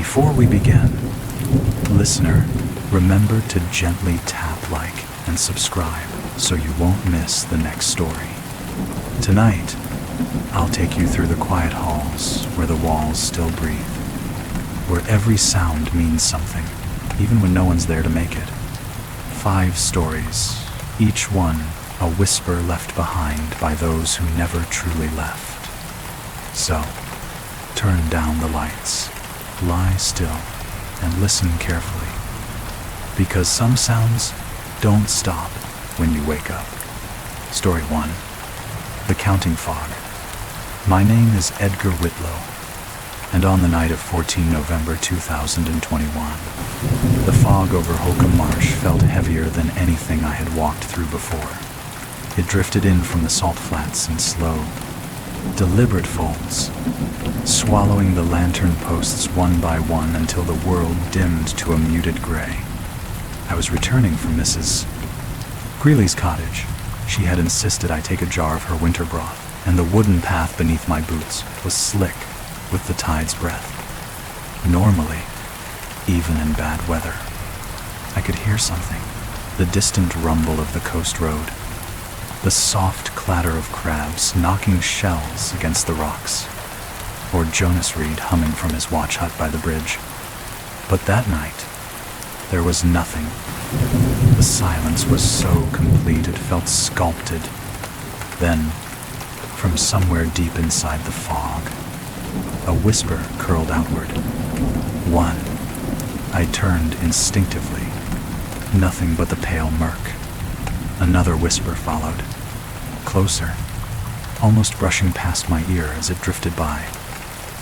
Before we begin, listener, remember to gently tap like and subscribe so you won't miss the next story. Tonight, I'll take you through the quiet halls where the walls still breathe, where every sound means something, even when no one's there to make it. 5 stories, each one a whisper left behind by those who never truly left. So, turn down the lights, lie still, and listen carefully, because some sounds don't stop when you wake up. Story 1. The Counting Fog. My name is Edgar Whitlow, and on the night of 14 November 2021, the fog over Holcomb Marsh felt heavier than anything I had walked through before. It drifted in from the salt flats in slow, deliberate folds, swallowing the lantern posts one by one until the world dimmed to a muted gray. I was returning from Mrs. Greeley's cottage. She had insisted I take a jar of her winter broth, and the wooden path beneath my boots was slick with the tide's breath. Normally, even in bad weather, I could hear something, the distant rumble of the coast road, the soft clatter of crabs knocking shells against the rocks, or Jonas Reed humming from his watch hut by the bridge. But that night, there was nothing. The silence was so complete it felt sculpted. Then, from somewhere deep inside the fog, a whisper curled outward. 1. I turned instinctively. Nothing but the pale murk. Another whisper followed. Closer, almost brushing past my ear as it drifted by.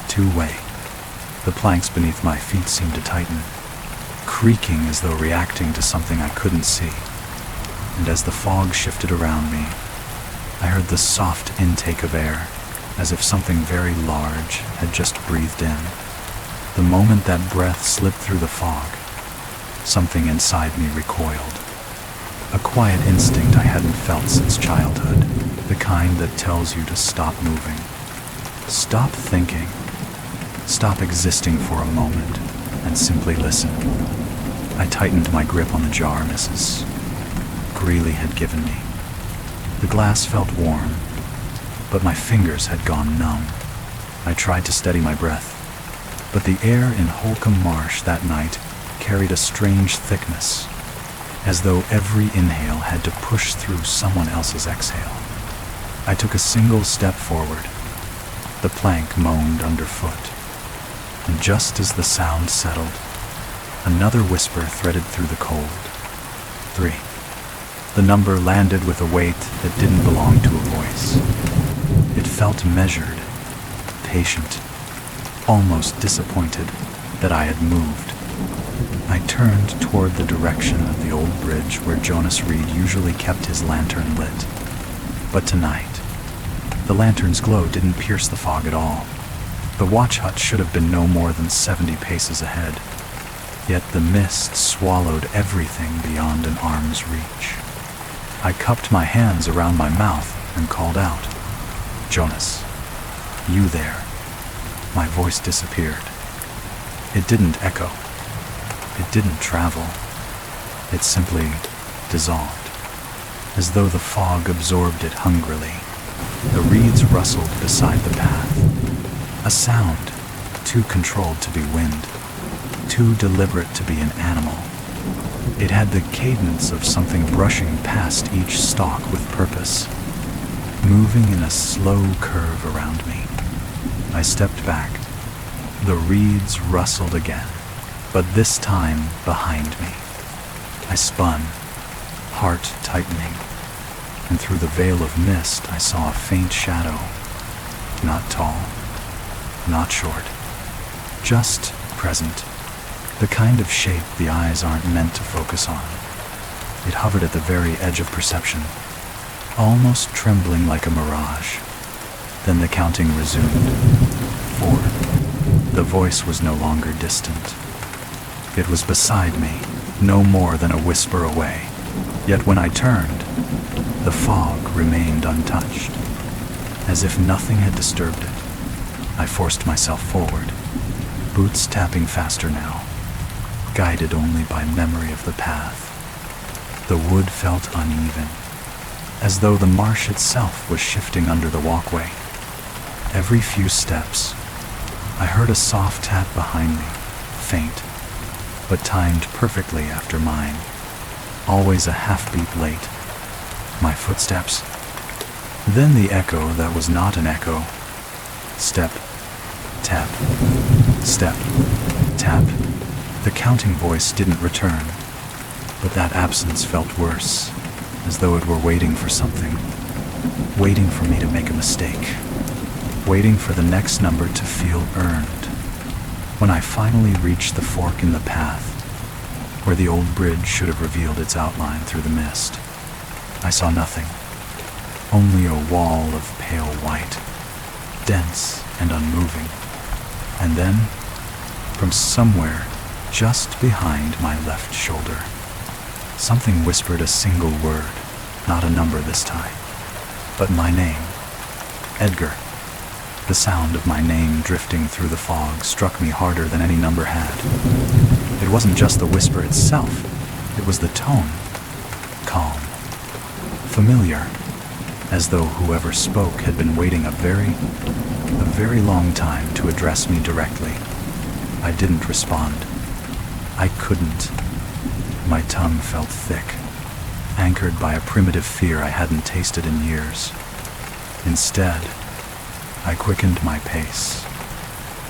2-way. The planks beneath my feet seemed to tighten, creaking as though reacting to something I couldn't see. And as the fog shifted around me, I heard the soft intake of air, as if something very large had just breathed in. The moment that breath slipped through the fog, something inside me recoiled. A quiet instinct I hadn't felt since childhood, the kind that tells you to stop moving, stop thinking, stop existing for a moment, and simply listen. I tightened my grip on the jar Mrs. Greeley had given me. The glass felt warm, but my fingers had gone numb. I tried to steady my breath, but the air in Holcomb Marsh that night carried a strange thickness, as though every inhale had to push through someone else's exhale. I took a single step forward. The plank moaned underfoot, and just as the sound settled, another whisper threaded through the cold. 3. The number landed with a weight that didn't belong to a voice. It felt measured, patient, almost disappointed that I had moved. I turned toward the direction of the old bridge where Jonas Reed usually kept his lantern lit. But tonight, the lantern's glow didn't pierce the fog at all. The watch hut should have been no more than 70 paces ahead, yet the mist swallowed everything beyond an arm's reach. I cupped my hands around my mouth and called out, "Jonas, you there?" My voice disappeared. It didn't echo. It didn't travel. It simply dissolved, as though the fog absorbed it hungrily. The reeds rustled beside the path, a sound too controlled to be wind, too deliberate to be an animal. It had the cadence of something brushing past each stalk with purpose, moving in a slow curve around me. I stepped back. The reeds rustled again, but this time behind me. I spun, heart tightening, and through the veil of mist I saw a faint shadow, not tall, not short, just present, the kind of shape the eyes aren't meant to focus on. It hovered at the very edge of perception, almost trembling like a mirage. Then the counting resumed. 4. The voice was no longer distant. It was beside me, no more than a whisper away. Yet when I turned, the fog remained untouched. As if nothing had disturbed it, I forced myself forward. boots tapping faster now, guided only by memory of the path. The wood felt uneven, as though the marsh itself was shifting under the walkway. Every few steps, I heard a soft tap behind me, faint, but timed perfectly after mine, always a half-beat late. My footsteps. Then the echo that was not an echo. Step, tap, step, tap. The counting voice didn't return, but that absence felt worse, as though it were waiting for something, waiting for me to make a mistake, waiting for the next number to feel earned. When I finally reached the fork in the path, where the old bridge should have revealed its outline through the mist, I saw nothing, only a wall of pale white, dense and unmoving. And then, from somewhere just behind my left shoulder, something whispered a single word, not a number this time, but my name, Edgar. The sound of my name drifting through the fog struck me harder than any number had. It wasn't just the whisper itself, it was the tone. Calm, familiar, as though whoever spoke had been waiting a very long time to address me directly. I didn't respond. I couldn't. My tongue felt thick, anchored by a primitive fear I hadn't tasted in years. Instead, I quickened my pace,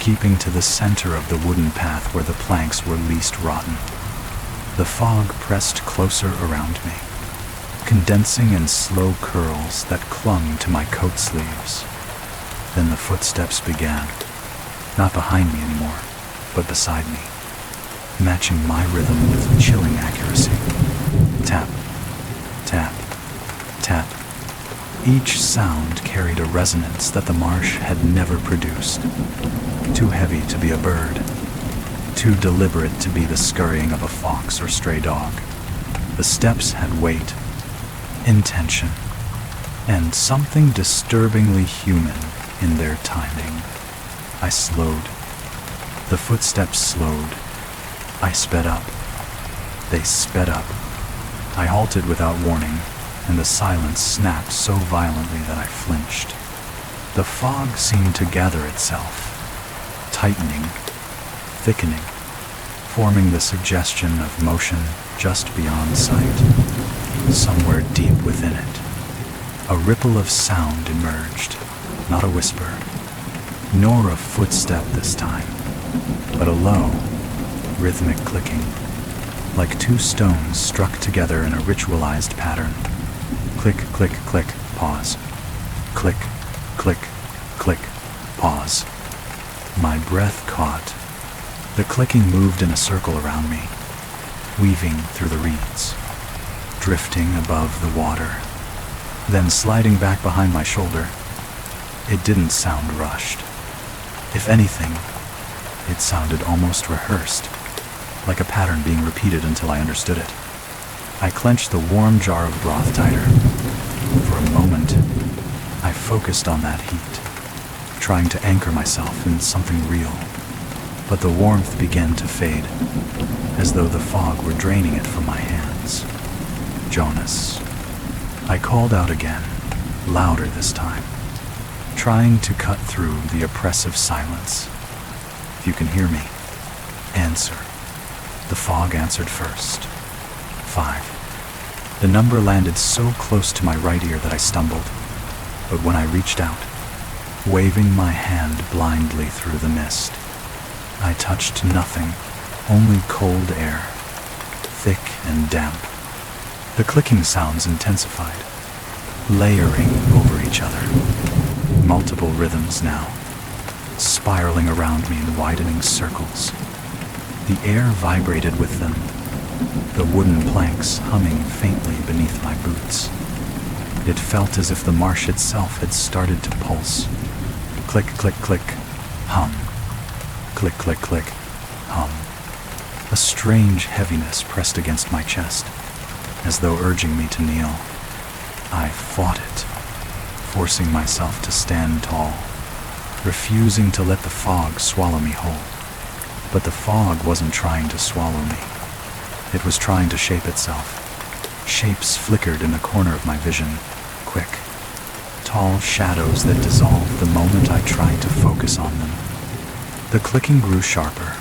keeping to the center of the wooden path where the planks were least rotten. The fog pressed closer around me, condensing in slow curls that clung to my coat sleeves. Then the footsteps began, not behind me anymore, but beside me, matching my rhythm with chilling accuracy. Tap, tap, tap. Each sound carried a resonance that the marsh had never produced. Too heavy to be a bird, too deliberate to be the scurrying of a fox or stray dog. The steps had weight, intention, and something disturbingly human in their timing. I slowed. The footsteps slowed. I sped up. They sped up. I halted without warning, and the silence snapped so violently that I flinched. The fog seemed to gather itself, tightening, thickening, forming the suggestion of motion just beyond sight. Somewhere deep within it, a ripple of sound emerged, not a whisper, nor a footstep this time, but a low, rhythmic clicking, like two stones struck together in a ritualized pattern. Click, click, click, pause. Click, click, click, pause. My breath caught. The clicking moved in a circle around me, weaving through the reeds, drifting above the water, then sliding back behind my shoulder. It didn't sound rushed. If anything, it sounded almost rehearsed, like a pattern being repeated until I understood it. I clenched the warm jar of broth tighter. For a moment, I focused on that heat, trying to anchor myself in something real. But the warmth began to fade, as though the fog were draining it from my hands. Jonas. I called out again, louder this time, trying to cut through the oppressive silence. If you can hear me, answer. The fog answered first. 5. The number landed so close to my right ear that I stumbled, but when I reached out, waving my hand blindly through the mist, I touched nothing, only cold air, thick and damp. The clicking sounds intensified, layering over each other. Multiple rhythms now, spiraling around me in widening circles. The air vibrated with them, the wooden planks humming faintly beneath my boots. It felt as if the marsh itself had started to pulse. Click, click, click, hum. Click, click, click, hum. A strange heaviness pressed against my chest, as though urging me to kneel. I fought it, forcing myself to stand tall, refusing to let the fog swallow me whole. But the fog wasn't trying to swallow me. It was trying to shape itself. Shapes flickered in the corner of my vision, quick. Tall shadows that dissolved the moment I tried to focus on them. The clicking grew sharper,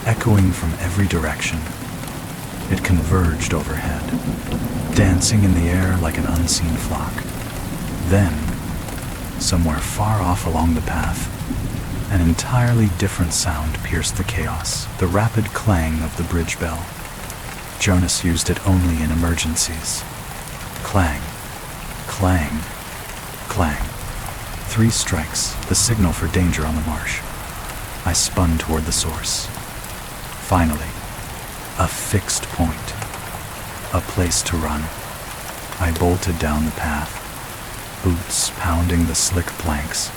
echoing from every direction. It converged overhead, dancing in the air like an unseen flock. Then, somewhere far off along the path, an entirely different sound pierced the chaos, the rapid clang of the bridge bell. Jonas used it only in emergencies. Clang, clang, clang. 3 strikes, the signal for danger on the marsh. I spun toward the source. Finally, a fixed point. A place to run. I bolted down the path, boots pounding the slick planks,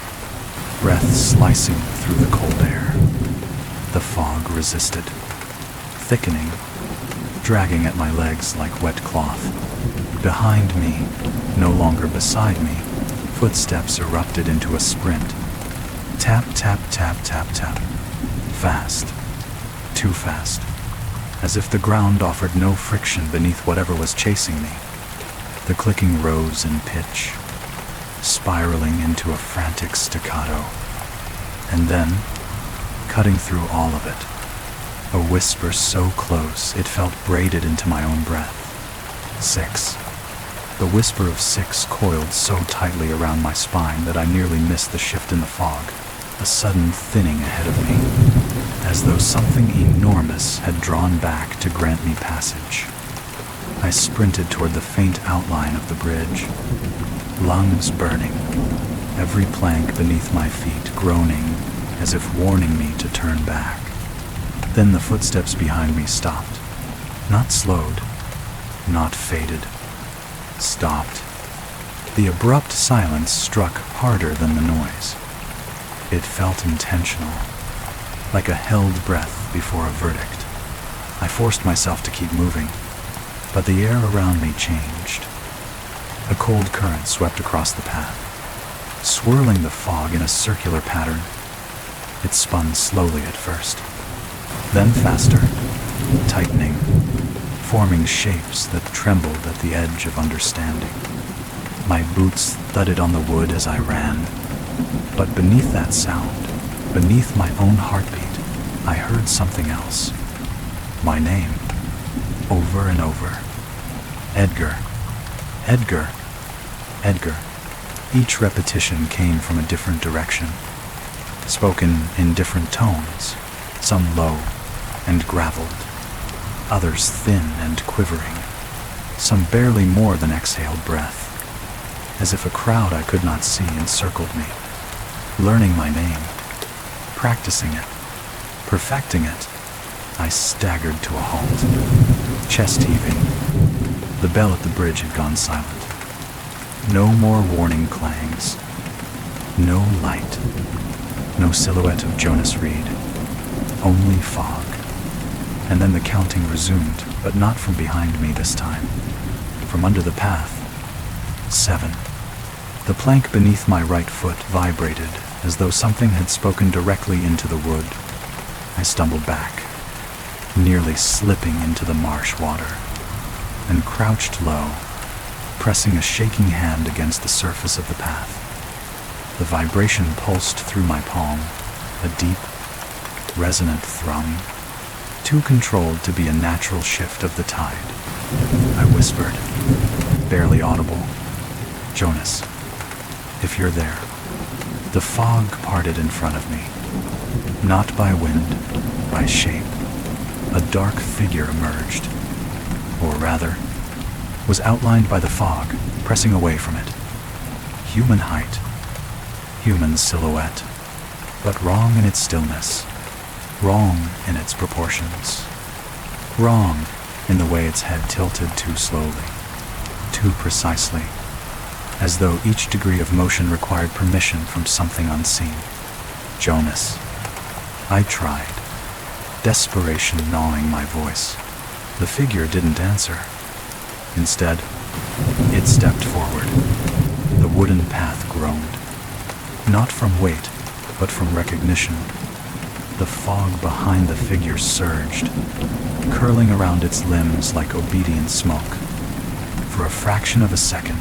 breath slicing through the cold air. The fog resisted, thickening, dragging at my legs like wet cloth. Behind me, no longer beside me, footsteps erupted into a sprint. Tap, tap, tap, tap, tap. Fast. Too fast. As if the ground offered no friction beneath whatever was chasing me. The clicking rose in pitch, spiraling into a frantic staccato. And then, cutting through all of it, a whisper so close it felt braided into my own breath. 6. The whisper of 6 coiled so tightly around my spine that I nearly missed the shift in the fog, a sudden thinning ahead of me, as though something enormous had drawn back to grant me passage. I sprinted toward the faint outline of the bridge, lungs burning, every plank beneath my feet groaning as if warning me to turn back. Then the footsteps behind me stopped, not slowed, not faded, stopped. The abrupt silence struck harder than the noise. It felt intentional, like a held breath before a verdict. I forced myself to keep moving, but the air around me changed. A cold current swept across the path, swirling the fog in a circular pattern. It spun slowly at first, then faster, tightening, forming shapes that trembled at the edge of understanding. My boots thudded on the wood as I ran, but beneath that sound, beneath my own heartbeat, I heard something else. My name, over and over. Edgar, Edgar, Edgar. Each repetition came from a different direction, spoken in different tones, some low and graveled, others thin and quivering, some barely more than exhaled breath, as if a crowd I could not see encircled me, learning my name, practicing it, perfecting it. I staggered to a halt, chest heaving. The bell at the bridge had gone silent. No more warning clangs. No light. No silhouette of Jonas Reed. Only fog. And then the counting resumed, but not from behind me this time. From under the path. 7. The plank beneath my right foot vibrated as though something had spoken directly into the wood. I stumbled back, nearly slipping into the marsh water, and crouched low, pressing a shaking hand against the surface of the path. The vibration pulsed through my palm, a deep, resonant thrum, too controlled to be a natural shift of the tide. I whispered, barely audible, "Jonas, if you're there." The fog parted in front of me, not by wind, by shape. A dark figure emerged, or rather, was outlined by the fog, pressing away from it. Human height, human silhouette, but wrong in its stillness, wrong in its proportions, wrong in the way its head tilted too slowly, too precisely, as though each degree of motion required permission from something unseen. Jonas. I tried, desperation gnawing my voice. The figure didn't answer. Instead, it stepped forward. The wooden path groaned, not from weight, but from recognition. The fog behind the figure surged, curling around its limbs like obedient smoke. For a fraction of a second,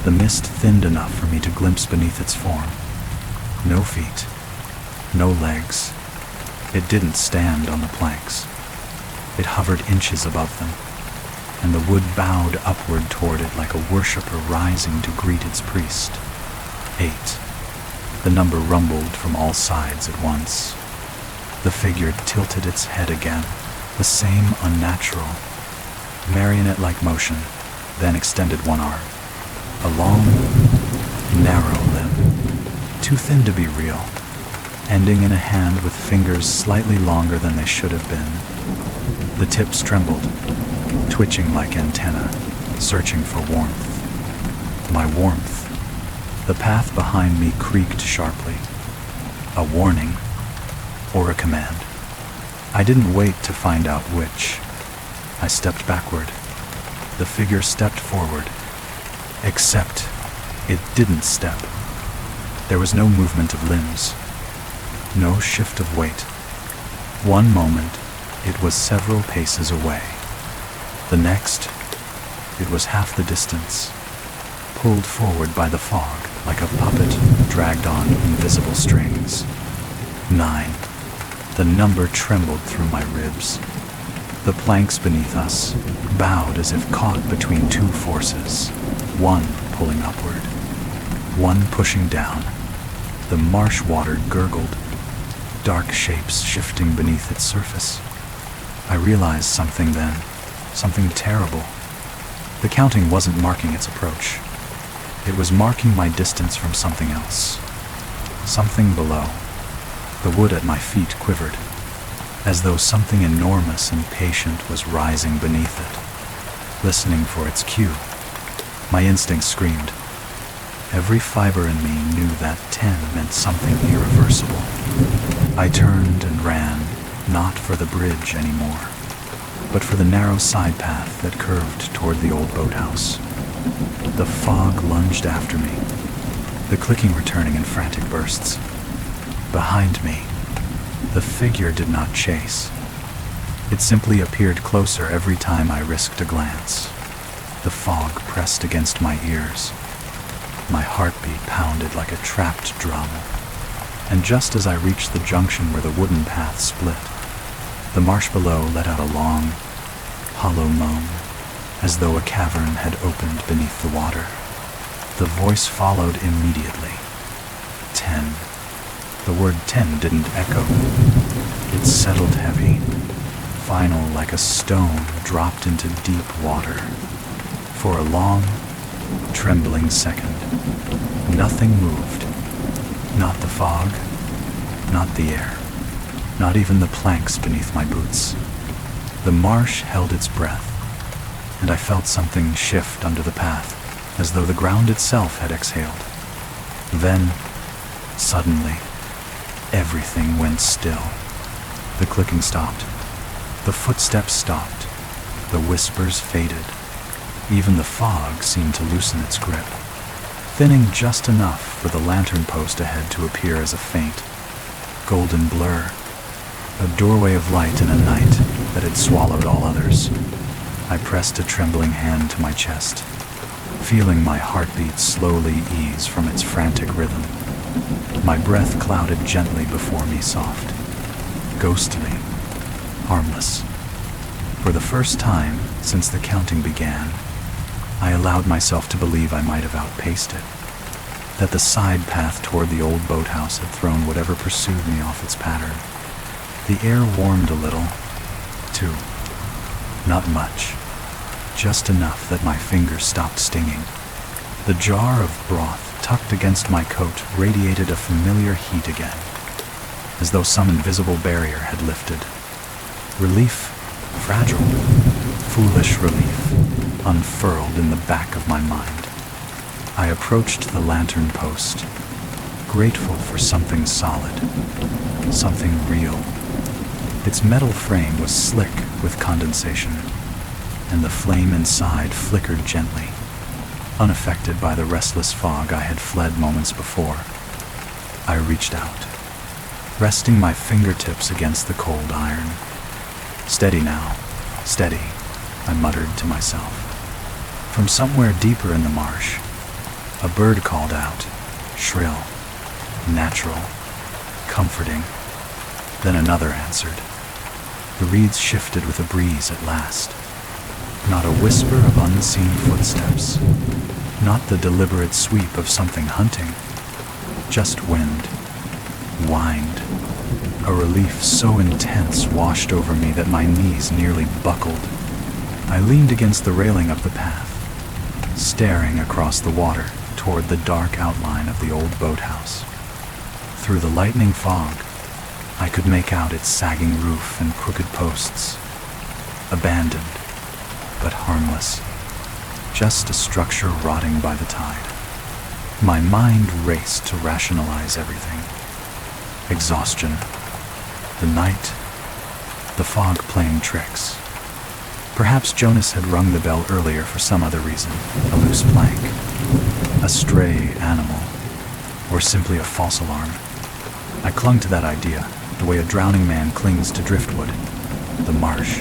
the mist thinned enough for me to glimpse beneath its form. No feet, no legs. It didn't stand on the planks. It hovered inches above them, and the wood bowed upward toward it like a worshiper rising to greet its priest. 8. The number rumbled from all sides at once. The figure tilted its head again, the same unnatural, marionette-like motion, then extended one arm. A long, narrow limb, too thin to be real, ending in a hand with fingers slightly longer than they should have been. The tips trembled, twitching like antennae, searching for warmth. My warmth. The path behind me creaked sharply. A warning, or a command. I didn't wait to find out which. I stepped backward. The figure stepped forward. Except it didn't step. There was no movement of limbs, no shift of weight. One moment, it was several paces away. The next, it was half the distance, pulled forward by the fog like a puppet dragged on invisible strings. 9. The number trembled through my ribs. The planks beneath us bowed as if caught between two forces, one pulling upward, one pushing down. The marsh water gurgled, dark shapes shifting beneath its surface. I realized something then, something terrible. The counting wasn't marking its approach. It was marking my distance from something else, something below. The wood at my feet quivered, as though something enormous and patient was rising beneath it, listening for its cue. My instinct screamed. Every fiber in me knew that 10 meant something irreversible. I turned and ran, not for the bridge anymore, but for the narrow side path that curved toward the old boathouse. The fog lunged after me, the clicking returning in frantic bursts. Behind me, the figure did not chase. It simply appeared closer every time I risked a glance. The fog pressed against my ears. My heartbeat pounded like a trapped drum. And just as I reached the junction where the wooden path split, the marsh below let out a long, hollow moan, as though a cavern had opened beneath the water. The voice followed immediately. 10. The word 10 didn't echo. It settled heavy, final like a stone dropped into deep water. For a long, trembling second, nothing moved. Not the fog, not the air, not even the planks beneath my boots. The marsh held its breath, and I felt something shift under the path, as though the ground itself had exhaled. Then, suddenly, everything went still. The clicking stopped. The footsteps stopped. The whispers faded. Even the fog seemed to loosen its grip, thinning just enough for the lantern post ahead to appear as a faint, golden blur, a doorway of light in a night that had swallowed all others. I pressed a trembling hand to my chest, feeling my heartbeat slowly ease from its frantic rhythm. My breath clouded gently before me, soft, ghostly, harmless. For the first time since the counting began, I allowed myself to believe I might have outpaced it, that the side path toward the old boathouse had thrown whatever pursued me off its pattern. The air warmed a little, too. Not much, just enough that my fingers stopped stinging. The jar of broth tucked against my coat radiated a familiar heat again, as though some invisible barrier had lifted. Relief, fragile, foolish relief, unfurled in the back of my mind. I approached the lantern post, grateful for something solid, something real. Its metal frame was slick with condensation, and the flame inside flickered gently, unaffected by the restless fog I had fled moments before. I reached out, resting my fingertips against the cold iron. "Steady now, steady," I muttered to myself. From somewhere deeper in the marsh, a bird called out, shrill, natural, comforting. Then another answered. The reeds shifted with a breeze at last. Not a whisper of unseen footsteps, not the deliberate sweep of something hunting, just wind, whined. A relief so intense washed over me that my knees nearly buckled. I leaned against the railing of the path, staring across the water toward the dark outline of the old boathouse. Through the lightning fog, I could make out its sagging roof and crooked posts. Abandoned, but harmless. Just a structure rotting by the tide. My mind raced to rationalize everything. Exhaustion, the night, the fog playing tricks. Perhaps Jonas had rung the bell earlier for some other reason, a loose plank, a stray animal, or simply a false alarm. I clung to that idea, the way a drowning man clings to driftwood. The marsh,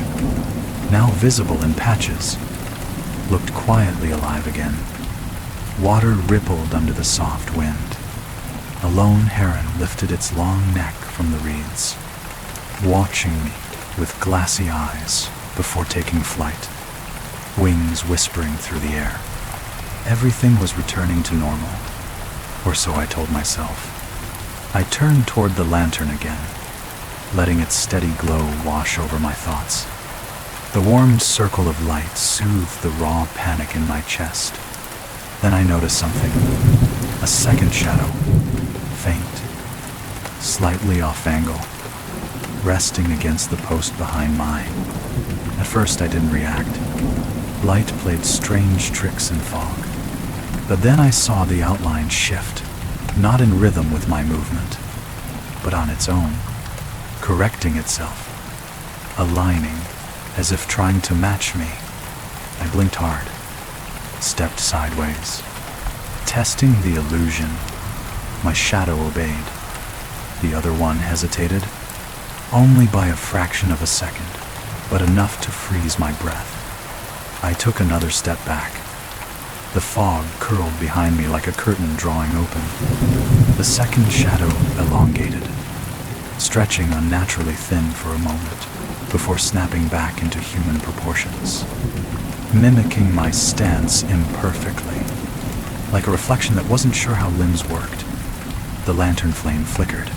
now visible in patches, looked quietly alive again. Water rippled under the soft wind. A lone heron lifted its long neck from the reeds, watching me with glassy eyes before taking flight, wings whispering through the air. Everything was returning to normal, or so I told myself. I turned toward the lantern again, letting its steady glow wash over my thoughts. The warmed circle of light soothed the raw panic in my chest. Then I noticed something. A second shadow, faint, slightly off angle, resting against the post behind mine. At first I didn't react. Light played strange tricks in fog. But then I saw the outline shift, not in rhythm with my movement, but on its own, correcting itself, aligning, as if trying to match me. I blinked hard, stepped sideways. Testing the illusion, my shadow obeyed. The other one hesitated, only by a fraction of a second, but enough to freeze my breath. I took another step back. The fog curled behind me like a curtain drawing open. The second shadow elongated, stretching unnaturally thin for a moment, before snapping back into human proportions, mimicking my stance imperfectly, like a reflection that wasn't sure how limbs worked. The lantern flame flickered,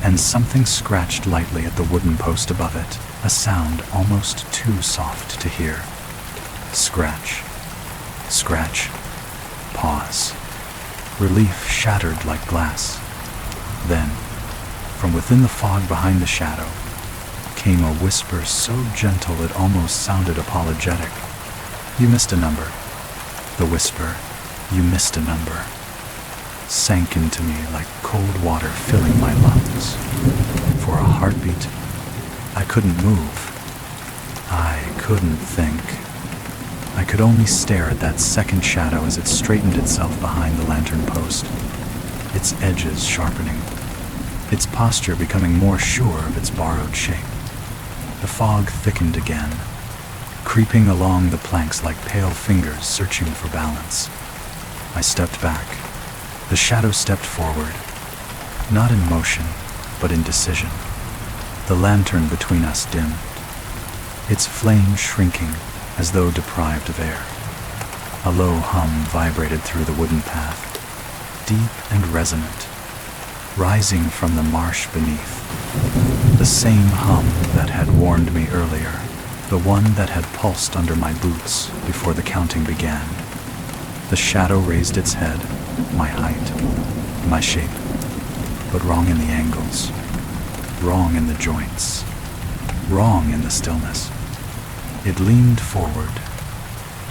and something scratched lightly at the wooden post above it, a sound almost too soft to hear. Scratch, scratch, pause. Relief shattered like glass. Then, from within the fog behind the shadow, came a whisper so gentle it almost sounded apologetic. "You missed a number." The whisper, "You missed a number," sank into me like cold water filling my lungs. For a heartbeat, I couldn't move. I couldn't think. I could only stare at that second shadow as it straightened itself behind the lantern post, its edges sharpening, its posture becoming more sure of its borrowed shape. The fog thickened again, creeping along the planks like pale fingers searching for balance. I stepped back. The shadow stepped forward, not in motion, but in decision. The lantern between us dimmed, its flame shrinking as though deprived of air. A low hum vibrated through the wooden path, deep and resonant, rising from the marsh beneath. The same hum that had warned me earlier, the one that had pulsed under my boots before the counting began. The shadow raised its head, my height, my shape, but wrong in the angles, wrong in the joints, wrong in the stillness. It leaned forward,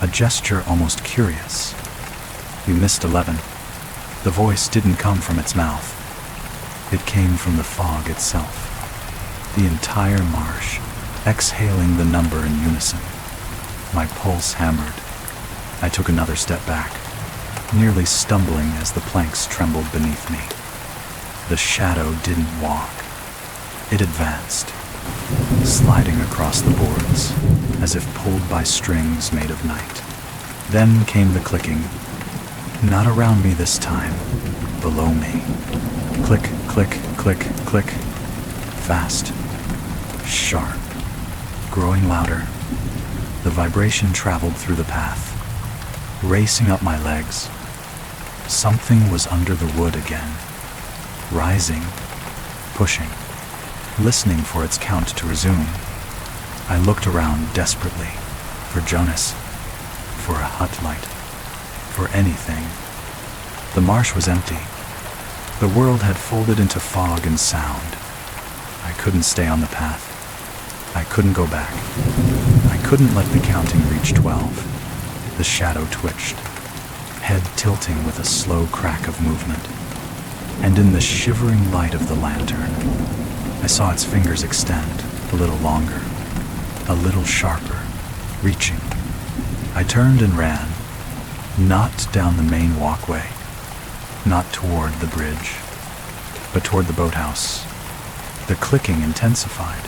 a gesture almost curious. "You missed 11. The voice didn't come from its mouth. It came from the fog itself. The entire marsh, exhaling the number in unison. My pulse hammered. I took another step back, nearly stumbling as the planks trembled beneath me. The shadow didn't walk. It advanced, sliding across the boards, as if pulled by strings made of night. Then came the clicking, not around me this time, below me. Click, click, click, click. Fast, sharp, growing louder. The vibration traveled through the path, racing up my legs. Something was under the wood again, rising, pushing, listening for its count to resume. I looked around desperately for Jonas, for a hut light, for anything. The marsh was empty. The world had folded into fog and sound. I couldn't stay on the path. I couldn't go back. I couldn't let the counting reach 12. The shadow twitched, head tilting with a slow crack of movement. And in the shivering light of the lantern, I saw its fingers extend a little longer, a little sharper, reaching. I turned and ran, not down the main walkway, not toward the bridge, but toward the boathouse. The clicking intensified,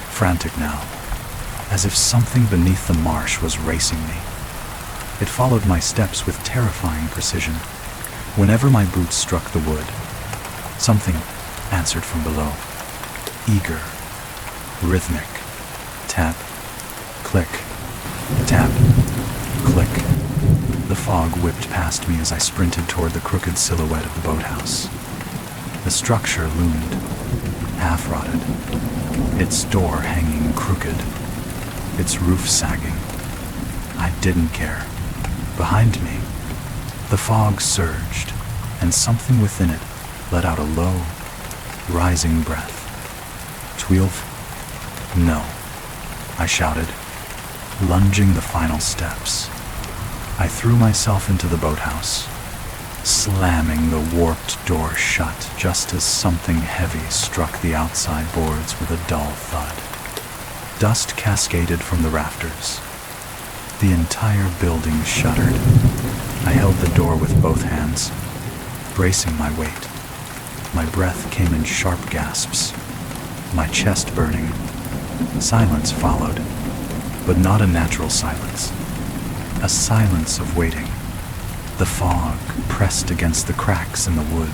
frantic now, as if something beneath the marsh was racing me. It followed my steps with terrifying precision. Whenever my boots struck the wood, something answered from below. Eager, rhythmic, tap, click, tap, click. The fog whipped past me as I sprinted toward the crooked silhouette of the boathouse. The structure loomed, half-rotted, its door hanging crooked, its roof sagging. I didn't care. Behind me, the fog surged, and something within it let out a low, rising breath. 12? No, I shouted, lunging the final steps. I threw myself into the boathouse, slamming the warped door shut just as something heavy struck the outside boards with a dull thud. Dust cascaded from the rafters. The entire building shuddered. I held the door with both hands, bracing my weight. My breath came in sharp gasps, my chest burning. Silence followed, but not a natural silence. A silence of waiting. The fog pressed against the cracks in the wood,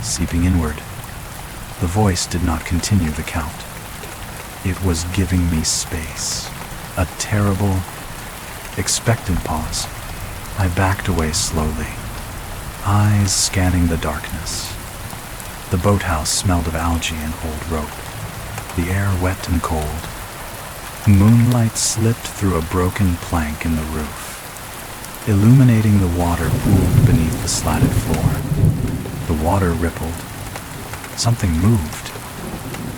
seeping inward. The voice did not continue the count. It was giving me space, a terrible, expectant pause. I backed away slowly, eyes scanning the darkness. The boathouse smelled of algae and old rope, the air wet and cold. Moonlight slipped through a broken plank in the roof, illuminating the water pooled beneath the slatted floor. The water rippled. Something moved.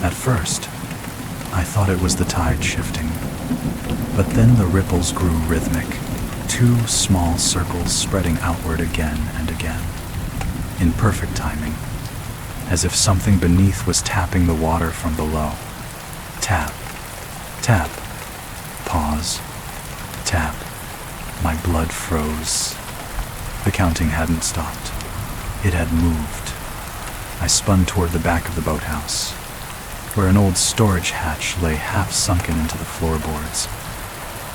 At first, I thought it was the tide shifting, but then the ripples grew rhythmic, 2 small circles spreading outward again and again, in perfect timing, as if something beneath was tapping the water from below. Tap, tap, pause, tap. My blood froze. The counting hadn't stopped. It had moved. I spun toward the back of the boathouse, where an old storage hatch lay half sunken into the floorboards.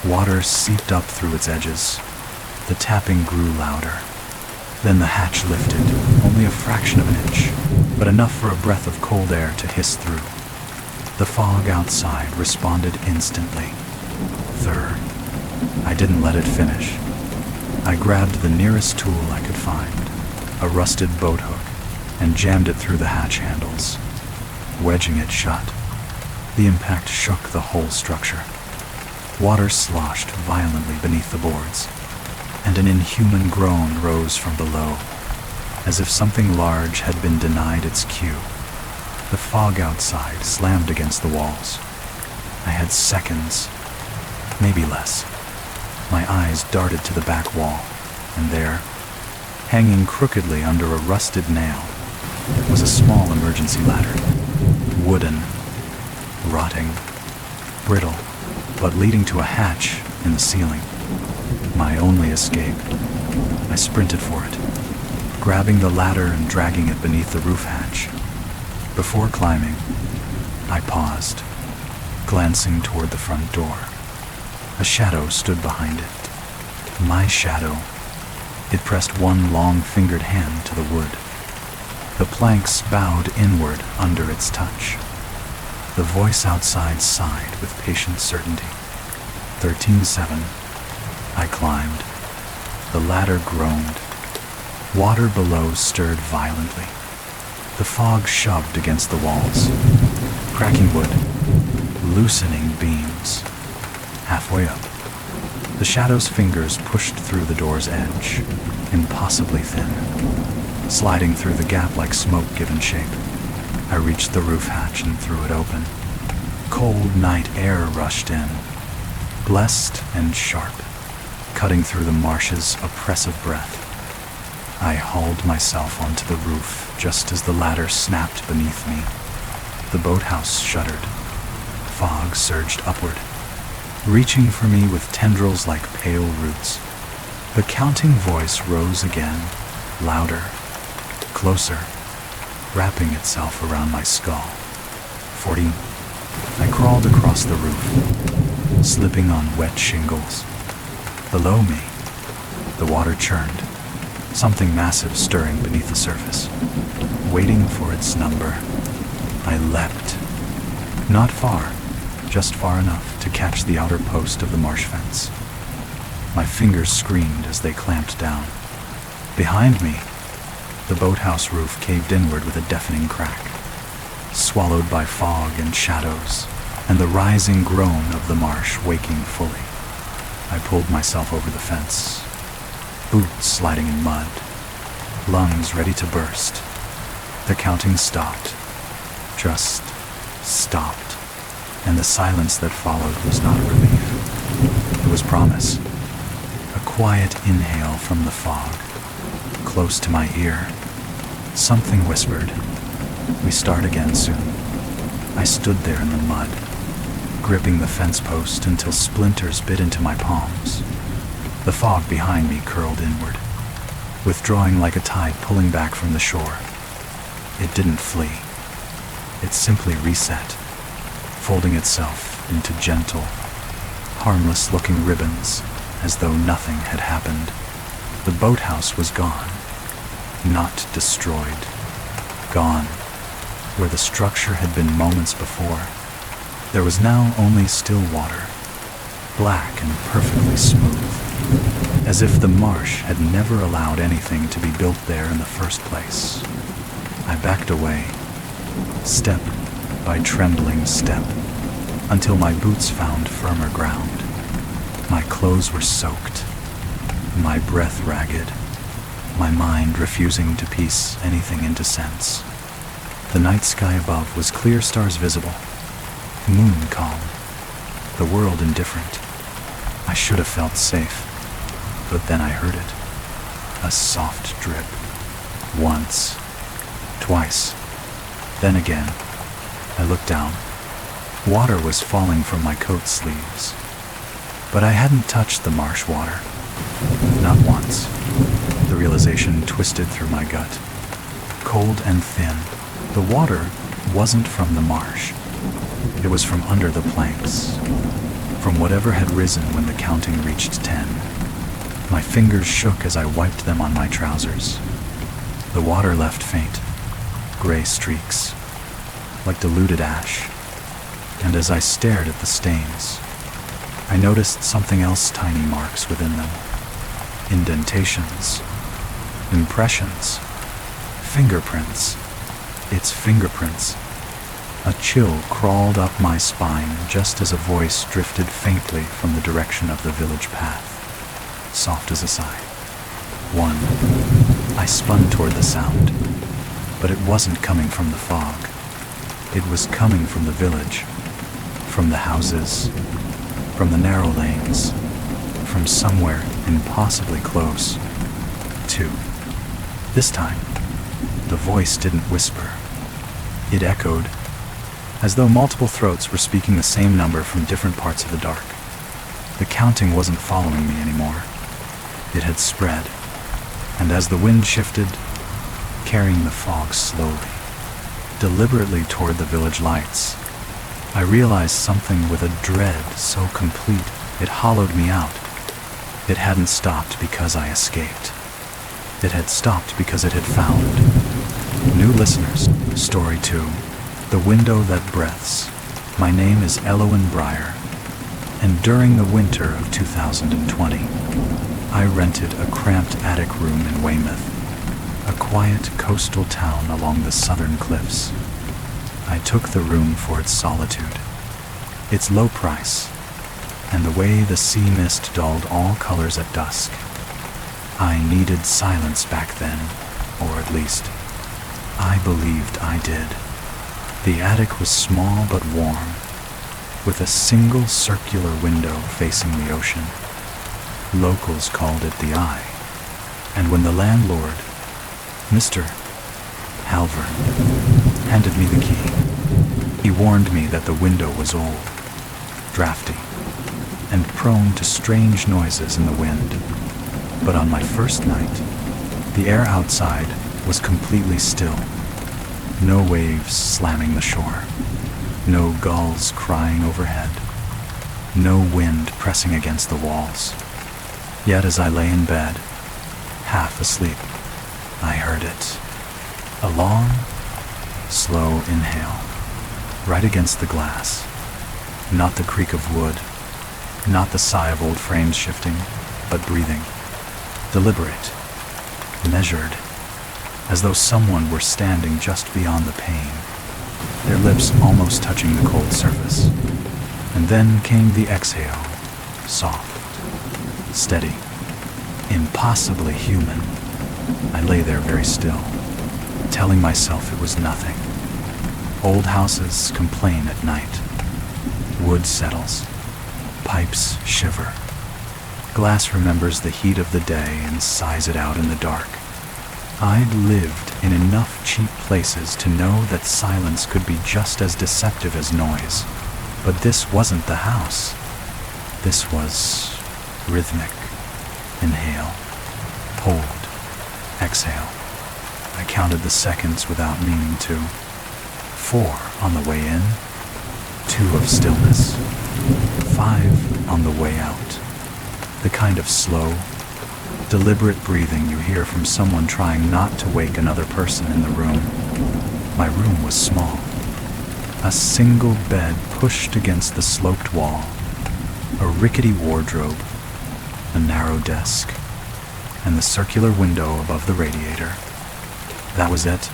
Water seeped up through its edges. The tapping grew louder. Then the hatch lifted, only a fraction of an inch, but enough for a breath of cold air to hiss through. The fog outside responded instantly. Third. I didn't let it finish. I grabbed the nearest tool I could find, a rusted boat hook, and jammed it through the hatch handles, wedging it shut. The impact shook the whole structure. Water sloshed violently beneath the boards, and an inhuman groan rose from below, as if something large had been denied its cue. The fog outside slammed against the walls. I had seconds, maybe less. My eyes darted to the back wall, and there, hanging crookedly under a rusted nail, was a small emergency ladder. Wooden, rotting, brittle, but leading to a hatch in the ceiling. My only escape. I sprinted for it, grabbing the ladder and dragging it beneath the roof hatch. Before climbing, I paused, glancing toward the front door. A shadow stood behind it. My shadow. It pressed one long-fingered hand to the wood. The planks bowed inward under its touch. The voice outside sighed with patient certainty. 13-7. I climbed. The ladder groaned. Water below stirred violently. The fog shoved against the walls, cracking wood, loosening beams. Halfway up, the shadow's fingers pushed through the door's edge, impossibly thin, sliding through the gap like smoke given shape. I reached the roof hatch and threw it open. Cold night air rushed in, blessed and sharp, cutting through the marsh's oppressive breath. I hauled myself onto the roof just as the ladder snapped beneath me. The boathouse shuddered. Fog surged upward, reaching for me with tendrils like pale roots. The counting voice rose again, louder, closer, wrapping itself around my skull. 40. I crawled across the roof, slipping on wet shingles. Below me, the water churned, something massive stirring beneath the surface. Waiting for its number, I leapt. Not far, just far enough to catch the outer post of the marsh fence. My fingers screamed as they clamped down. Behind me, the boathouse roof caved inward with a deafening crack, swallowed by fog and shadows, and the rising groan of the marsh waking fully. I pulled myself over the fence, boots sliding in mud, lungs ready to burst. The counting stopped, just stopped, and the silence that followed was not relief. It was promise, a quiet inhale from the fog, close to my ear. Something whispered, "We start again soon." I stood there in the mud, gripping the fence post until splinters bit into my palms. The fog behind me curled inward, withdrawing like a tide pulling back from the shore. It didn't flee. It simply reset, folding itself into gentle, harmless-looking ribbons as though nothing had happened. The boathouse was gone, not destroyed. Gone, where the structure had been moments before. There was now only still water, black and perfectly smooth, as if the marsh had never allowed anything to be built there in the first place. I backed away, step by trembling step, until my boots found firmer ground. My clothes were soaked, my breath ragged, my mind refusing to piece anything into sense. The night sky above was clear stars visible, moon calm, the world indifferent. I should have felt safe, but then I heard it. A soft drip. Once, twice, then again. I looked down. Water was falling from my coat sleeves, but I hadn't touched the marsh water. Not once. The realization twisted through my gut. Cold and thin, the water wasn't from the marsh. It was from under the planks, from whatever had risen when the counting reached 10. My fingers shook as I wiped them on my trousers. The water left faint, gray streaks, like diluted ash, and as I stared at the stains, I noticed something else, tiny marks within them. Indentations, impressions, fingerprints. Its fingerprints. A chill crawled up my spine just as a voice drifted faintly from the direction of the village path, soft as a sigh. 1. I spun toward the sound, but it wasn't coming from the fog. It was coming from the village, from the houses, from the narrow lanes, from somewhere impossibly close. 2. This time, the voice didn't whisper. It echoed, as though multiple throats were speaking the same number from different parts of the dark. The counting wasn't following me anymore. It had spread, and as the wind shifted, carrying the fog slowly, deliberately toward the village lights, I realized something with a dread so complete it hollowed me out. It hadn't stopped because I escaped. It had stopped because it had found. New listeners, Story 2, The Window That Breathes. My name is Elowen Breyer, and during the winter of 2020, I rented a cramped attic room in Weymouth, a quiet coastal town along the southern cliffs. I took the room for its solitude, its low price, and the way the sea mist dulled all colors at dusk. I needed silence back then, or at least, I believed I did. The attic was small but warm, with a single circular window facing the ocean. Locals called it the Eye, and when the landlord, Mr. Halvern, handed me the key, he warned me that the window was old, drafty, and prone to strange noises in the wind. But on my first night, the air outside was completely still. No waves slamming the shore, no gulls crying overhead, no wind pressing against the walls. Yet as I lay in bed, half asleep, I heard it. A long, slow inhale, right against the glass. Not the creak of wood, not the sigh of old frames shifting, but breathing. Deliberate, measured, as though someone were standing just beyond the pane, their lips almost touching the cold surface. And then came the exhale, soft, steady, impossibly human. I lay there very still, telling myself it was nothing. Old houses complain at night. Wood settles. Pipes shiver. Glass remembers the heat of the day and sighs it out in the dark. I'd lived in enough cheap places to know that silence could be just as deceptive as noise. But this wasn't the house. This was rhythmic. Inhale. Hold. Exhale. I counted the seconds without meaning to. 4 on the way in. 2 of stillness. 5 on the way out. The kind of slow, deliberate breathing you hear from someone trying not to wake another person in the room. My room was small. A single bed pushed against the sloped wall, a rickety wardrobe, a narrow desk, and the circular window above the radiator. That was it.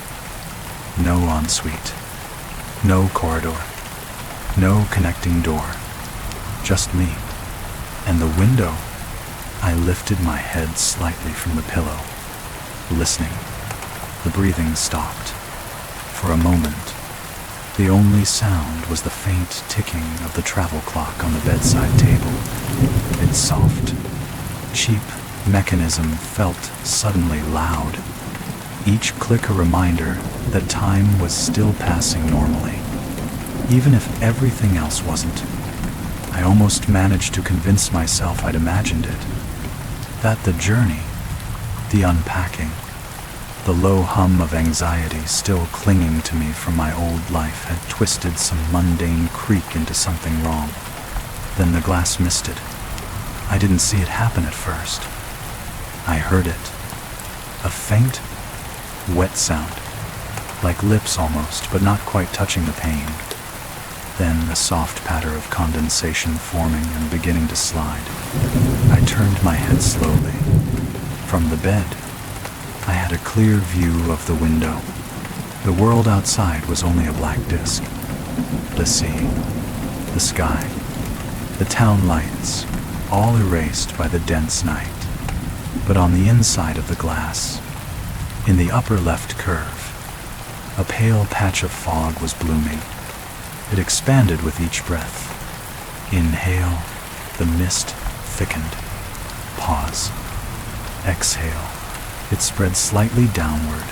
No ensuite, no corridor, no connecting door, just me. And the window. I lifted my head slightly from the pillow, listening. The breathing stopped. For a moment, the only sound was the faint ticking of the travel clock on the bedside table. Its soft, cheap mechanism felt suddenly loud, each click a reminder that time was still passing normally, even if everything else wasn't. I almost managed to convince myself I'd imagined it. That the journey, the unpacking, the low hum of anxiety still clinging to me from my old life had twisted some mundane creak into something wrong. Then the glass misted. I didn't see it happen at first. I heard it. A faint, wet sound, like lips almost, but not quite touching the pane. Then the soft patter of condensation forming and beginning to slide. I turned my head slowly. From the bed, I had a clear view of the window. The world outside was only a black disk. The sea, the sky, the town lights, all erased by the dense night. But on the inside of the glass, in the upper left curve, a pale patch of fog was blooming. It expanded with each breath. Inhale, the mist thickened. Pause. Exhale. It spread slightly downward.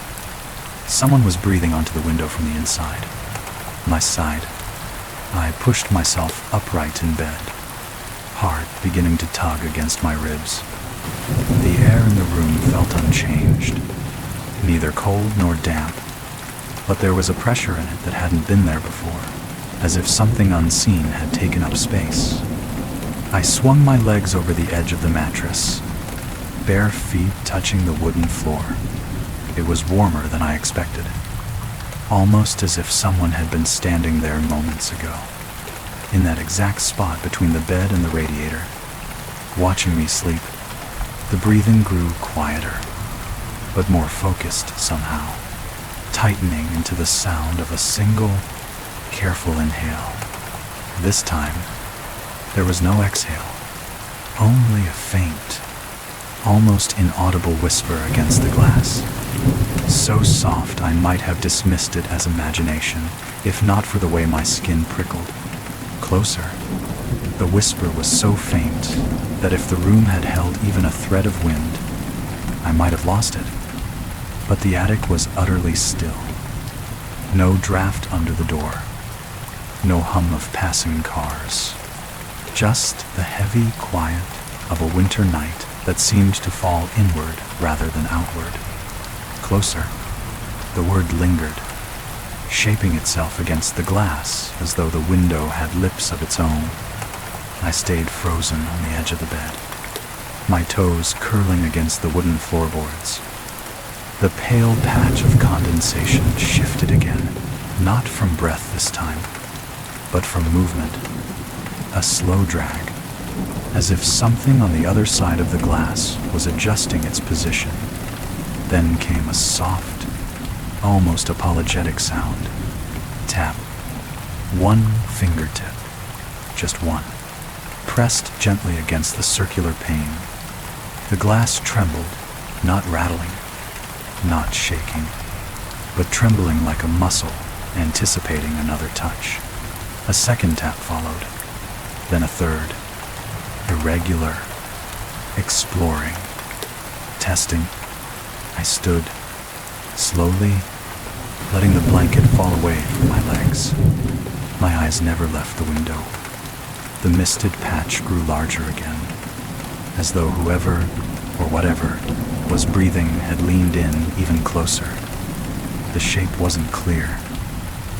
Someone was breathing onto the window from the inside. My side. I pushed myself upright in bed, heart beginning to tug against my ribs. The air in the room felt unchanged, neither cold nor damp, but there was a pressure in it that hadn't been there before. as if something unseen had taken up space. I swung my legs over the edge of the mattress, bare feet touching the wooden floor. It was warmer than I expected, almost as if someone had been standing there moments ago, in that exact spot between the bed and the radiator, watching me sleep. The breathing grew quieter, but more focused somehow, tightening into the sound of a single, careful inhale. This time, there was no exhale, only a faint, almost inaudible whisper against the glass. So soft I might have dismissed it as imagination, if not for the way my skin prickled. Closer, the whisper was so faint that if the room had held even a thread of wind, I might have lost it. But the attic was utterly still. No draft under the door, no hum of passing cars, just the heavy quiet of a winter night that seemed to fall inward rather than outward. Closer, the word lingered, shaping itself against the glass as though the window had lips of its own. I stayed frozen on the edge of the bed, my toes curling against the wooden floorboards. The pale patch of condensation shifted again, not from breath this time, but from movement, a slow drag, as if something on the other side of the glass was adjusting its position. Then came a soft, almost apologetic sound. Tap. One fingertip, just one, pressed gently against the circular pane. The glass trembled, not rattling, not shaking, but trembling like a muscle anticipating another touch. A second tap followed, then a third, irregular, exploring, testing. I stood, slowly, letting the blanket fall away from my legs. My eyes never left the window. The misted patch grew larger again, as though whoever or whatever was breathing had leaned in even closer. The shape wasn't clear,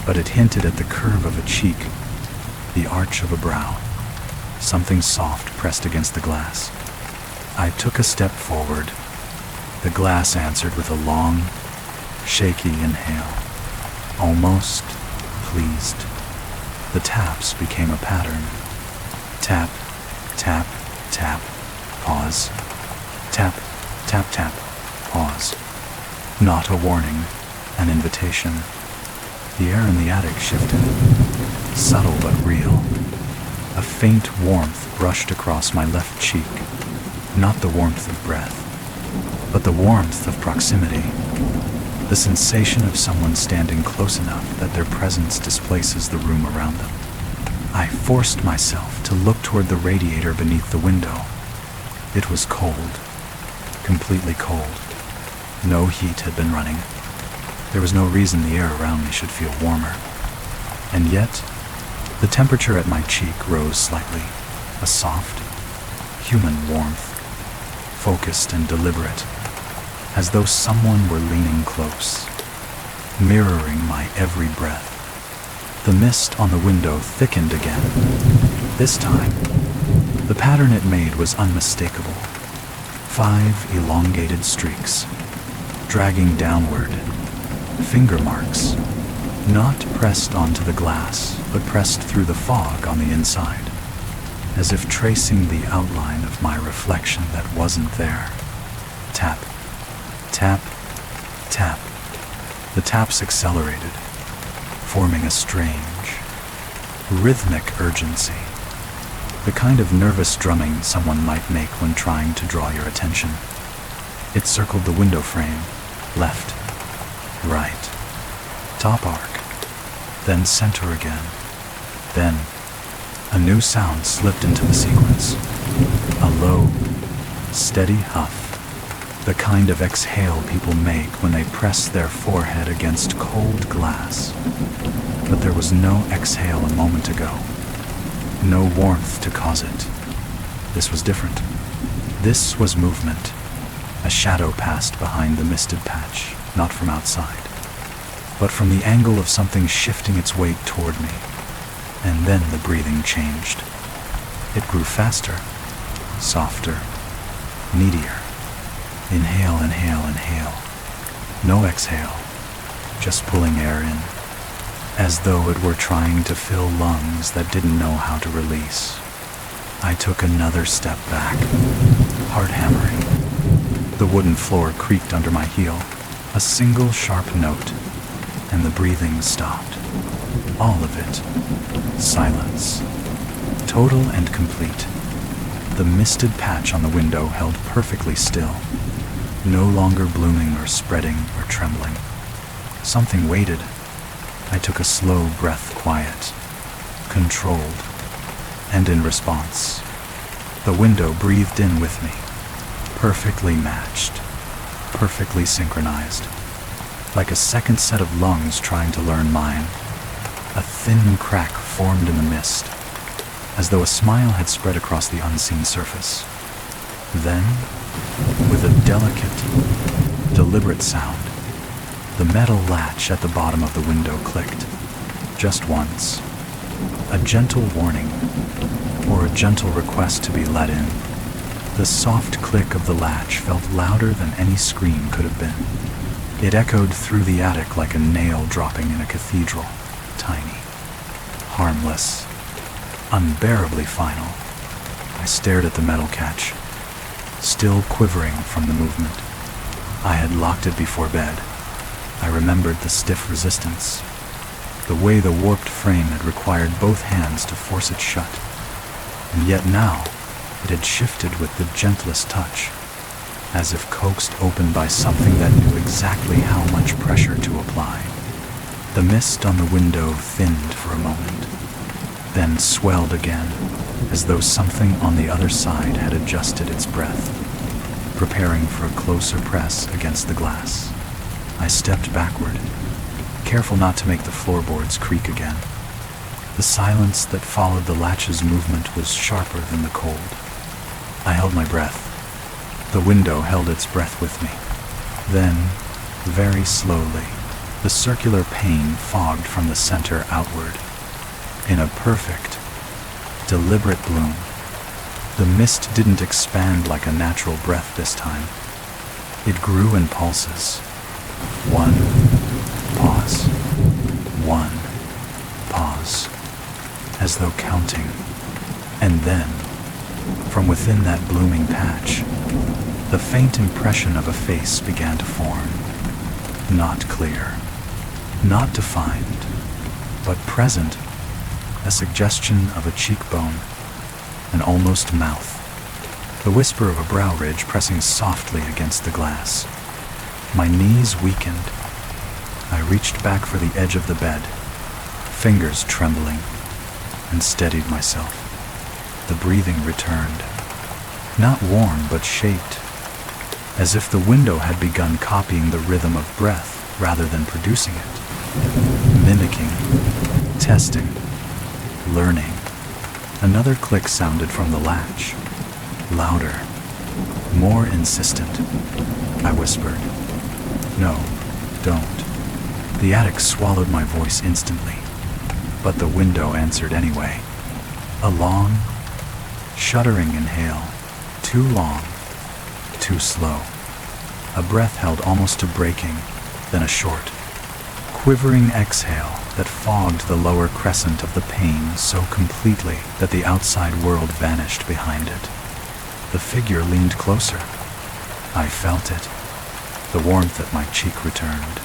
but it hinted at the curve of a cheek, the arch of a brow, something soft pressed against the glass. I took a step forward. The glass answered with a long, shaky inhale, almost pleased. The taps became a pattern. Tap, tap, tap, pause. Tap, tap, tap, pause. Not a warning, an invitation. The air in the attic shifted, subtle but real. A faint warmth brushed across my left cheek, not the warmth of breath, but the warmth of proximity, the sensation of someone standing close enough that their presence displaces the room around them. I forced myself to look toward the radiator beneath the window. It was cold, completely cold. No heat had been running. There was no reason the air around me should feel warmer. And yet, the temperature at my cheek rose slightly, a soft, human warmth, focused and deliberate, as though someone were leaning close, mirroring my every breath. The mist on the window thickened again. This time, the pattern it made was unmistakable. 5 elongated streaks, dragging downward, finger marks, not pressed onto the glass, but pressed through the fog on the inside, as if tracing the outline of my reflection that wasn't there. Tap, tap, tap. The taps accelerated, forming a strange, rhythmic urgency, the kind of nervous drumming someone might make when trying to draw your attention. It circled the window frame, left, right, top arc, then center again. Then, a new sound slipped into the sequence. A low, steady huff, the kind of exhale people make when they press their forehead against cold glass. But there was no exhale a moment ago. No warmth to cause it. This was different. This was movement. A shadow passed behind the misted patch, not from outside, but from the angle of something shifting its weight toward me. And then the breathing changed. It grew faster, softer, needier. Inhale, inhale, inhale. No exhale, just pulling air in, as though it were trying to fill lungs that didn't know how to release. I took another step back, heart hammering. The wooden floor creaked under my heel, a single sharp note, and the breathing stopped. All of it. Silence. Total and complete. The misted patch on the window held perfectly still, no longer blooming or spreading or trembling. Something waited. I took a slow breath, quiet, controlled, and in response, the window breathed in with me, perfectly matched, perfectly synchronized, like a second set of lungs trying to learn mine. A thin crack formed in the mist, as though a smile had spread across the unseen surface. Then, with a delicate, deliberate sound, the metal latch at the bottom of the window clicked, just once. A gentle warning, or a gentle request to be let in. The soft click of the latch felt louder than any scream could have been. It echoed through the attic like a nail dropping in a cathedral, tiny, harmless, unbearably final. I stared at the metal catch, still quivering from the movement. I had locked it before bed. I remembered the stiff resistance, the way the warped frame had required both hands to force it shut. And yet now, it had shifted with the gentlest touch, as if coaxed open by something that knew exactly how much pressure to apply. The mist on the window thinned for a moment, then swelled again, as though something on the other side had adjusted its breath, preparing for a closer press against the glass. I stepped backward, careful not to make the floorboards creak again. The silence that followed the latch's movement was sharper than the cold. I held my breath. The window held its breath with me. Then, very slowly, the circular pane fogged from the center outward. In a perfect, deliberate bloom. The mist didn't expand like a natural breath this time. It grew in pulses. One, pause. One, pause. As though counting. And then, from within that blooming patch, the faint impression of a face began to form. Not clear, not defined, but present, a suggestion of a cheekbone, an almost mouth, the whisper of a brow ridge pressing softly against the glass. My knees weakened. I reached back for the edge of the bed, fingers trembling, and steadied myself. The breathing returned, not warm but shaped, as if the window had begun copying the rhythm of breath rather than producing it, mimicking, testing, learning. Another click sounded from the latch, louder, more insistent. I whispered, "No, don't." The attic swallowed my voice instantly, but the window answered anyway. A long, shuddering inhale, too long, too slow. A breath held almost to breaking, then a short, quivering exhale that fogged the lower crescent of the pane so completely that the outside world vanished behind it. The figure leaned closer. I felt it. The warmth at my cheek returned,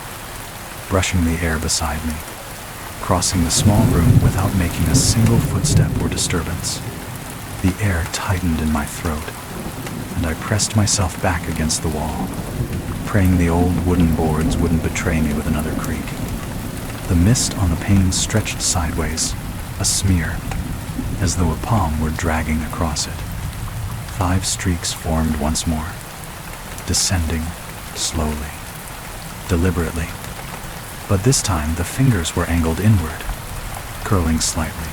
brushing the air beside me, crossing the small room without making a single footstep or disturbance. The air tightened in my throat, and I pressed myself back against the wall, praying the old wooden boards wouldn't betray me with another creak. The mist on the pane stretched sideways, a smear, as though a palm were dragging across it. 5 streaks formed once more, descending slowly, deliberately. But this time the fingers were angled inward, curling slightly.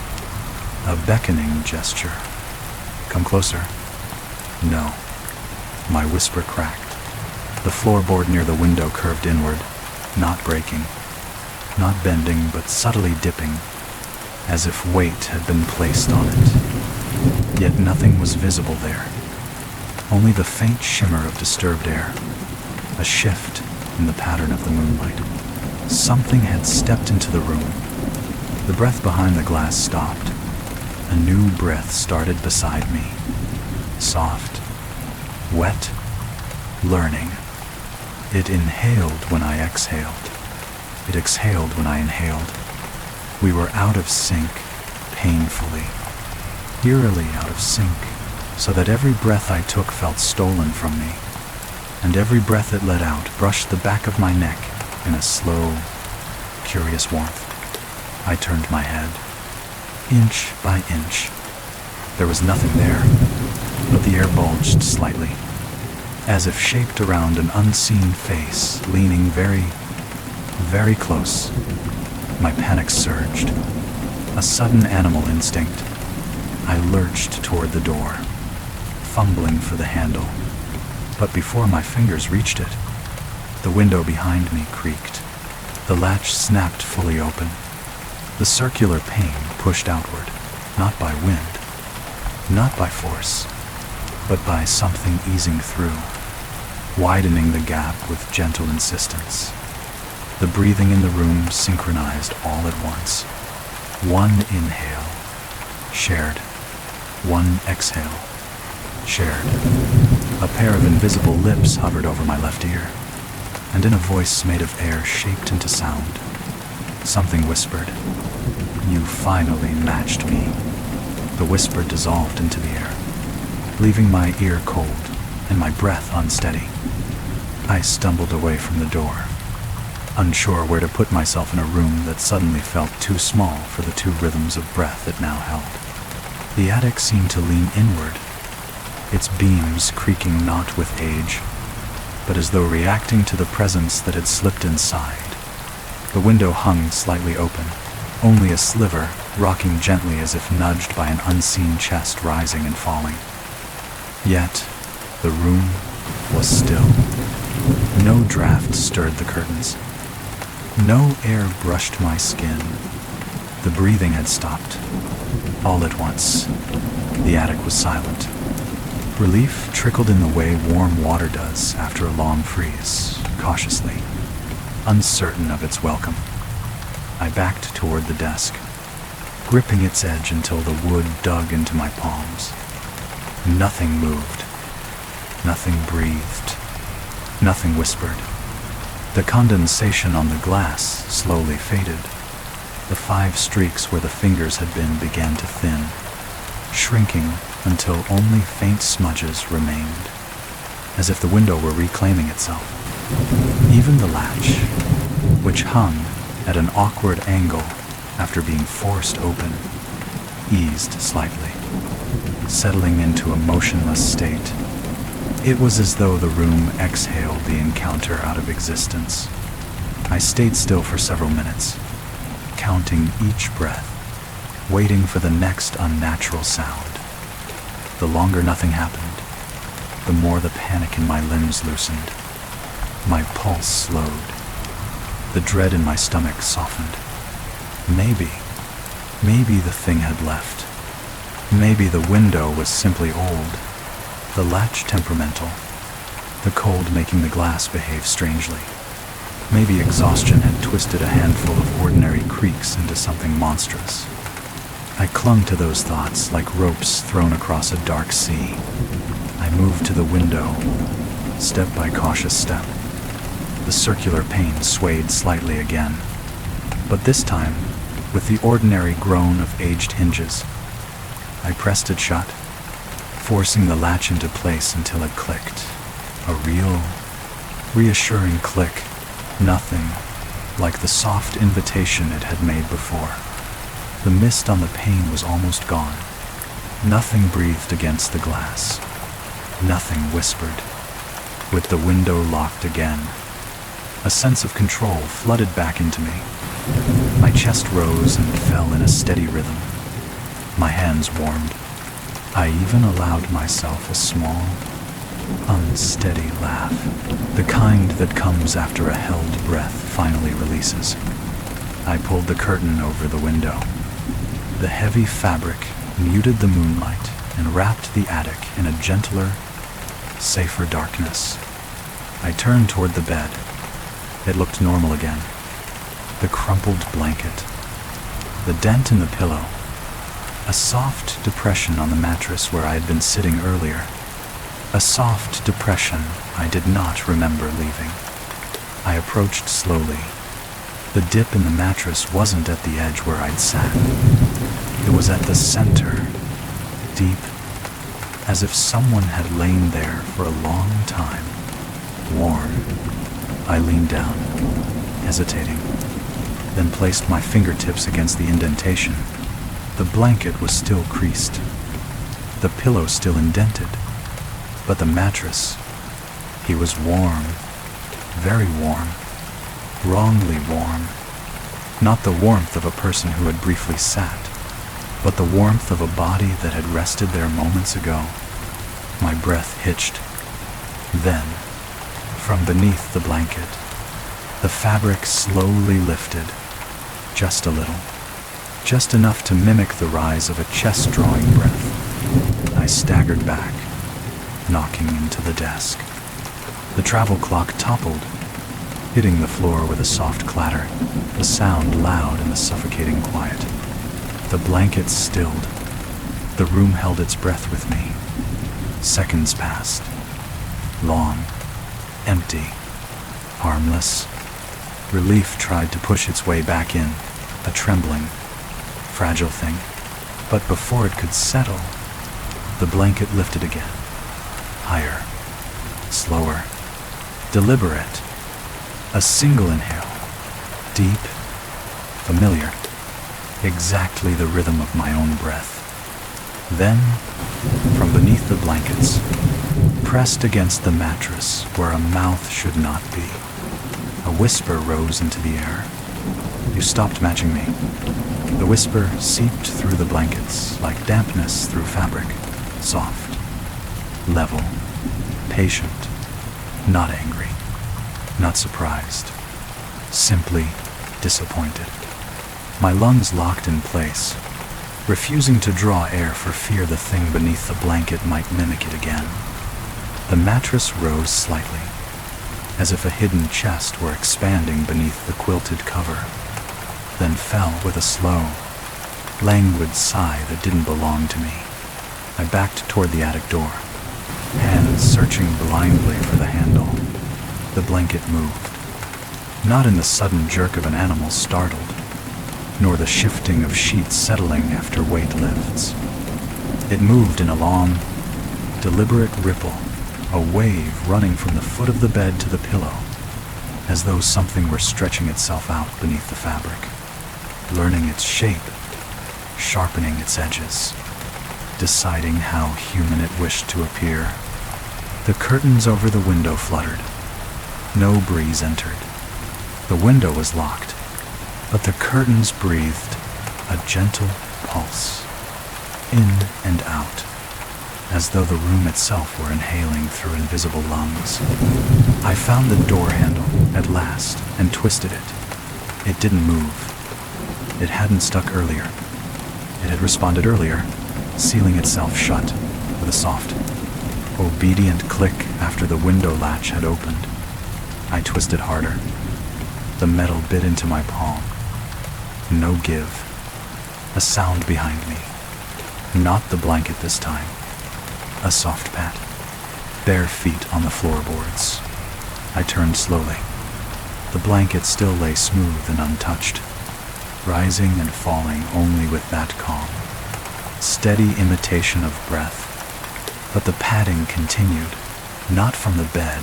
A beckoning gesture. "Come closer." "No." My whisper cracked. The floorboard near the window curved inward, not breaking, not bending, but subtly dipping. as if weight had been placed on it. Yet nothing was visible there, only the faint shimmer of disturbed air, a shift in the pattern of the moonlight. Something had stepped into the room. The breath behind the glass stopped. A new breath started beside me. Soft, wet, learning. It inhaled when I exhaled. It exhaled when I inhaled. We were out of sync, painfully, eerily out of sync, so that every breath I took felt stolen from me, and every breath it let out brushed the back of my neck in a slow, curious warmth. I turned my head, inch by inch. There was nothing there, but the air bulged slightly, as if shaped around an unseen face leaning very, very close. My panic surged. A sudden animal instinct. I lurched toward the door, fumbling for the handle. But before my fingers reached it, the window behind me creaked. The latch snapped fully open. The circular pane pushed outward, not by wind, not by force, but by something easing through, widening the gap with gentle insistence. The breathing in the room synchronized all at once. One inhale, shared. One exhale, shared. A pair of invisible lips hovered over my left ear, and in a voice made of air shaped into sound, something whispered, "You finally matched me." The whisper dissolved into the air, leaving my ear cold and my breath unsteady. I stumbled away from the door, unsure where to put myself in a room that suddenly felt too small for the two rhythms of breath it now held. The attic seemed to lean inward, its beams creaking not with age, but as though reacting to the presence that had slipped inside. The window hung slightly open, only a sliver, rocking gently as if nudged by an unseen chest rising and falling. Yet, the room was still. No draft stirred the curtains. No air brushed my skin. The breathing had stopped. All at once, the attic was silent. Relief trickled in the way warm water does after a long freeze, cautiously, uncertain of its welcome. I backed toward the desk, gripping its edge until the wood dug into my palms. Nothing moved. Nothing breathed. Nothing whispered. The condensation on the glass slowly faded. The 5 streaks where the fingers had been began to thin, shrinking until only faint smudges remained, as if the window were reclaiming itself. Even the latch, which hung at an awkward angle after being forced open, eased slightly, settling into a motionless state. It was as though the room exhaled the encounter out of existence. I stayed still for several minutes, counting each breath, waiting for the next unnatural sound. The longer nothing happened, the more the panic in my limbs loosened. My pulse slowed. The dread in my stomach softened. Maybe the thing had left. Maybe the window was simply old, the latch temperamental, the cold making the glass behave strangely. Maybe exhaustion had twisted a handful of ordinary creaks into something monstrous. I clung to those thoughts like ropes thrown across a dark sea. I moved to the window, step by cautious step. The circular pane swayed slightly again, but this time with the ordinary groan of aged hinges. I pressed it shut, forcing the latch into place until it clicked. A real, reassuring click. Nothing like the soft invitation it had made before. The mist on the pane was almost gone. Nothing breathed against the glass. Nothing whispered. With the window locked again, a sense of control flooded back into me. My chest rose and fell in a steady rhythm. My hands warmed. I even allowed myself a small, unsteady laugh, the kind that comes after a held breath finally releases. I pulled the curtain over the window, The heavy fabric muted the moonlight and wrapped the attic in a gentler, safer darkness. I turned toward the bed. It looked normal again. The crumpled blanket, the dent in the pillow, a soft depression on the mattress where I had been sitting earlier. A soft depression I did not remember leaving. I approached slowly. The dip in the mattress wasn't at the edge where I'd sat. It was at the center, deep, as if someone had lain there for a long time. Warm. I leaned down, hesitating, then placed my fingertips against the indentation. The blanket was still creased, the pillow still indented, but the mattress, he was warm, very warm, wrongly warm. Not the warmth of a person who had briefly sat, but the warmth of a body that had rested there moments ago. My breath hitched. Then, from beneath the blanket, the fabric slowly lifted, just a little, just enough to mimic the rise of a chest-drawing breath. I staggered back, knocking into the desk. The travel clock toppled, hitting the floor with a soft clatter, a sound loud in the suffocating quiet. The blanket stilled. The room held its breath with me. Seconds passed. Long, empty, harmless. Relief tried to push its way back in, a trembling, fragile thing. But before it could settle, the blanket lifted again. Higher, slower, deliberate. A single inhale, deep, familiar, exactly the rhythm of my own breath. Then, from beneath the blankets, pressed against the mattress where a mouth should not be, a whisper rose into the air. You stopped matching me. The whisper seeped through the blankets like dampness through fabric, soft, level, patient, not angry, not surprised, simply disappointed. My lungs locked in place, refusing to draw air for fear the thing beneath the blanket might mimic it again. The mattress rose slightly, as if a hidden chest were expanding beneath the quilted cover, then fell with a slow, languid sigh that didn't belong to me. I backed toward the attic door, hands searching blindly for the handle. The blanket moved, not in the sudden jerk of an animal startled, nor the shifting of sheets settling after weight lifts. It moved in a long, deliberate ripple, a wave running from the foot of the bed to the pillow, as though something were stretching itself out beneath the fabric, learning its shape, sharpening its edges, deciding how human it wished to appear. The curtains over the window fluttered. No breeze entered. The window was locked, but the curtains breathed a gentle pulse, in and out, as though the room itself were inhaling through invisible lungs. I found the door handle at last and twisted it. It didn't move. It hadn't stuck earlier. It had responded earlier, sealing itself shut with a soft, obedient click after the window latch had opened. I twisted harder. The metal bit into my palm. No give. A sound behind me. Not the blanket this time. A soft pat. Bare feet on the floorboards. I turned slowly. The blanket still lay smooth and untouched, rising and falling only with that calm, steady imitation of breath. But the patting continued, not from the bed,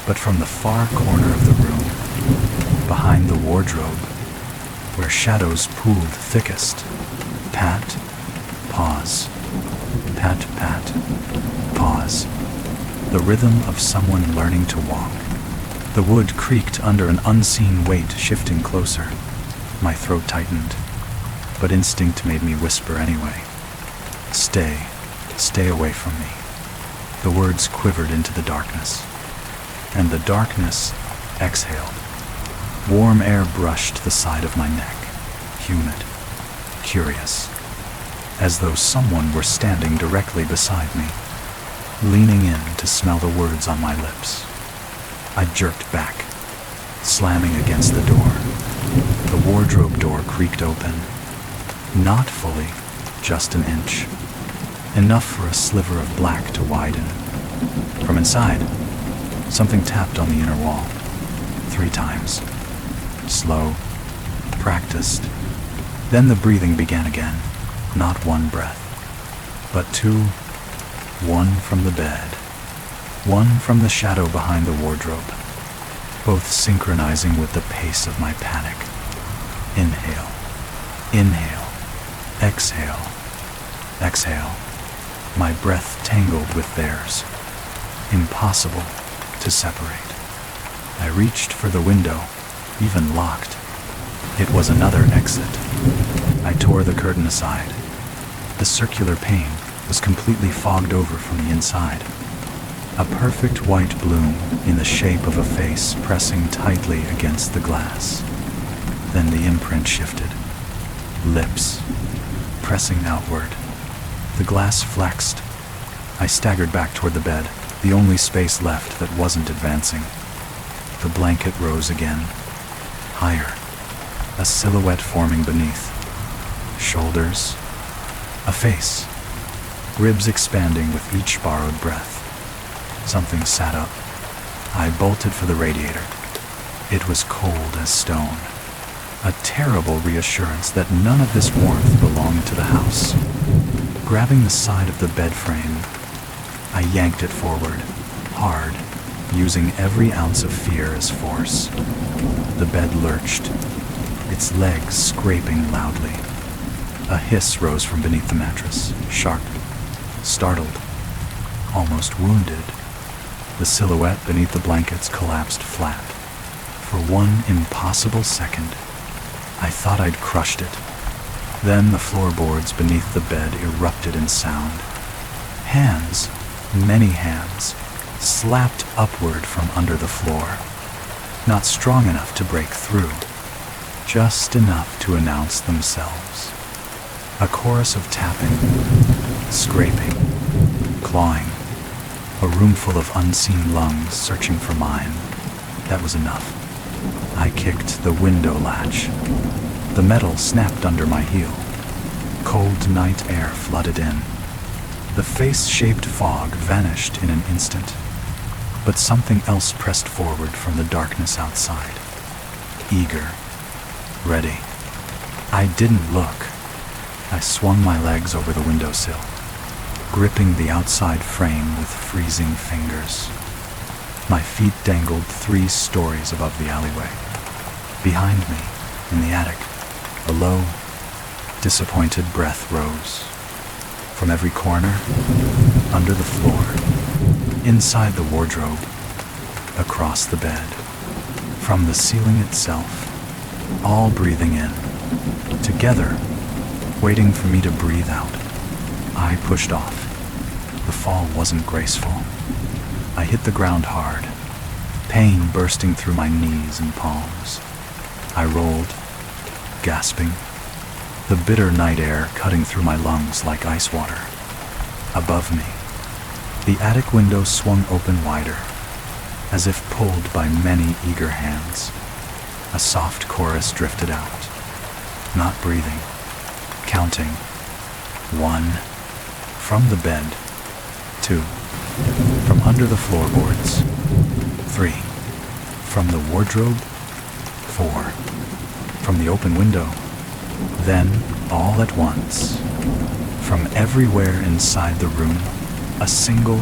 but from the far corner of the room, behind the wardrobe, where shadows pooled thickest. Pat, pause, pat, pat, pause. The rhythm of someone learning to walk. The wood creaked under an unseen weight shifting closer. My throat tightened, but instinct made me whisper anyway. Stay, stay away from me. The words quivered into the darkness, and the darkness exhaled. Warm air brushed the side of my neck, humid, curious, as though someone were standing directly beside me, leaning in to smell the words on my lips. I jerked back, slamming against the door. The wardrobe door creaked open, not fully, just an inch, enough for a sliver of black to widen. From inside, something tapped on the inner wall, 3 times. Slow, practiced. Then the breathing began again, not 1 breath, but 2, 1 from the bed, 1 from the shadow behind the wardrobe, both synchronizing with the pace of my panic. Inhale, inhale, exhale, exhale. My breath tangled with theirs, impossible to separate. I reached for the window, even locked. It was another exit. I tore the curtain aside. The circular pane was completely fogged over from the inside. A perfect white bloom in the shape of a face pressing tightly against the glass. Then the imprint shifted. Lips, pressing outward. The glass flexed. I staggered back toward the bed, the only space left that wasn't advancing. The blanket rose again, higher, a silhouette forming beneath. Shoulders, a face, ribs expanding with each borrowed breath. Something sat up. I bolted for the radiator. It was cold as stone. A terrible reassurance that none of this warmth belonged to the house. Grabbing the side of the bed frame, I yanked it forward, hard, using every ounce of fear as force. The bed lurched, its legs scraping loudly. A hiss rose from beneath the mattress, sharp, startled, almost wounded. The silhouette beneath the blankets collapsed flat. For 1 impossible second, I thought I'd crushed it. Then the floorboards beneath the bed erupted in sound. Hands, many hands, slapped upward from under the floor. Not strong enough to break through, just enough to announce themselves. A chorus of tapping, scraping, clawing. A room full of unseen lungs searching for mine. That was enough. I kicked the window latch. The metal snapped under my heel. Cold night air flooded in. The face-shaped fog vanished in an instant, but something else pressed forward from the darkness outside. Eager, ready. I didn't look. I swung my legs over the windowsill, gripping the outside frame with freezing fingers. My feet dangled 3 stories above the alleyway. Behind me, in the attic, a low, disappointed breath rose. From every corner, under the floor, inside the wardrobe, across the bed, from the ceiling itself, all breathing in, together, waiting for me to breathe out. I pushed off. The fall wasn't graceful. I hit the ground hard, pain bursting through my knees and palms. I rolled, gasping, the bitter night air cutting through my lungs like ice water. Above me, the attic window swung open wider, as if pulled by many eager hands. A soft chorus drifted out, not breathing, counting. 1, from the bed. 2, from under the floorboards. 3, from the wardrobe. 4, from the open window. Then, all at once, from everywhere inside the room, a single,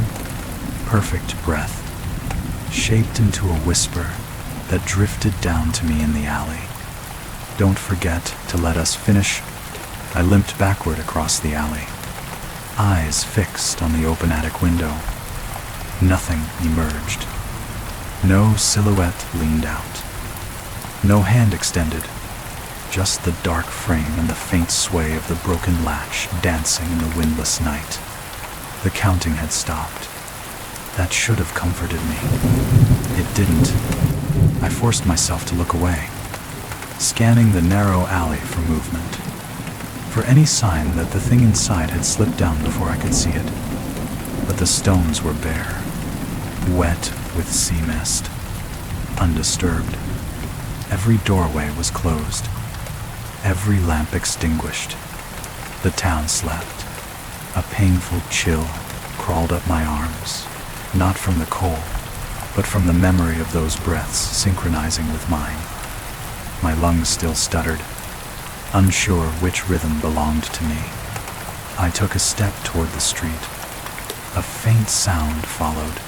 perfect breath, shaped into a whisper that drifted down to me in the alley. Don't forget to let us finish. I limped backward across the alley, eyes fixed on the open attic window. Nothing emerged. No silhouette leaned out. No hand extended. Just the dark frame and the faint sway of the broken latch dancing in the windless night. The counting had stopped. That should have comforted me. It didn't. I forced myself to look away, scanning the narrow alley for movement. for any sign that the thing inside had slipped down before I could see it. But the stones were bare, wet with sea mist, undisturbed. Every doorway was closed, every lamp extinguished. The town slept. A painful chill crawled up my arms, not from the cold, but from the memory of those breaths synchronizing with mine. My lungs still stuttered, unsure which rhythm belonged to me. I took a step toward the street. A faint sound followed,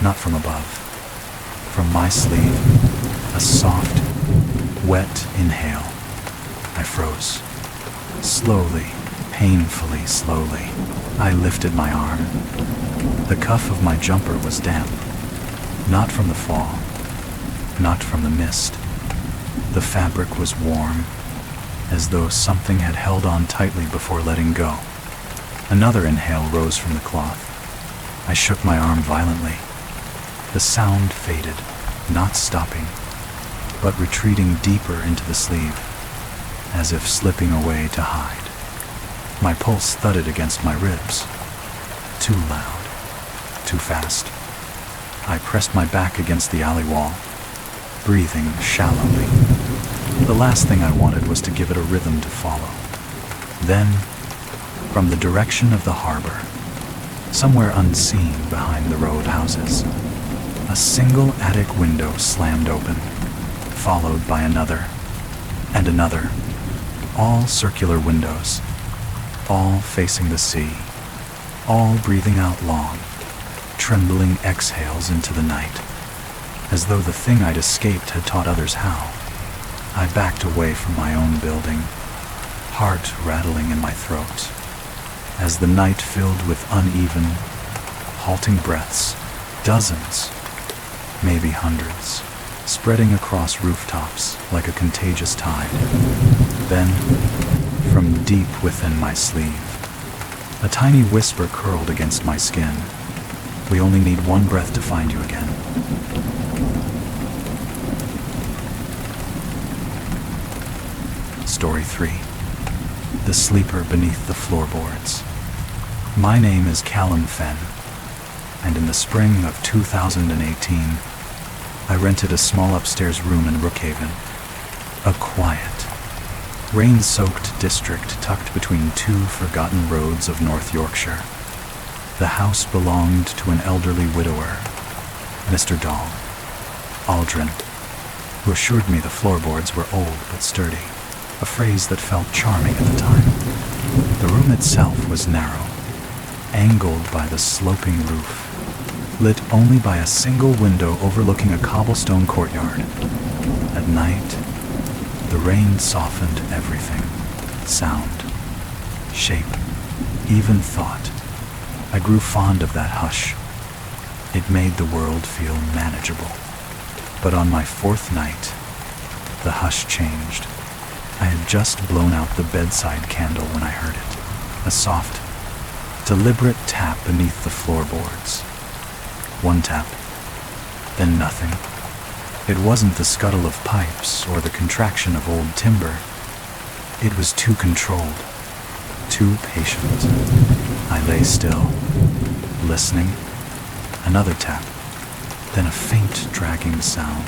not from above. From my sleeve, a soft, wet inhale. I froze. Slowly, painfully slowly, I lifted my arm. The cuff of my jumper was damp, not from the fall, not from the mist. The fabric was warm, as though something had held on tightly before letting go. Another inhale rose from the cloth. I shook my arm violently. The sound faded, not stopping, but retreating deeper into the sleeve, as if slipping away to hide. My pulse thudded against my ribs. Too loud, too fast. I pressed my back against the alley wall, breathing shallowly. The last thing I wanted was to give it a rhythm to follow. Then, from the direction of the harbor, somewhere unseen behind the row of houses, a single attic window slammed open, followed by another and another, all circular windows, all facing the sea, all breathing out long, trembling exhales into the night, as though the thing I'd escaped had taught others how. I backed away from my own building, heart rattling in my throat, as the night filled with uneven, halting breaths, dozens, maybe hundreds, spreading across rooftops like a contagious tide. Then, from deep within my sleeve, a tiny whisper curled against my skin. We only need one breath to find you again. Story 3. The Sleeper Beneath the Floorboards. My name is Callum Fenn, and in the spring of 2018, I rented a small upstairs room in Brookhaven, a quiet, rain-soaked district tucked between two forgotten roads of North Yorkshire. The house belonged to an elderly widower, Mr. Dahl, Aldrin, who assured me the floorboards were old but sturdy, a phrase that felt charming at the time. The room itself was narrow, angled by the sloping roof, lit only by a single window overlooking a cobblestone courtyard. At night, the rain softened everything: sound, shape, even thought. I grew fond of that hush. It made the world feel manageable. But on my fourth night, the hush changed. I had just blown out the bedside candle when I heard it. A soft, deliberate tap beneath the floorboards. One tap, then nothing. It wasn't the scuttle of pipes or the contraction of old timber. It was too controlled, too patient. I lay still, listening. Another tap, then a faint dragging sound,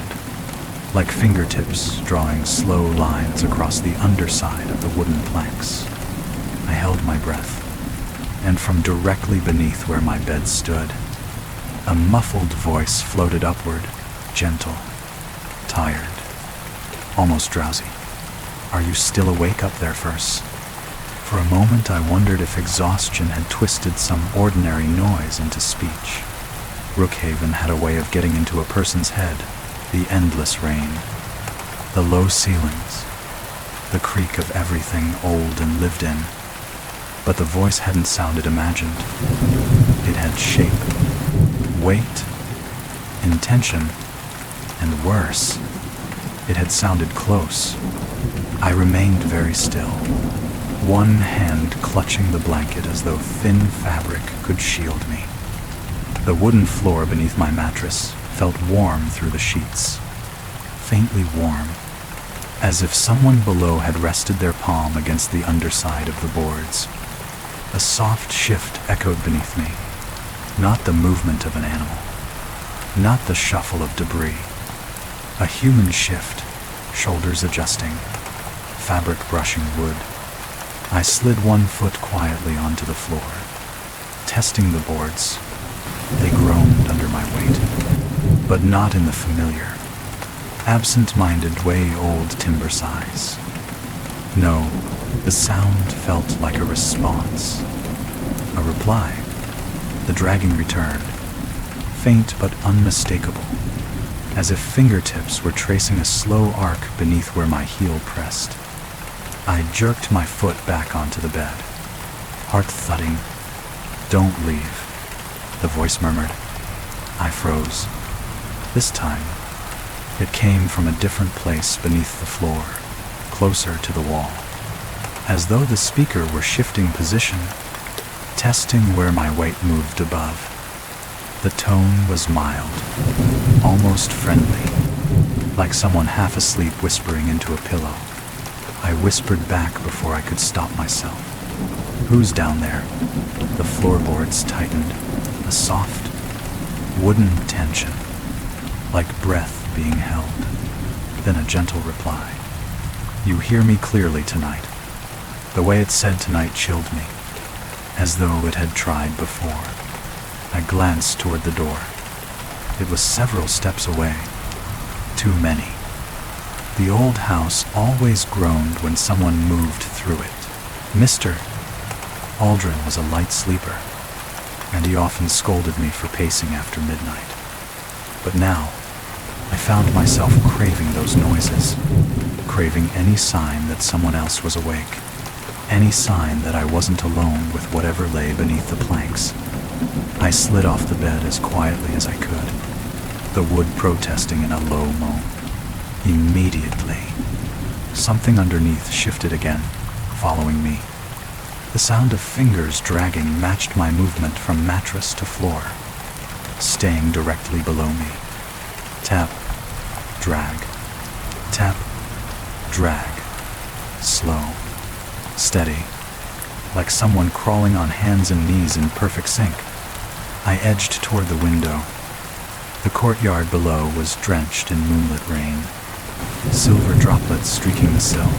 like fingertips drawing slow lines across the underside of the wooden planks. I held my breath, and from directly beneath where my bed stood, a muffled voice floated upward, gentle, tired, almost drowsy. "Are you still awake up there, First?" For a moment I wondered if exhaustion had twisted some ordinary noise into speech. Brookhaven had a way of getting into a person's head: the endless rain, the low ceilings, the creak of everything old and lived in. But the voice hadn't sounded imagined. It had shape, weight, intention, and worse, it had sounded close. I remained very still, one hand clutching the blanket as though thin fabric could shield me. The wooden floor beneath my mattress felt warm through the sheets, faintly warm, as if someone below had rested their palm against the underside of the boards. A soft shift echoed beneath me, not the movement of an animal, not the shuffle of debris. A human shift, shoulders adjusting, fabric brushing wood. I slid one foot quietly onto the floor, testing the boards. They groaned under my weight, but not in the familiar, absent-minded way old timber sighs. No, the sound felt like a response, a reply. The dragging returned, faint but unmistakable, as if fingertips were tracing a slow arc beneath where my heel pressed. I jerked my foot back onto the bed, heart thudding. "Don't leave," the voice murmured. I froze. This time, it came from a different place beneath the floor, closer to the wall, as though the speaker were shifting position, testing where my weight moved above. The tone was mild, almost friendly, like someone half asleep whispering into a pillow. I whispered back before I could stop myself. "Who's down there?" The floorboards tightened, a soft, wooden tension, like breath being held. Then a gentle reply. "You hear me clearly tonight." The way it said tonight chilled me, as though it had tried before. I glanced toward the door. It was several steps away. Too many. The old house always groaned when someone moved through it. Mr. Aldrin was a light sleeper, and he often scolded me for pacing after midnight. But now, I found myself craving those noises, craving any sign that someone else was awake, any sign that I wasn't alone with whatever lay beneath the planks. I slid off the bed as quietly as I could, the wood protesting in a low moan. Immediately, something underneath shifted again, following me. The sound of fingers dragging matched my movement from mattress to floor, staying directly below me. Tap, drag, tap, drag. Slow, steady, like someone crawling on hands and knees in perfect sync. I edged toward the window. The courtyard below was drenched in moonlit rain, silver droplets streaking the sill.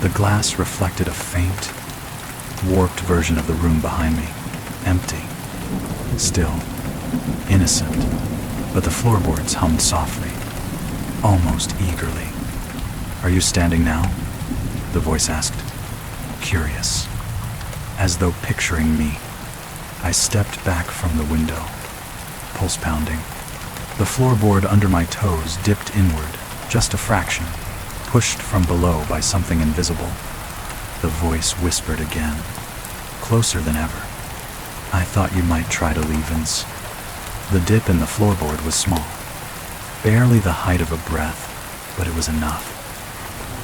The glass reflected a faint, warped version of the room behind me, empty, still, innocent, but the floorboards hummed softly, almost eagerly. "Are you standing now?" the voice asked, curious, as though picturing me. I stepped back from the window, pulse pounding. The floorboard under my toes dipped inward, just a fraction, pushed from below by something invisible. The voice whispered again, closer than ever. "I thought you might try to leave ins." The dip in the floorboard was small, barely the height of a breath, but it was enough.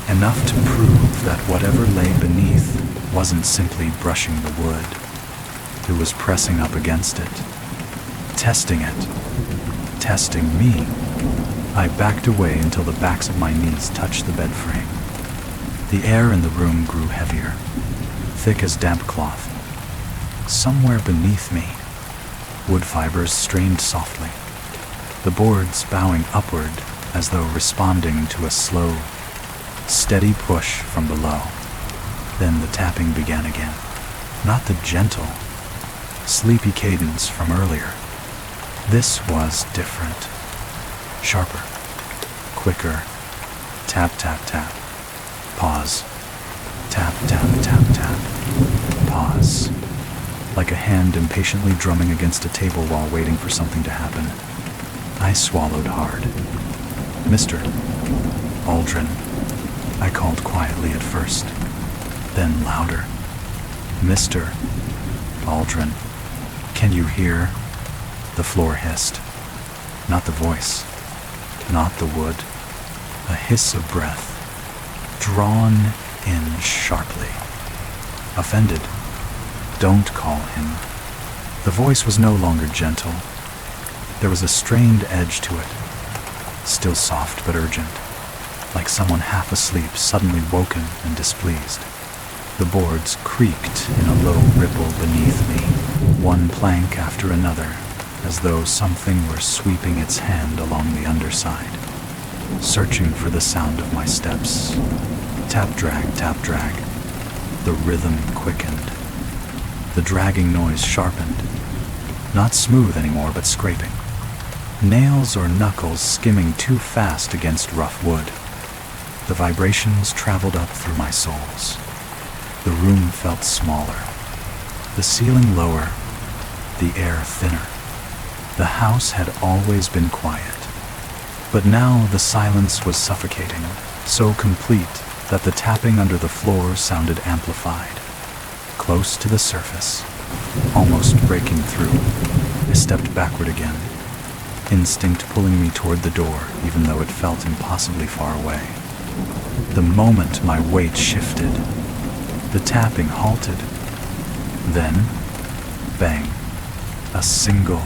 Enough to prove that whatever lay beneath wasn't simply brushing the wood. It was pressing up against it, testing it, testing me. I backed away until the backs of my knees touched the bed frame. The air in the room grew heavier, thick as damp cloth. Somewhere beneath me, wood fibers strained softly, the boards bowing upward as though responding to a slow, steady push from below. Then the tapping began again, not the gentle, sleepy cadence from earlier. This was different, sharper, quicker. Tap, tap, tap. Pause. Tap, tap, tap, tap. Pause. Like a hand impatiently drumming against a table while waiting for something to happen. I swallowed hard. "Mr. Aldrin," I called quietly at first, then louder. "Mr. Aldrin, can you hear?" The floor hissed. Not the voice, not the wood. A hiss of breath, drawn in sharply. Offended. "Don't call him." The voice was no longer gentle. There was a strained edge to it, still soft but urgent. like someone half asleep suddenly woken and displeased. The boards creaked in a low ripple beneath me, one plank after another, as though something were sweeping its hand along the underside, searching for the sound of my steps. Tap, drag, tap, drag. The rhythm quickened. The dragging noise sharpened. Not smooth anymore, but scraping. Nails or knuckles skimming too fast against rough wood. The vibrations traveled up through my soles. The room felt smaller. The ceiling lower. The air thinner. The house had always been quiet. But now the silence was suffocating, so complete that the tapping under the floor sounded amplified. Close to the surface, almost breaking through, I stepped backward again, instinct pulling me toward the door even though it felt impossibly far away. The moment my weight shifted, the tapping halted. Then, bang, a single,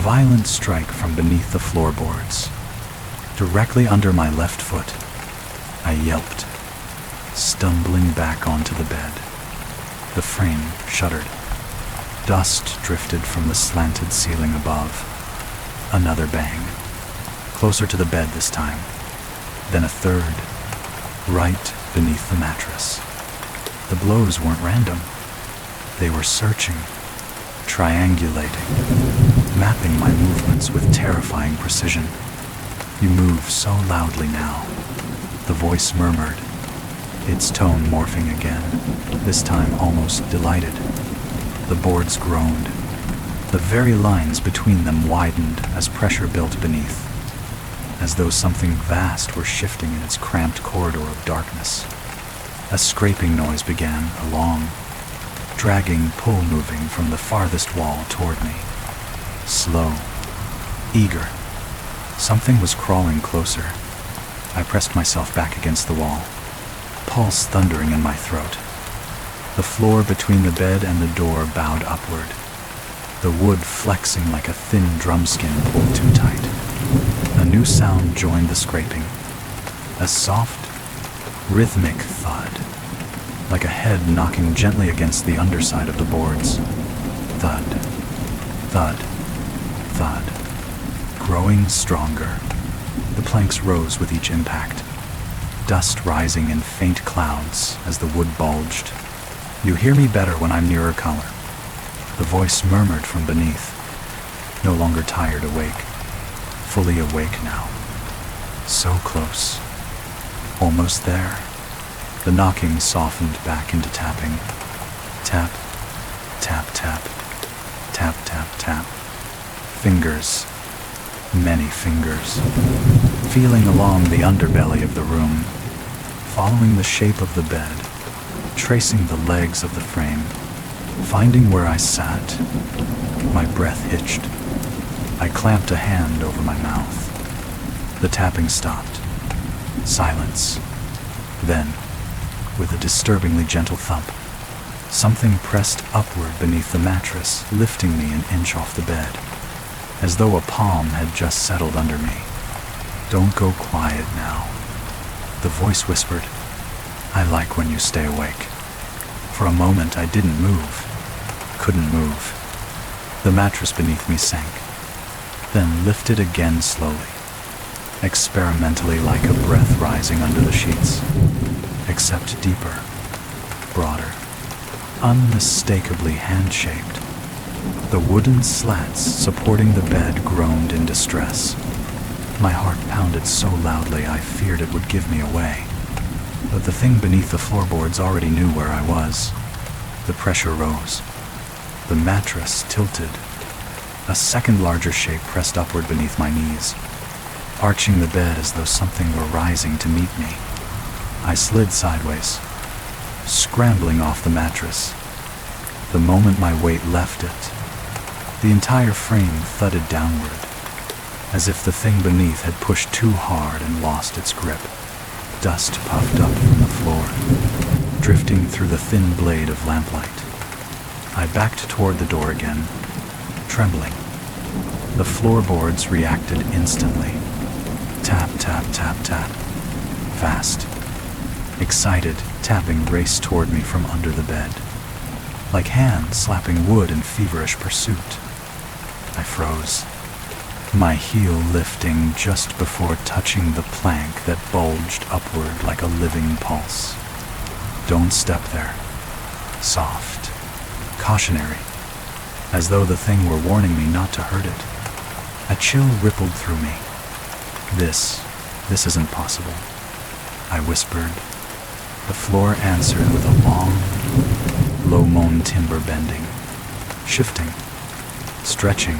violent strike from beneath the floorboards. Directly under my left foot, I yelped, stumbling back onto the bed. The frame shuddered. Dust drifted from the slanted ceiling above. Another bang, closer to the bed this time. Then a third, right beneath the mattress. The blows weren't random. They were searching, triangulating, mapping my movements with terrifying precision. You move so loudly now, the voice murmured, its tone morphing again, this time almost delighted. The boards groaned. The very lines between them widened as pressure built beneath, as though something vast were shifting in its cramped corridor of darkness. A scraping noise began, a long, dragging pull moving from the farthest wall toward me. Slow, eager. Something was crawling closer. I pressed myself back against the wall, pulse thundering in my throat. The floor between the bed and the door bowed upward, the wood flexing like a thin drumskin pulled too tight. A new sound joined the scraping, a soft, rhythmic thud, like a head knocking gently against the underside of the boards. Thud, thud, thud. Growing stronger, the planks rose with each impact, dust rising in faint clouds as the wood bulged. You hear me better when I'm nearer color. The voice murmured from beneath, no longer tired awake, fully awake now. So close, almost there. The knocking softened back into tapping. Tap, tap, tap, tap, tap, tap. Fingers, many fingers, feeling along the underbelly of the room, following the shape of the bed, tracing the legs of the frame, finding where I sat. My breath hitched. I clamped a hand over my mouth. The tapping stopped. Silence. Then, with a disturbingly gentle thump, something pressed upward beneath the mattress, lifting me an inch off the bed, as though a palm had just settled under me. Don't go quiet now. The voice whispered, I like when you stay awake. For a moment I didn't move, couldn't move. The mattress beneath me sank, then lifted again slowly, experimentally like a breath rising under the sheets, except deeper, broader, unmistakably hand-shaped. The wooden slats supporting the bed groaned in distress. My heart pounded so loudly I feared it would give me away. But the thing beneath the floorboards already knew where I was. The pressure rose. The mattress tilted. A second larger shape pressed upward beneath my knees, arching the bed as though something were rising to meet me. I slid sideways, scrambling off the mattress. The moment my weight left it, the entire frame thudded downward, as if the thing beneath had pushed too hard and lost its grip. Dust puffed up from the floor, drifting through the thin blade of lamplight. I backed toward the door again, trembling. The floorboards reacted instantly. Tap, tap, tap, tap. Fast, excited, tapping raced toward me from under the bed, like hands slapping wood in feverish pursuit. I froze, my heel lifting just before touching the plank that bulged upward like a living pulse. Don't step there. Soft, cautionary, as though the thing were warning me not to hurt it. A chill rippled through me. This isn't possible, I whispered. The floor answered with a long, low-moan timber bending, shifting, stretching.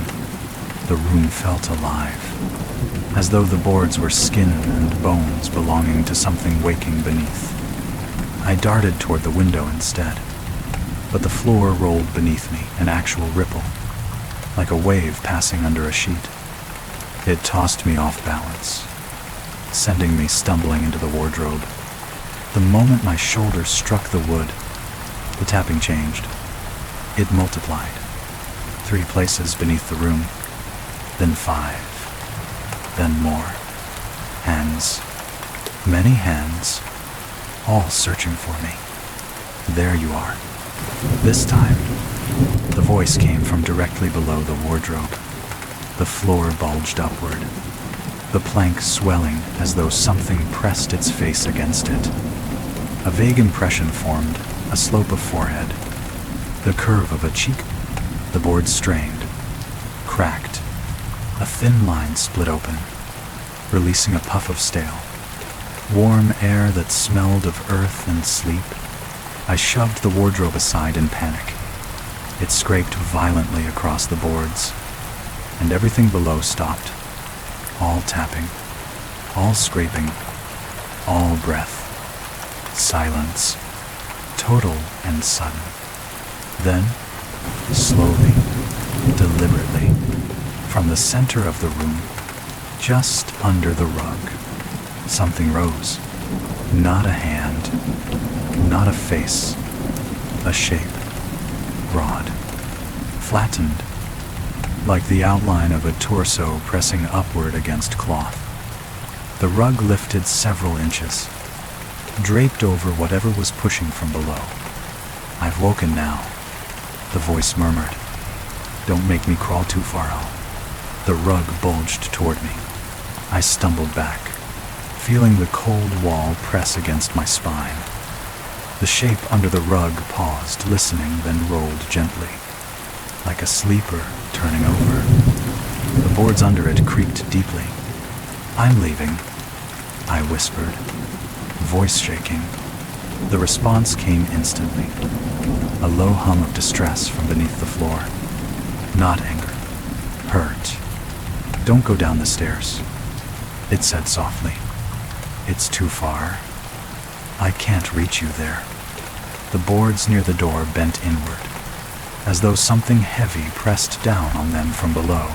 The room felt alive, as though the boards were skin and bones belonging to something waking beneath. I darted toward the window instead, but the floor rolled beneath me, an actual ripple, like a wave passing under a sheet. It tossed me off balance, sending me stumbling into the wardrobe. The moment my shoulders struck the wood, the tapping changed. It multiplied. 3 places beneath the room, then 5, then more. Hands, many hands, all searching for me. There you are. This time, the voice came from directly below the wardrobe. The floor bulged upward, the plank swelling as though something pressed its face against it. A vague impression formed, a slope of forehead, the curve of a cheek. The board strained, cracked. A thin line split open, releasing a puff of stale, warm air that smelled of earth and sleep. I shoved the wardrobe aside in panic. It scraped violently across the boards, and everything below stopped. All tapping, all scraping, all breath. Silence, total and sudden. Then, slowly, deliberately, from the center of the room, just under the rug, something rose. Not a hand, not a face, a shape, broad, flattened, like the outline of a torso pressing upward against cloth. The rug lifted several inches, draped over whatever was pushing from below. I've woken now, the voice murmured. Don't make me crawl too far out. The rug bulged toward me. I stumbled back, feeling the cold wall press against my spine. The shape under the rug paused, listening, then rolled gently, like a sleeper turning over. The boards under it creaked deeply. I'm leaving, I whispered, voice shaking. The response came instantly, a low hum of distress from beneath the floor. Not anger, hurt. Don't go down the stairs, it said softly. It's too far. I can't reach you there. The boards near the door bent inward, as though something heavy pressed down on them from below,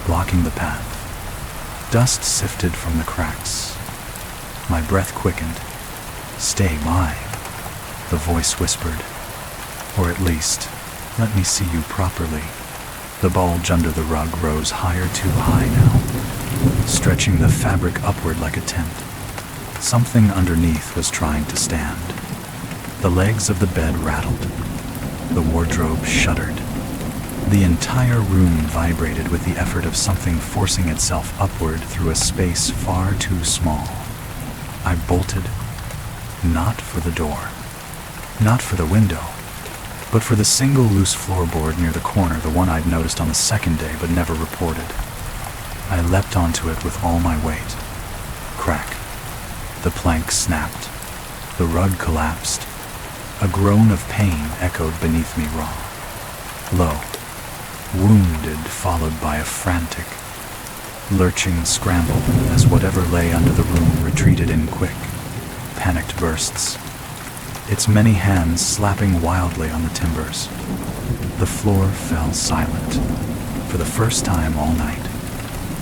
blocking the path. Dust sifted from the cracks. My breath quickened. Stay by, the voice whispered. Or at least, let me see you properly. The bulge under the rug rose higher, too high now, stretching the fabric upward like a tent. Something underneath was trying to stand. The legs of the bed rattled. The wardrobe shuddered. The entire room vibrated with the effort of something forcing itself upward through a space far too small. I bolted, not for the door, not for the window, but for the single loose floorboard near the corner, the one I'd noticed on the second day but never reported. I leapt onto it with all my weight. Crack. The plank snapped. The rug collapsed. A groan of pain echoed beneath me raw. Low, wounded, followed by a frantic, lurching scramble as whatever lay under the room retreated in quick, panicked bursts, its many hands slapping wildly on the timbers. The floor fell silent. For the first time all night,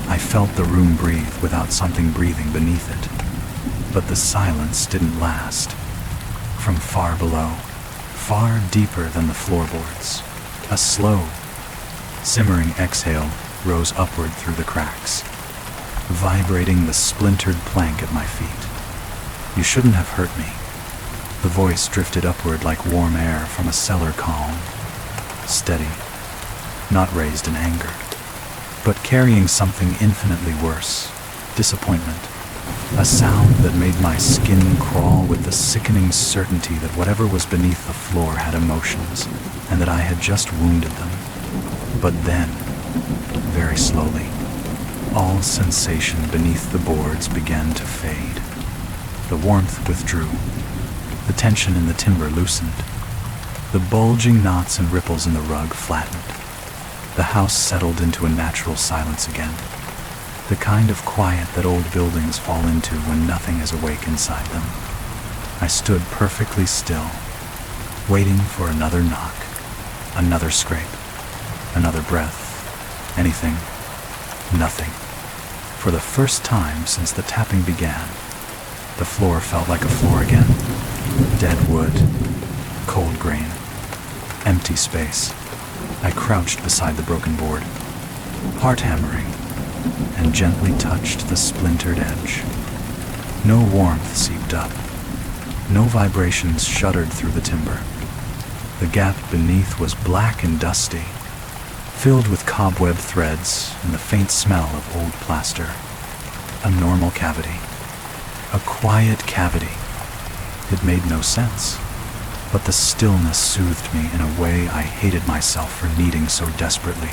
I felt the room breathe without something breathing beneath it. But the silence didn't last. From far below, far deeper than the floorboards, a slow, simmering exhale rose upward through the cracks, vibrating the splintered plank at my feet. You shouldn't have hurt me. The voice drifted upward like warm air from a cellar calm. Steady, not raised in anger, but carrying something infinitely worse, disappointment. A sound that made my skin crawl with the sickening certainty that whatever was beneath the floor had emotions, and that I had just wounded them. But then, very slowly, all sensation beneath the boards began to fade. The warmth withdrew. The tension in the timber loosened. The bulging knots and ripples in the rug flattened. The house settled into a natural silence again. The kind of quiet that old buildings fall into when nothing is awake inside them. I stood perfectly still, waiting for another knock, another scrape, another breath. Anything. Nothing. For the first time since the tapping began, the floor felt like a floor again. Dead wood, cold grain, empty space. I crouched beside the broken board, heart hammering, and gently touched the splintered edge. No warmth seeped up. No vibrations shuddered through the timber. The gap beneath was black and dusty, filled with cobweb threads and the faint smell of old plaster. A normal cavity. A quiet cavity. It made no sense, but the stillness soothed me in a way I hated myself for needing so desperately.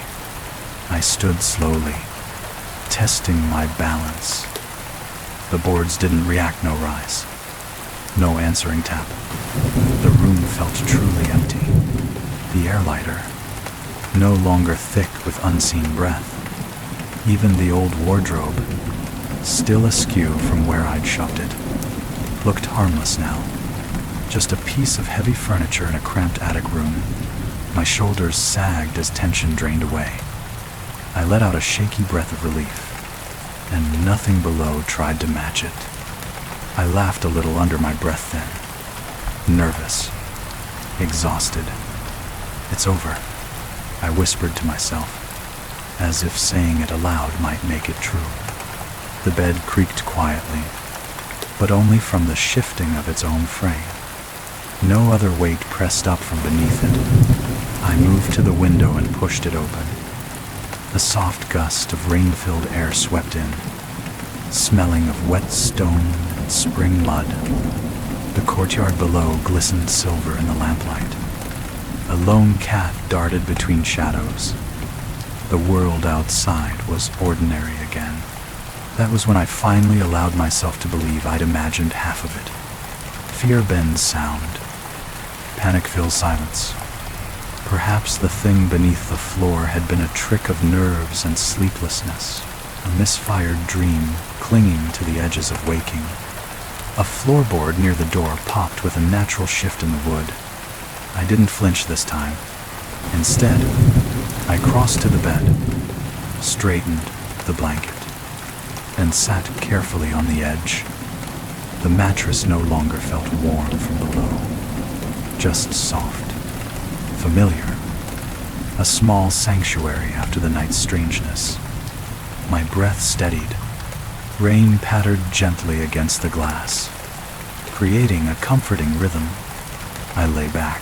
I stood slowly, testing my balance. The boards didn't react, no rise. No answering tap. The room felt truly empty. The air lighter, no longer thick with unseen breath. Even the old wardrobe, still askew from where I'd shoved it, looked harmless now. Just a piece of heavy furniture in a cramped attic room. My shoulders sagged as tension drained away. I let out a shaky breath of relief, and nothing below tried to match it. I laughed a little under my breath then, nervous, exhausted. It's over, I whispered to myself, as if saying it aloud might make it true. The bed creaked quietly, but only from the shifting of its own frame. No other weight pressed up from beneath it. I moved to the window and pushed it open. A soft gust of rain-filled air swept in, smelling of wet stone and spring mud. The courtyard below glistened silver in the lamplight. A lone cat darted between shadows. The world outside was ordinary again. That was when I finally allowed myself to believe I'd imagined half of it. Fear bends sound. Panic fills silence. Perhaps the thing beneath the floor had been a trick of nerves and sleeplessness, a misfired dream clinging to the edges of waking. A floorboard near the door popped with a natural shift in the wood. I didn't flinch this time. Instead, I crossed to the bed, straightened the blanket, and sat carefully on the edge. The mattress no longer felt warm from below, just soft, familiar, a small sanctuary after the night's strangeness. My breath steadied. Rain pattered gently against the glass, creating a comforting rhythm. I lay back,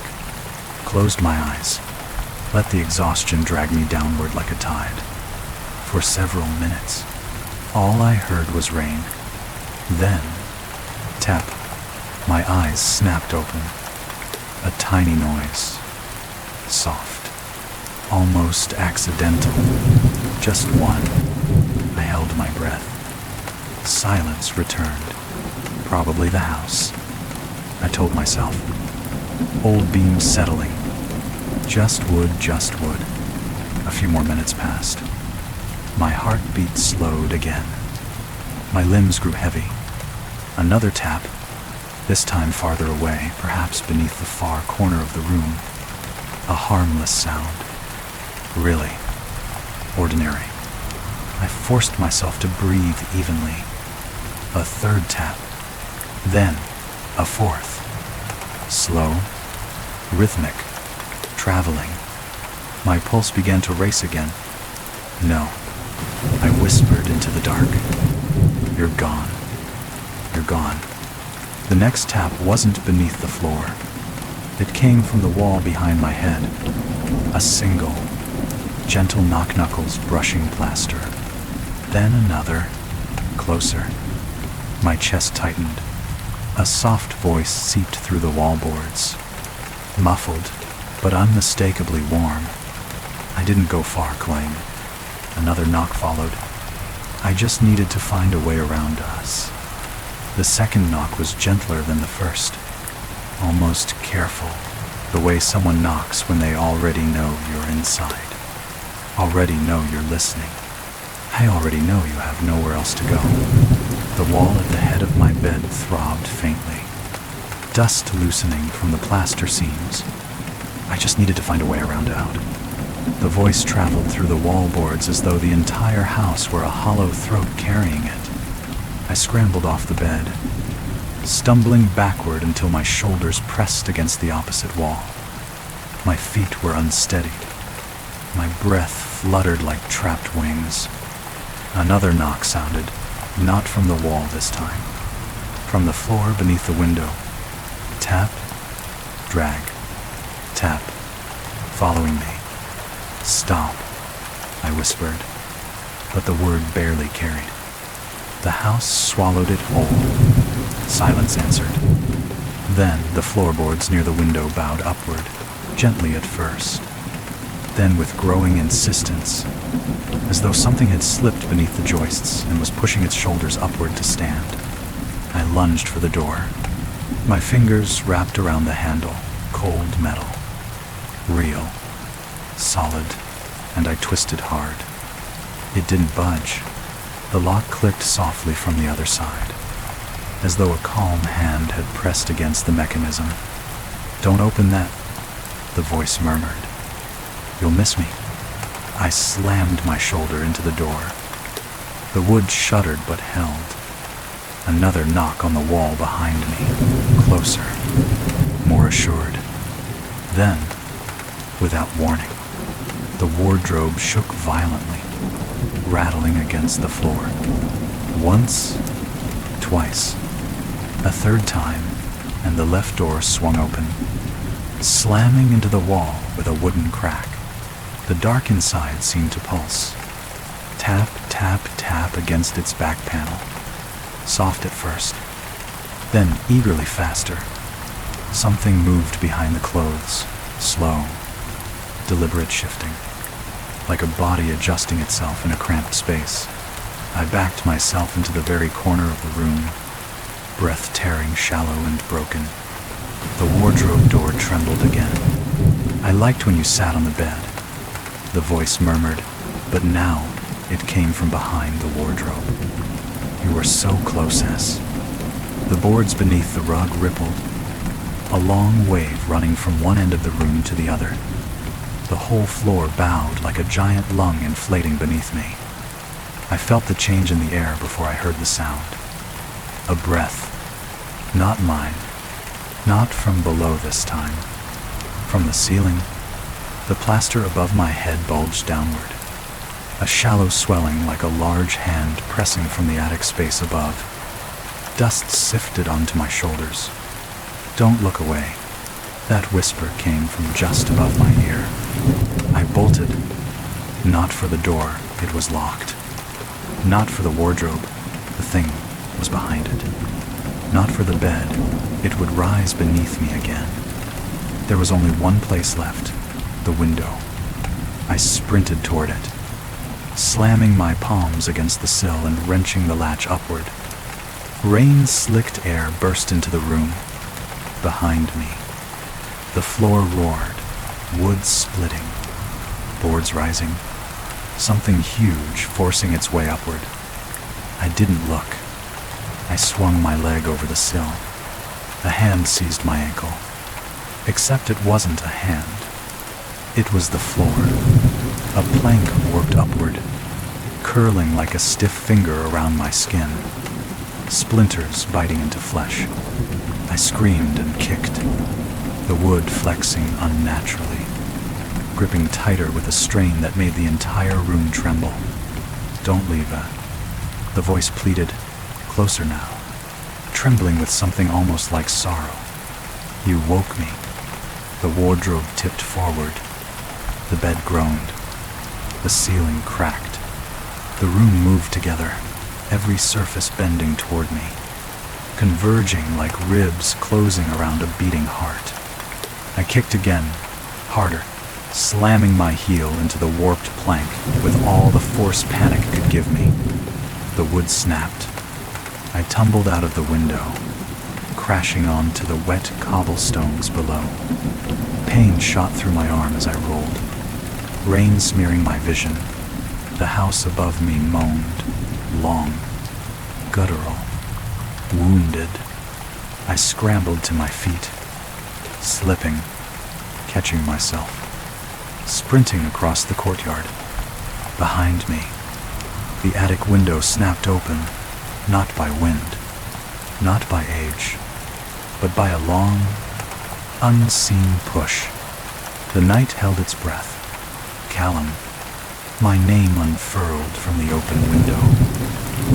closed my eyes, let the exhaustion drag me downward like a tide. For several minutes, all I heard was rain. Then, tap. My eyes snapped open. A tiny noise. Soft. Almost accidental. Just one. I held my breath. Silence returned. Probably the house. I told myself. Old beams settling. Just wood, just wood. A few more minutes passed. My heartbeat slowed again. My limbs grew heavy. Another tap, this time farther away, perhaps beneath the far corner of the room. A harmless sound. Really. Ordinary. I forced myself to breathe evenly. A third tap. Then, a fourth. Slow, rhythmic, traveling. My pulse began to race again. No. I whispered into the dark. You're gone. You're gone. The next tap wasn't beneath the floor. It came from the wall behind my head. A single, gentle knock-knuckles brushing plaster. Then another, closer. My chest tightened. A soft voice seeped through the wallboards. Muffled, but unmistakably warm. I didn't go far, Clayne. Another knock followed. I just needed to find a way around us. The second knock was gentler than the first. Almost careful, the way someone knocks when they already know you're inside. Already know you're listening. I already know you have nowhere else to go. The wall at the head of my bed throbbed faintly. Dust loosening from the plaster seams. I just needed to find a way around out. The voice traveled through the wallboards as though the entire house were a hollow throat carrying it. I scrambled off the bed, stumbling backward until my shoulders pressed against the opposite wall. My feet were unsteadied. My breath fluttered like trapped wings. Another knock sounded, not from the wall this time. From the floor beneath the window. Tap, drag, tap, following me. Stop, I whispered, but the word barely carried. The house swallowed it whole. Silence answered. Then the floorboards near the window bowed upward, gently at first. Then with growing insistence, as though something had slipped beneath the joists and was pushing its shoulders upward to stand. I lunged for the door. My fingers wrapped around the handle, cold metal. Real, solid, and I twisted hard. It didn't budge. The lock clicked softly from the other side, as though a calm hand had pressed against the mechanism. "Don't open that," the voice murmured. "You'll miss me." I slammed my shoulder into the door. The wood shuddered but held. Another knock on the wall behind me, closer, more assured. Then, without warning, the wardrobe shook violently, rattling against the floor. Once, twice, a third time, and the left door swung open, slamming into the wall with a wooden crack. The dark inside seemed to pulse. Tap, tap, tap against its back panel. Soft at first, then eagerly faster. Something moved behind the clothes, slow, deliberate shifting, like a body adjusting itself in a cramped space. I backed myself into the very corner of the room, breath tearing shallow and broken. The wardrobe door trembled again. "I liked when you sat on the bed," the voice murmured, but now it came from behind the wardrobe. "You were so close, S." The boards beneath the rug rippled, a long wave running from one end of the room to the other. The whole floor bowed like a giant lung inflating beneath me. I felt the change in the air before I heard the sound. A breath, not mine, not from below this time. From the ceiling, the plaster above my head bulged downward, a shallow swelling like a large hand pressing from the attic space above. Dust sifted onto my shoulders. "Don't look away." That whisper came from just above my ear. I bolted. Not for the door, it was locked. Not for the wardrobe, the thing was behind it. Not for the bed, it would rise beneath me again. There was only one place left, the window. I sprinted toward it, slamming my palms against the sill and wrenching the latch upward. Rain-slicked air burst into the room. Behind me, the floor roared, wood splitting, boards rising, something huge forcing its way upward. I didn't look. I swung my leg over the sill. A hand seized my ankle. Except it wasn't a hand. It was the floor. A plank warped upward, curling like a stiff finger around my skin, splinters biting into flesh. I screamed and kicked, the wood flexing unnaturally, gripping tighter with a strain that made the entire room tremble. "Don't leave that," the voice pleaded, closer now, trembling with something almost like sorrow. You woke me. The wardrobe tipped forward. The bed groaned. The ceiling cracked. The room moved together, every surface bending toward me, converging like ribs closing around a beating heart. I kicked again, harder, slamming my heel into the warped plank with all the force panic could give me. The wood snapped. I tumbled out of the window, crashing onto the wet cobblestones below. Pain shot through my arm as I rolled, rain smearing my vision. The house above me moaned, long, guttural, wounded. I scrambled to my feet, slipping, catching myself, sprinting across the courtyard. Behind me, the attic window snapped open, not by wind, not by age, but by a long, unseen push. The night held its breath. Callum, my name unfurled from the open window,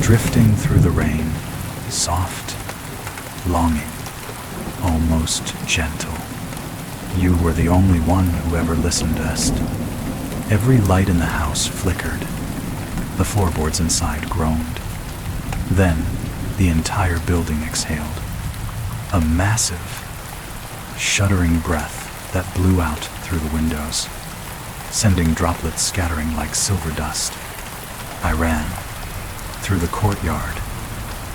drifting through the rain, soft, longing, almost gentle. You were the only one who ever listened best. Every light in the house flickered. The floorboards inside groaned. Then, the entire building exhaled. A massive, shuddering breath that blew out through the windows, sending droplets scattering like silver dust. I ran, through the courtyard,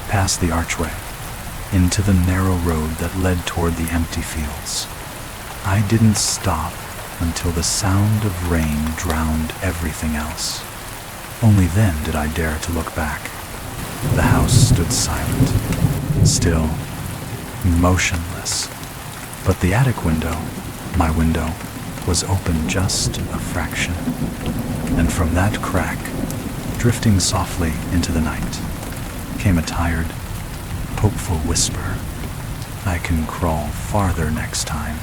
past the archway, into the narrow road that led toward the empty fields. I didn't stop until the sound of rain drowned everything else. Only then did I dare to look back. The house stood silent, still, motionless. But the attic window, my window, was open just a fraction. And from that crack, drifting softly into the night, came a tired, hopeful whisper. I can crawl farther next time.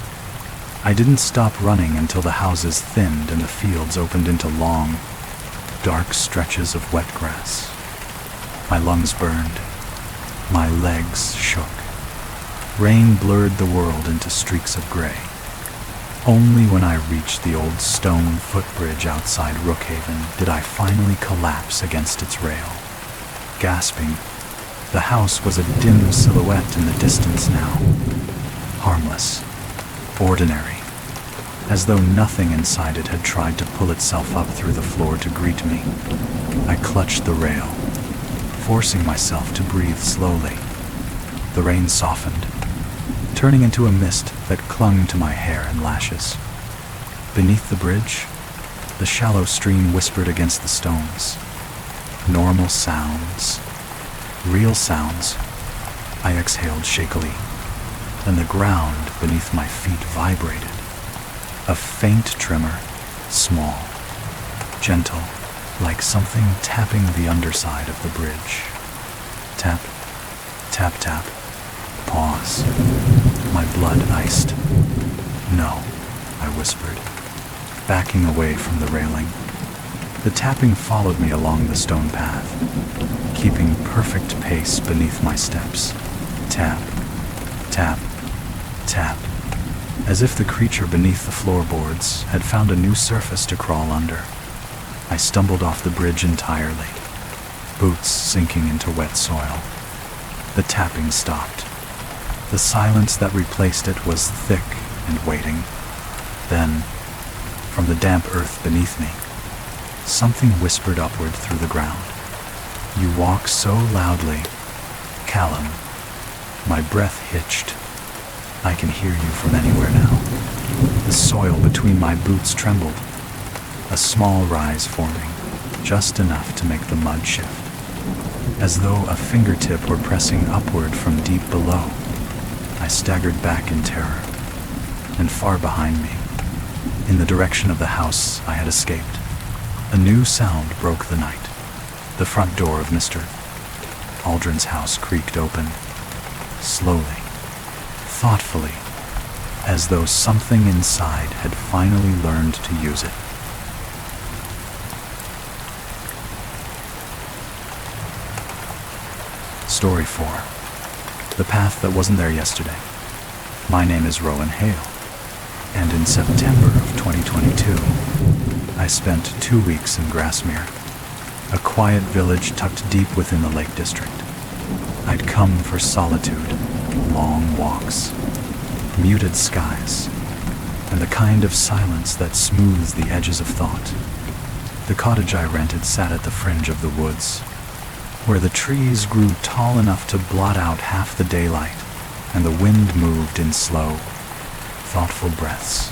I didn't stop running until the houses thinned and the fields opened into long, dark stretches of wet grass. My lungs burned. My legs shook. Rain blurred the world into streaks of gray. Only when I reached the old stone footbridge outside Rookhaven did I finally collapse against its rail. Gasping, the house was a dim silhouette in the distance now. Harmless, ordinary, as though nothing inside it had tried to pull itself up through the floor to greet me. I clutched the rail, forcing myself to breathe slowly. The rain softened, turning into a mist that clung to my hair and lashes. Beneath the bridge, the shallow stream whispered against the stones. Normal sounds, real sounds. I exhaled shakily, and the ground beneath my feet vibrated. A faint tremor, small, gentle, like something tapping the underside of the bridge. Tap, tap, tap. Pause. My blood iced. No, I whispered, backing away from the railing. The tapping followed me along the stone path, keeping perfect pace beneath my steps. Tap, tap, tap, as if the creature beneath the floorboards had found a new surface to crawl under. I stumbled off the bridge entirely, boots sinking into wet soil. The tapping stopped. The silence that replaced it was thick and waiting. Then, from the damp earth beneath me, something whispered upward through the ground. You walk so loudly, Callum. My breath hitched. I can hear you from anywhere now. The soil between my boots trembled, a small rise forming, just enough to make the mud shift, as though a fingertip were pressing upward from deep below. I staggered back in terror, and far behind me, in the direction of the house I had escaped, a new sound broke the night. The front door of Mr. Aldrin's house creaked open, slowly, thoughtfully, as though something inside had finally learned to use it. Story 4. the path that wasn't there yesterday. My name is Rowan Hale, and in September of 2022, I spent 2 weeks in Grassmere, a quiet village tucked deep within the Lake District. I'd come for solitude, long walks, muted skies, and the kind of silence that smooths the edges of thought. The cottage I rented sat at the fringe of the woods, where the trees grew tall enough to blot out half the daylight, and the wind moved in slow, thoughtful breaths.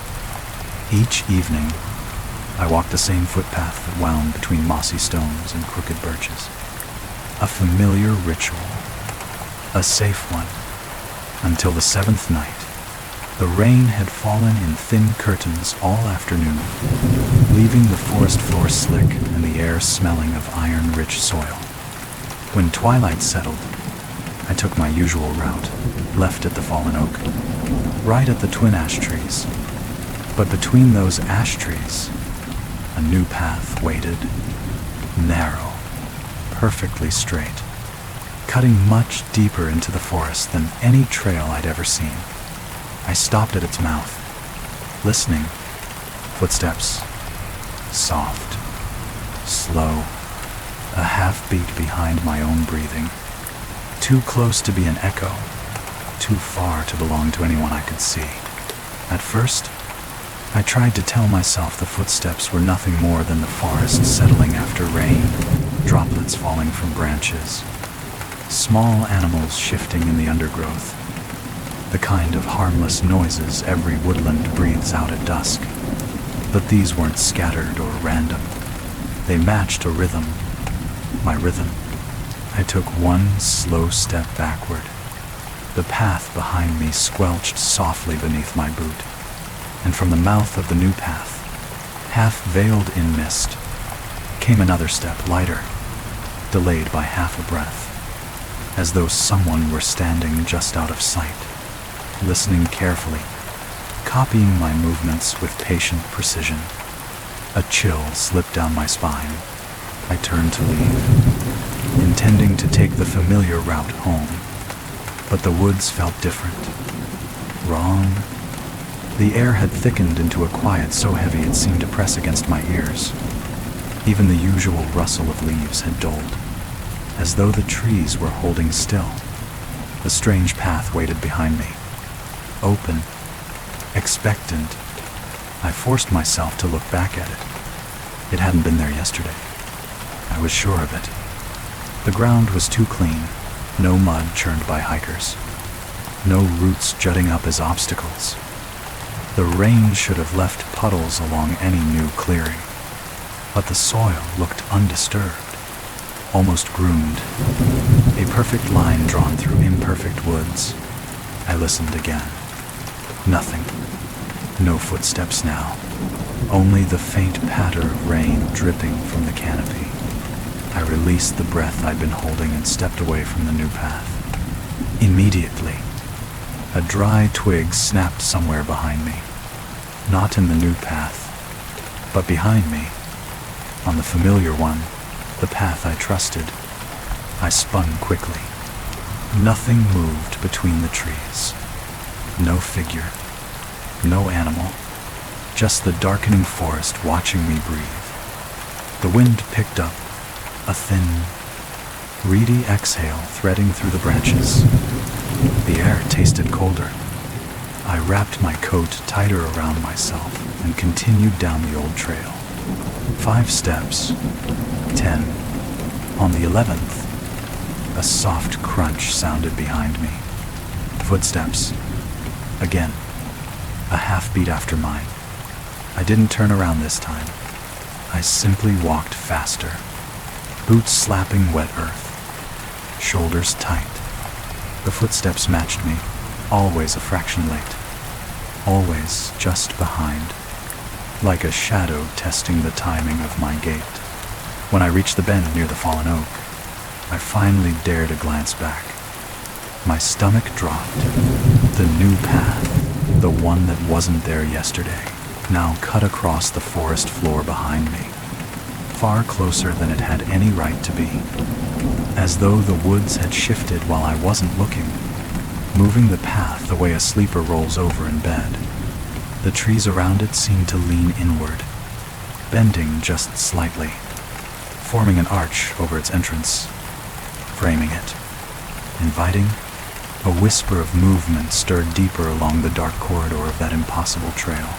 Each evening, I walked the same footpath that wound between mossy stones and crooked birches. A familiar ritual, a safe one, until the seventh night. The rain had fallen in thin curtains all afternoon, leaving the forest floor slick and the air smelling of iron-rich soil. When twilight settled, I took my usual route, left at the fallen oak, right at the twin ash trees. But between those ash trees, a new path waited, narrow, perfectly straight, cutting much deeper into the forest than any trail I'd ever seen. I stopped at its mouth, listening. Footsteps, soft, slow, a half-beat behind my own breathing. Too close to be an echo, too far to belong to anyone I could see. At first, I tried to tell myself the footsteps were nothing more than the forest settling after rain, droplets falling from branches, small animals shifting in the undergrowth, the kind of harmless noises every woodland breathes out at dusk. But these weren't scattered or random. They matched a rhythm, my rhythm. I took one slow step backward. The path behind me squelched softly beneath my boot, and from the mouth of the new path, half veiled in mist, came another step, lighter, delayed by half a breath, as though someone were standing just out of sight, listening carefully, copying my movements with patient precision. A chill slipped down my spine. I turned to leave, intending to take the familiar route home. But the woods felt different. Wrong. The air had thickened into a quiet so heavy it seemed to press against my ears. Even the usual rustle of leaves had dulled, as though the trees were holding still. The strange path waited behind me, open, expectant. I forced myself to look back at it. It hadn't been there yesterday. I was sure of it. The ground was too clean, no mud churned by hikers, no roots jutting up as obstacles. The rain should have left puddles along any new clearing, but the soil looked undisturbed, almost groomed, a perfect line drawn through imperfect woods. I listened again. Nothing. No footsteps now, only the faint patter of rain dripping from the canopy. I released the breath I'd been holding and stepped away from the new path. Immediately, a dry twig snapped somewhere behind me. Not in the new path, but behind me, on the familiar one, the path I trusted. I spun quickly. Nothing moved between the trees. No figure, no animal, just the darkening forest watching me breathe. The wind picked up, a thin, reedy exhale threading through the branches. The air tasted colder. I wrapped my coat tighter around myself and continued down the old trail. 5 steps, 10. On the 11th, a soft crunch sounded behind me. Footsteps. Again, a half-beat after mine. I didn't turn around this time. I simply walked faster, boots slapping wet earth, shoulders tight. The footsteps matched me, always a fraction late, always just behind, like a shadow testing the timing of my gait. When I reached the bend near the fallen oak, I finally dared a glance back. My stomach dropped. The new path, the one that wasn't there yesterday, now cut across the forest floor behind me, far closer than it had any right to be, as though the woods had shifted while I wasn't looking. moving the path the way a sleeper rolls over in bed. The trees around it seemed to lean inward, bending just slightly, forming an arch over its entrance, framing it, inviting. A whisper of movement stirred deeper along the dark corridor of that impossible trail,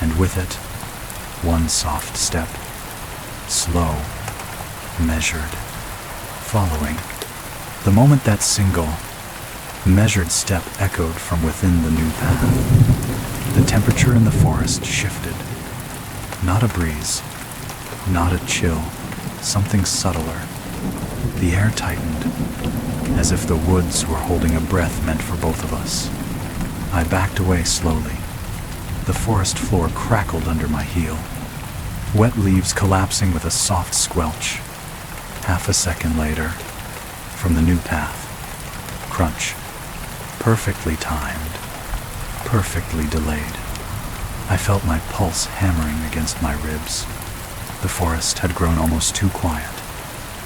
and with it, one soft step, slow, measured, following. The moment that single, measured step echoed from within the new path, the temperature in the forest shifted. Not a breeze, not a chill, something subtler. The air tightened, as if the woods were holding a breath meant for both of us. I backed away slowly. The forest floor crackled under my heel, wet leaves collapsing with a soft squelch. Half a second later, from the new path, crunch, perfectly timed, perfectly delayed. I felt my pulse hammering against my ribs. The forest had grown almost too quiet,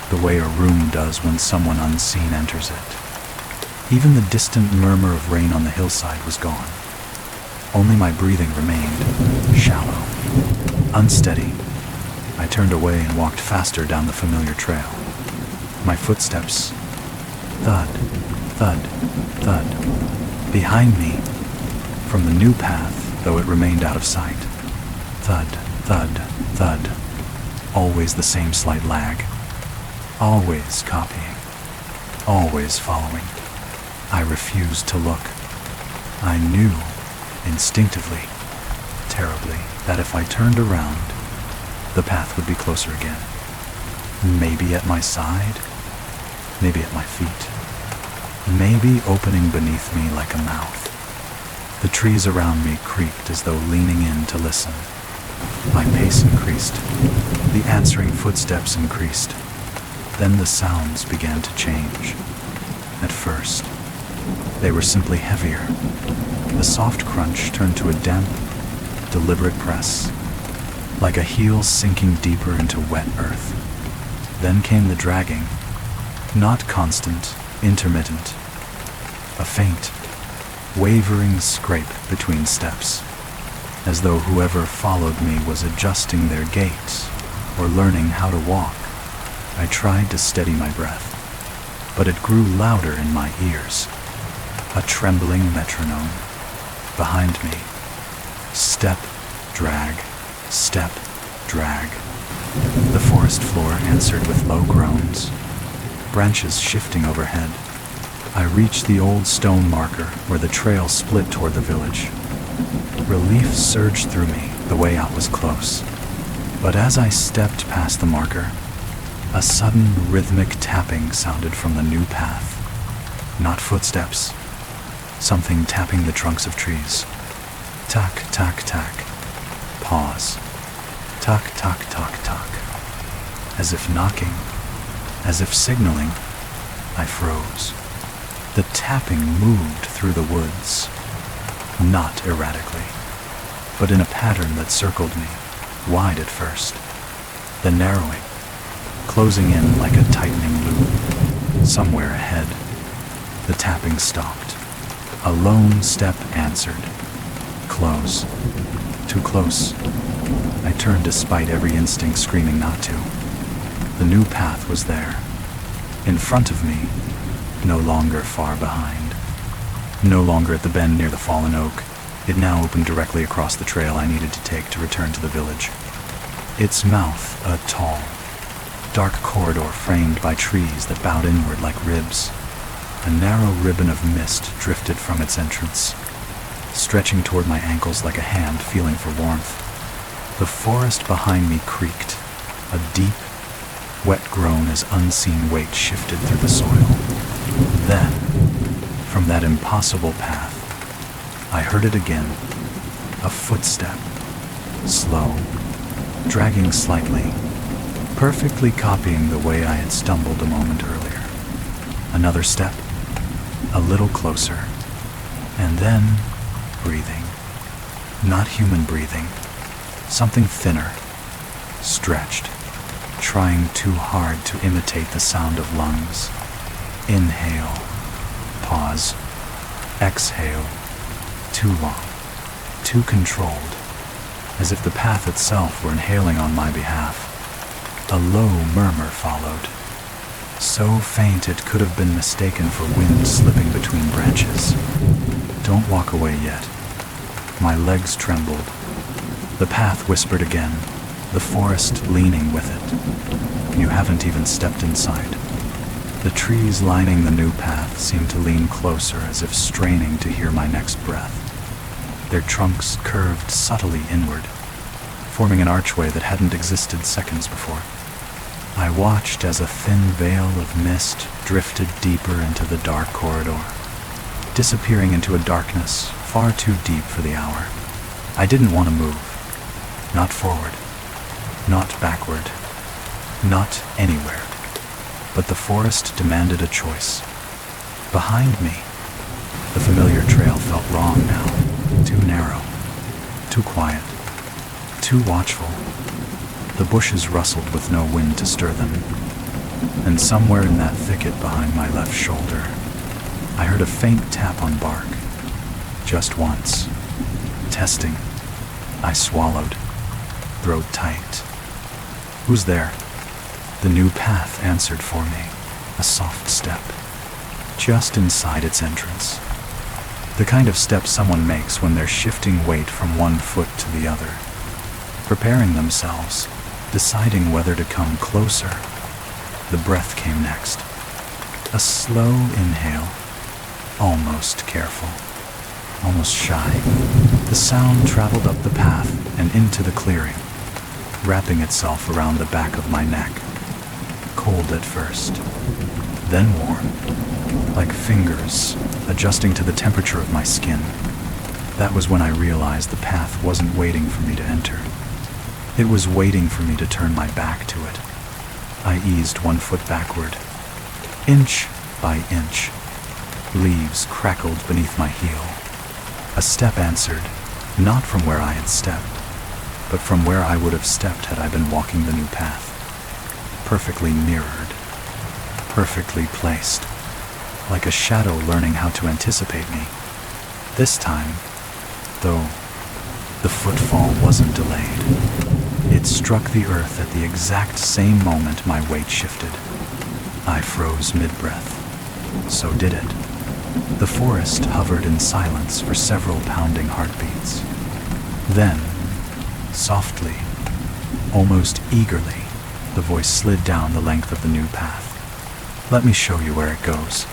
the way a room does when someone unseen enters it. Even the distant murmur of rain on the hillside was gone. Only my breathing remained, shallow, unsteady. I turned away and walked faster down the familiar trail. My footsteps, thud, thud, thud, behind me, from the new path, though it remained out of sight. Thud, thud, thud, always the same slight lag. Always copying, always following. I refused to look. I knew, instinctively, terribly, that if I turned around, the path would be closer again. Maybe at my side, maybe at my feet, maybe opening beneath me like a mouth. The trees around me creaked as though leaning in to listen. My pace increased. The answering footsteps increased. Then the sounds began to change. At first, they were simply heavier. The soft crunch turned to a damp, deliberate press, like a heel sinking deeper into wet earth. Then came the dragging, not constant, intermittent. A faint, wavering scrape between steps, as though whoever followed me was adjusting their gait or learning how to walk. I tried to steady my breath, but it grew louder in my ears, a trembling metronome. Behind me, step, drag, step, drag. The forest floor answered with low groans, branches shifting overhead. I reached the old stone marker where the trail split toward the village. Relief surged through me, the way out was close. But as I stepped past the marker, a sudden rhythmic tapping sounded from the new path. Not footsteps, something tapping the trunks of trees. Tack, tack, tack. Pause. Tack, tack, tack, tack. As if knocking, as if signaling, I froze. The tapping moved through the woods, not erratically, but in a pattern that circled me, wide at first, then narrowing, closing in like a tightening loop. Somewhere ahead, the tapping stopped. A lone step answered. Close. Too close. I turned despite every instinct screaming not to. The new path was there, in front of me, no longer far behind. No longer at the bend near the fallen oak. It now opened directly across the trail I needed to take to return to the village. Its mouth, a tall, dark corridor framed by trees that bowed inward like ribs. A narrow ribbon of mist drifted from its entrance, stretching toward my ankles like a hand feeling for warmth. The forest behind me creaked, a deep, wet groan as unseen weight shifted through the soil. Then, from that impossible path, I heard it again, a footstep, slow, dragging slightly, perfectly copying the way I had stumbled a moment earlier. Another step, a little closer, and then breathing. Not human breathing, something thinner, stretched, trying too hard to imitate the sound of lungs. Inhale, pause, Exhale, too long, too controlled, as if the path itself were inhaling on my behalf. A low murmur followed, so faint it could have been mistaken for wind slipping between branches. Don't walk away yet. My legs trembled. The path whispered again, the forest leaning with it. You haven't even stepped inside. The trees lining the new path seemed to lean closer as if straining to hear my next breath. Their trunks curved subtly inward, forming an archway that hadn't existed seconds before. I watched as a thin veil of mist drifted deeper into the dark corridor, disappearing into a darkness far too deep for the hour. I didn't want to move. Not forward. Not backward. Not anywhere. But the forest demanded a choice. Behind me, the familiar trail felt wrong now. Too narrow. Too quiet. Too watchful. The bushes rustled with no wind to stir them. And somewhere in that thicket behind my left shoulder, I heard a faint tap on bark. Just once. Testing. I swallowed. Throat tight. Who's there? The new path answered for me. A soft step. Just inside its entrance. The kind of step someone makes when they're shifting weight from one foot to the other. Preparing themselves. Deciding whether to come closer. The breath came next. A slow inhale. Almost careful. Almost shy. The sound traveled up the path and into the clearing, wrapping itself around the back of my neck. Cold at first, then warm, like fingers adjusting to the temperature of my skin. That was when I realized the path wasn't waiting for me to enter. It was waiting for me to turn my back to it. I eased one foot backward, inch by inch. Leaves crackled beneath my heel. A step answered, not from where I had stepped, but from where I would have stepped had I been walking the new path. Perfectly mirrored, perfectly placed, like a shadow learning how to anticipate me. This time, though, the footfall wasn't delayed. It struck the earth at the exact same moment my weight shifted. I froze mid-breath. So did it. The forest hovered in silence for several pounding heartbeats. Then, softly, almost eagerly, the voice slid down the length of the new path. Let me show you where it goes.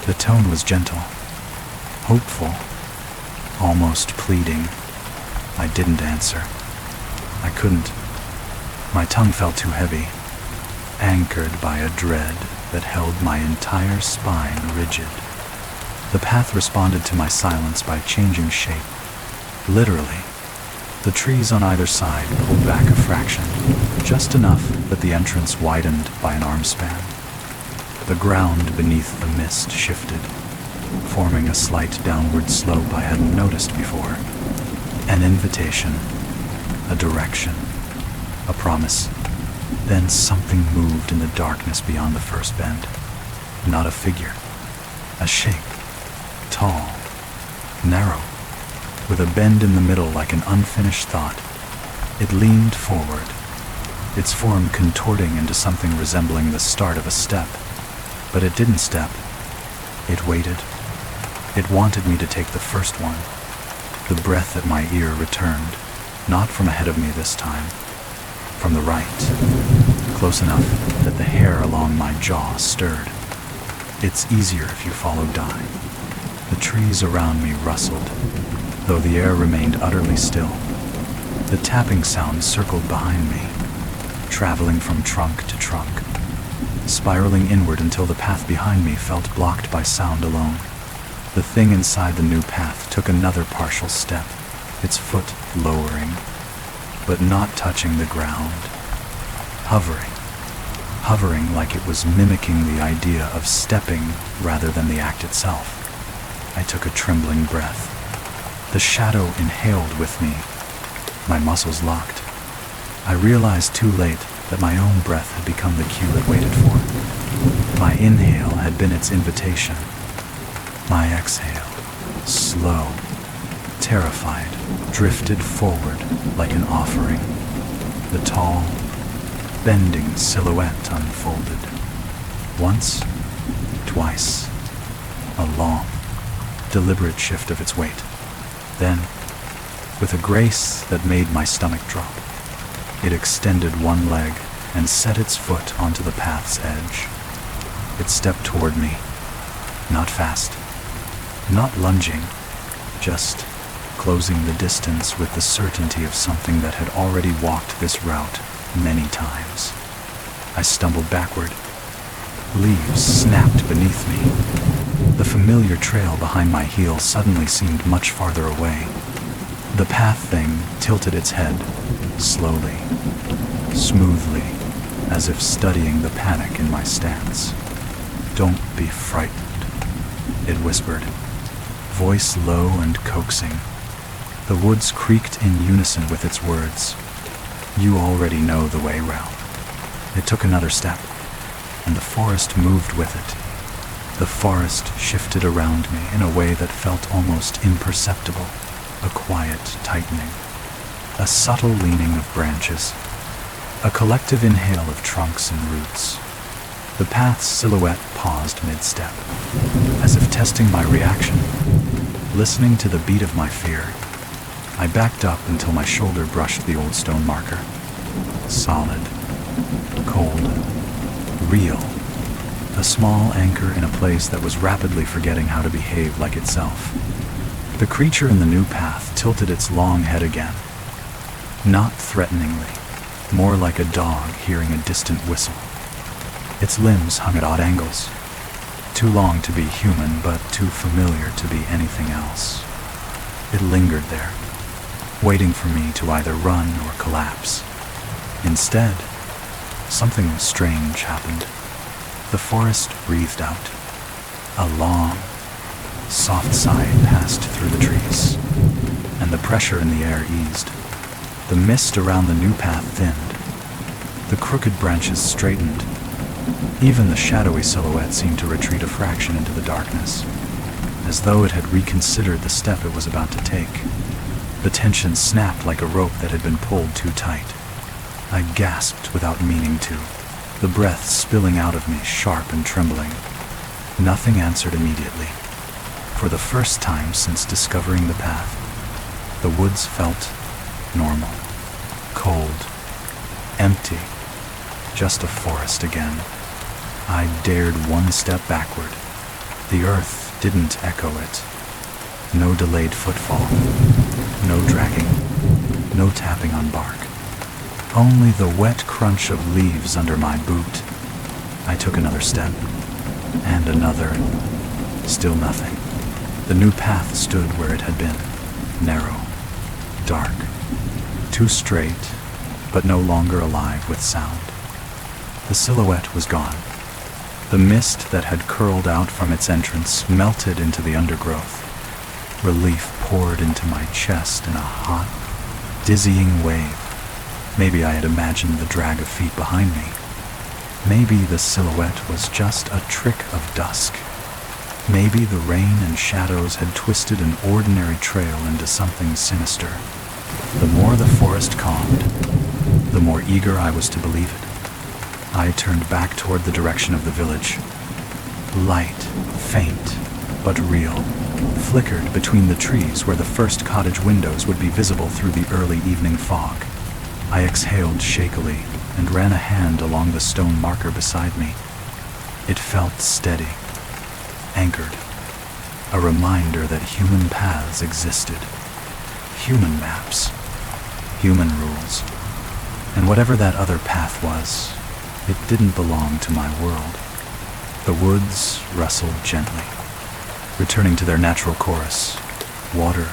The tone was gentle, hopeful, almost pleading. I didn't answer. I couldn't. My tongue felt too heavy, anchored by a dread that held my entire spine rigid. The path responded to my silence by changing shape. Literally, the trees on either side pulled back a fraction, just enough that the entrance widened by an arm span. The ground beneath the mist shifted, forming a slight downward slope I hadn't noticed before. An invitation, a direction, a promise. Then something moved in the darkness beyond the first bend. Not a figure, a shape. Tall, narrow, with a bend in the middle like an unfinished thought. It leaned forward, its form contorting into something resembling the start of a step. But it didn't step. It waited. It wanted me to take the first one. The breath at my ear returned, not from ahead of me this time, from the right, close enough that the hair along my jaw stirred. It's easier if you follow Dai. The trees around me rustled, though the air remained utterly still. The tapping sound circled behind me, traveling from trunk to trunk, spiraling inward until the path behind me felt blocked by sound alone. The thing inside the new path took another partial step, its foot lowering, but not touching the ground. Hovering like it was mimicking the idea of stepping rather than the act itself. I took a trembling breath. The shadow inhaled with me. My muscles locked. I realized too late that my own breath had become the cue it waited for. My inhale had been its invitation. My exhale, slow, terrified, drifted forward like an offering. The tall, bending silhouette unfolded. Once, twice, a long, deliberate shift of its weight. Then, with a grace that made my stomach drop, it extended one leg and set its foot onto the path's edge. It stepped toward me, not fast, not lunging, just closing the distance with the certainty of something that had already walked this route many times. I stumbled backward. Leaves snapped beneath me. The familiar trail behind my heels suddenly seemed much farther away. The path thing tilted its head, slowly, smoothly, as if studying the panic in my stance. "Don't be frightened," it whispered, voice low and coaxing. The woods creaked in unison with its words. "You already know the way, Ralph." It took another step, and the forest moved with it. The forest shifted around me in a way that felt almost imperceptible, a quiet tightening, a subtle leaning of branches, a collective inhale of trunks and roots. The path's silhouette paused mid-step, as if testing my reaction. Listening to the beat of my fear, I backed up until my shoulder brushed the old stone marker. Solid, cold, real. A small anchor in a place that was rapidly forgetting how to behave like itself. The creature in the new path tilted its long head again. Not threateningly, more like a dog hearing a distant whistle. Its limbs hung at odd angles. Too long to be human, but too familiar to be anything else. It lingered there, waiting for me to either run or collapse. Instead, something strange happened. The forest breathed out. A long, soft sigh passed through the trees, and the pressure in the air eased. The mist around the new path thinned. The crooked branches straightened. Even the shadowy silhouette seemed to retreat a fraction into the darkness, as though it had reconsidered the step it was about to take. The tension snapped like a rope that had been pulled too tight. I gasped without meaning to, the breath spilling out of me, sharp and trembling. Nothing answered immediately. For the first time since discovering the path, the woods felt normal, cold, empty, just a forest again. I dared one step backward. The earth didn't echo it. No delayed footfall, no dragging, no tapping on bark. Only the wet crunch of leaves under my boot. I took another step, and another. Still nothing. The new path stood where it had been, narrow, dark, too straight, but no longer alive with sound. The silhouette was gone. The mist that had curled out from its entrance melted into the undergrowth. Relief poured into my chest in a hot, dizzying wave. Maybe I had imagined the drag of feet behind me. Maybe the silhouette was just a trick of dusk. Maybe the rain and shadows had twisted an ordinary trail into something sinister. The more the forest calmed, the more eager I was to believe it. I turned back toward the direction of the village. Light, faint, but real, flickered between the trees where the first cottage windows would be visible through the early evening fog. I exhaled shakily and ran a hand along the stone marker beside me. It felt steady, anchored, a reminder that human paths existed, human maps, human rules. And whatever that other path was, it didn't belong to my world. The woods rustled gently, returning to their natural chorus, water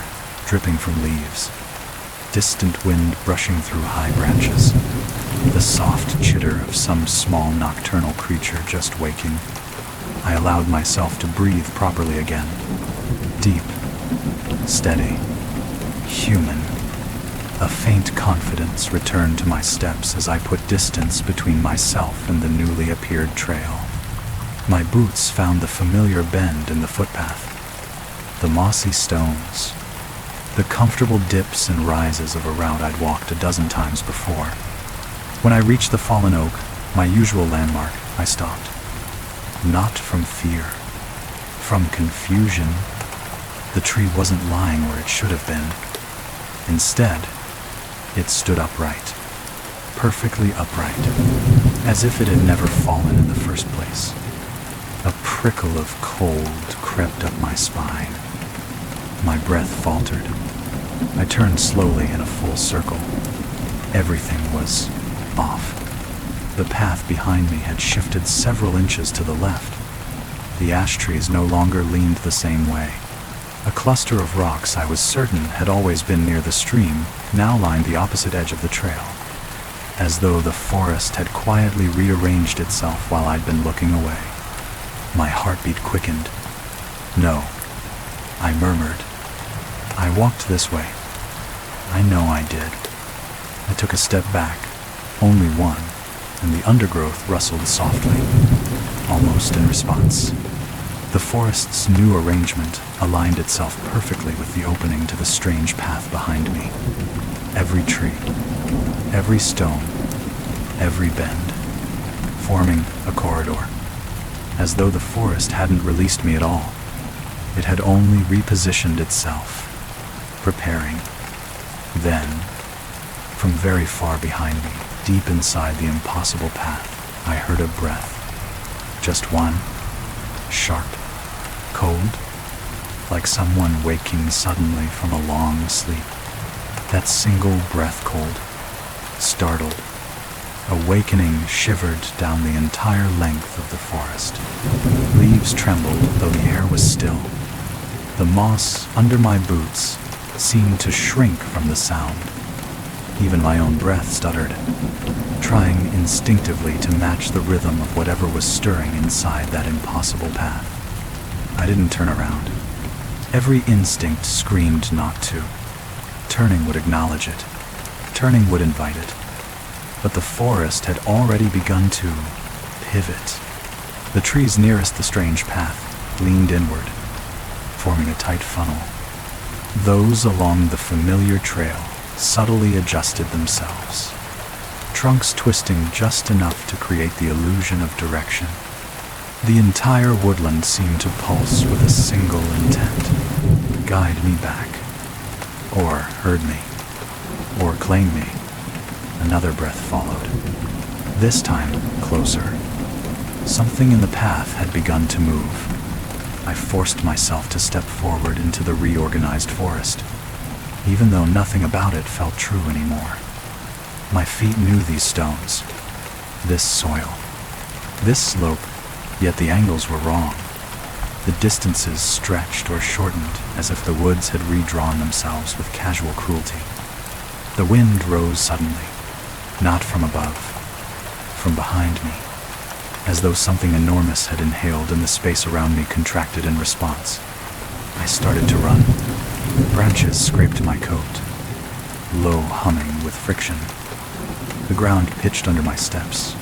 dripping from leaves, distant wind brushing through high branches, the soft chitter of some small nocturnal creature just waking. I allowed myself to breathe properly again, deep, steady, human. A faint confidence returned to my steps as I put distance between myself and the newly appeared trail. My boots found the familiar bend in the footpath. the mossy stones, the comfortable dips and rises of a route I'd walked a dozen times before. When I reached the fallen oak, my usual landmark, I stopped. Not from fear, from confusion. The tree wasn't lying where it should have been. Instead, it stood upright, perfectly upright, as if it had never fallen in the first place. A prickle of cold crept up my spine. My breath faltered. I turned slowly in a full circle. Everything was off. The path behind me had shifted several inches to the left. The ash trees no longer leaned the same way. A cluster of rocks I was certain had always been near the stream now lined the opposite edge of the trail, as though the forest had quietly rearranged itself while I'd been looking away. My heartbeat quickened. "No," I murmured. "I walked this way. I know I did." I took a step back, only one, and the undergrowth rustled softly, almost in response. The forest's new arrangement aligned itself perfectly with the opening to the strange path behind me. Every tree, every stone, every bend, forming a corridor, as though the forest hadn't released me at all. It had only repositioned itself, preparing. Then, from very far behind me, deep inside the impossible path, I heard a breath. Just one, sharp, cold, like someone waking suddenly from a long sleep. That single breath cold, startled, awakening shivered down the entire length of the forest. Leaves trembled, though the air was still. The moss under my boots seemed to shrink from the sound. Even my own breath stuttered, trying instinctively to match the rhythm of whatever was stirring inside that impossible path. I didn't turn around. Every instinct screamed not to. Turning would acknowledge it. Turning would invite it. But the forest had already begun to pivot. The trees nearest the strange path leaned inward, forming a tight funnel. Those along the familiar trail subtly adjusted themselves, trunks twisting just enough to create the illusion of direction. The entire woodland seemed to pulse with a single intent: guide me back, or herd me, or claim me. Another breath followed, this time closer. Something in the path had begun to move. I forced myself to step forward into the reorganized forest, even though nothing about it felt true anymore. My feet knew these stones, this soil, this slope, yet the angles were wrong. The distances stretched or shortened as if the woods had redrawn themselves with casual cruelty. The wind rose suddenly, not from above, from behind me, as though something enormous had inhaled and the space around me contracted in response. I started to run. Branches scraped my coat, low humming with friction. The ground pitched under my steps,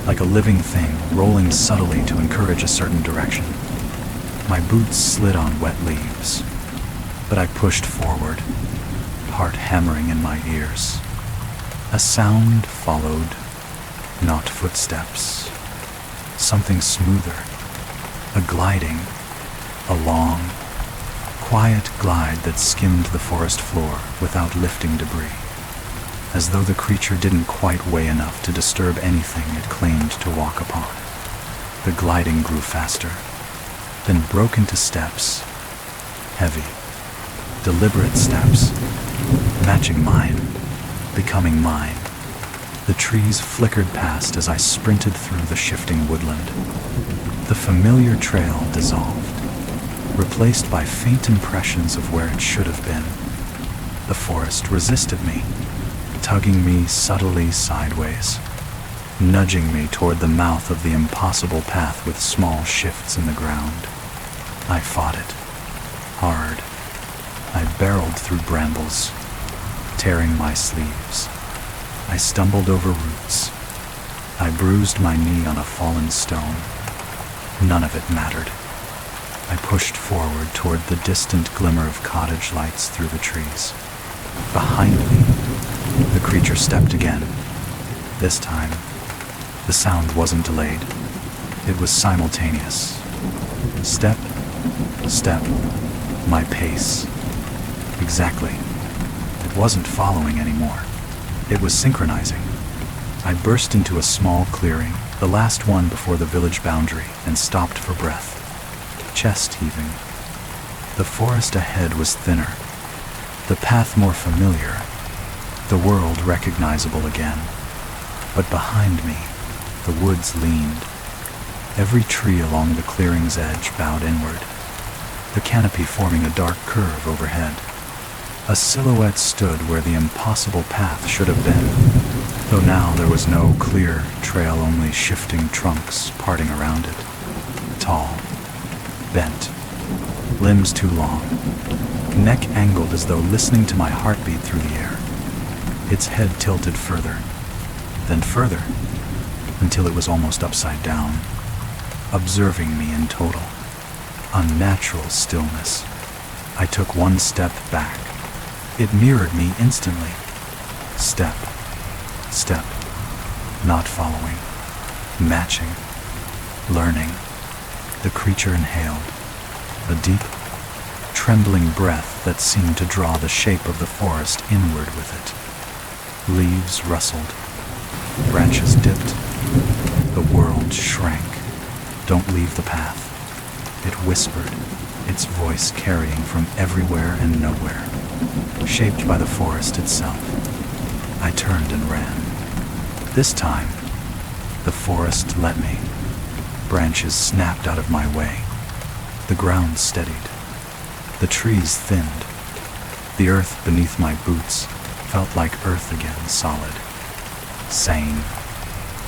like a living thing rolling subtly to encourage a certain direction. My boots slid on wet leaves, but I pushed forward, heart hammering in my ears. A sound followed, not footsteps. Something smoother, a gliding, a long, quiet glide that skimmed the forest floor without lifting debris, as though the creature didn't quite weigh enough to disturb anything it claimed to walk upon. The gliding grew faster, then broke into steps, heavy, deliberate steps, matching mine, becoming mine. The trees flickered past as I sprinted through the shifting woodland. The familiar trail dissolved, replaced by faint impressions of where it should have been. The forest resisted me, tugging me subtly sideways, nudging me toward the mouth of the impossible path with small shifts in the ground. I fought it, hard. I barreled through brambles, tearing my sleeves. I stumbled over roots. I bruised my knee on a fallen stone. None of it mattered. I pushed forward toward the distant glimmer of cottage lights through the trees. Behind me, the creature stepped again. This time, the sound wasn't delayed. It was simultaneous. Step, step, my pace. Exactly. It wasn't following anymore. It was synchronizing. I burst into a small clearing, the last one before the village boundary, and stopped for breath, chest heaving. The forest ahead was thinner, the path more familiar, the world recognizable again. But behind me, the woods leaned. Every tree along the clearing's edge bowed inward, the canopy forming a dark curve overhead. A silhouette stood where the impossible path should have been, though now there was no clear trail, only shifting trunks parting around it. Tall, bent, limbs too long, neck angled as though listening to my heartbeat through the air. Its head tilted further, then further, until it was almost upside down, observing me in total, unnatural stillness. I took one step back. It mirrored me instantly. Step, step, not following, matching, learning. The creature inhaled, a deep, trembling breath that seemed to draw the shape of the forest inward with it. Leaves rustled, branches dipped, the world shrank. Don't leave the path. It whispered, its voice carrying from everywhere and nowhere, shaped by the forest itself. I turned and ran. This time, the forest let me. Branches snapped out of my way. The ground steadied. The trees thinned. The earth beneath my boots felt like earth again, solid, sane.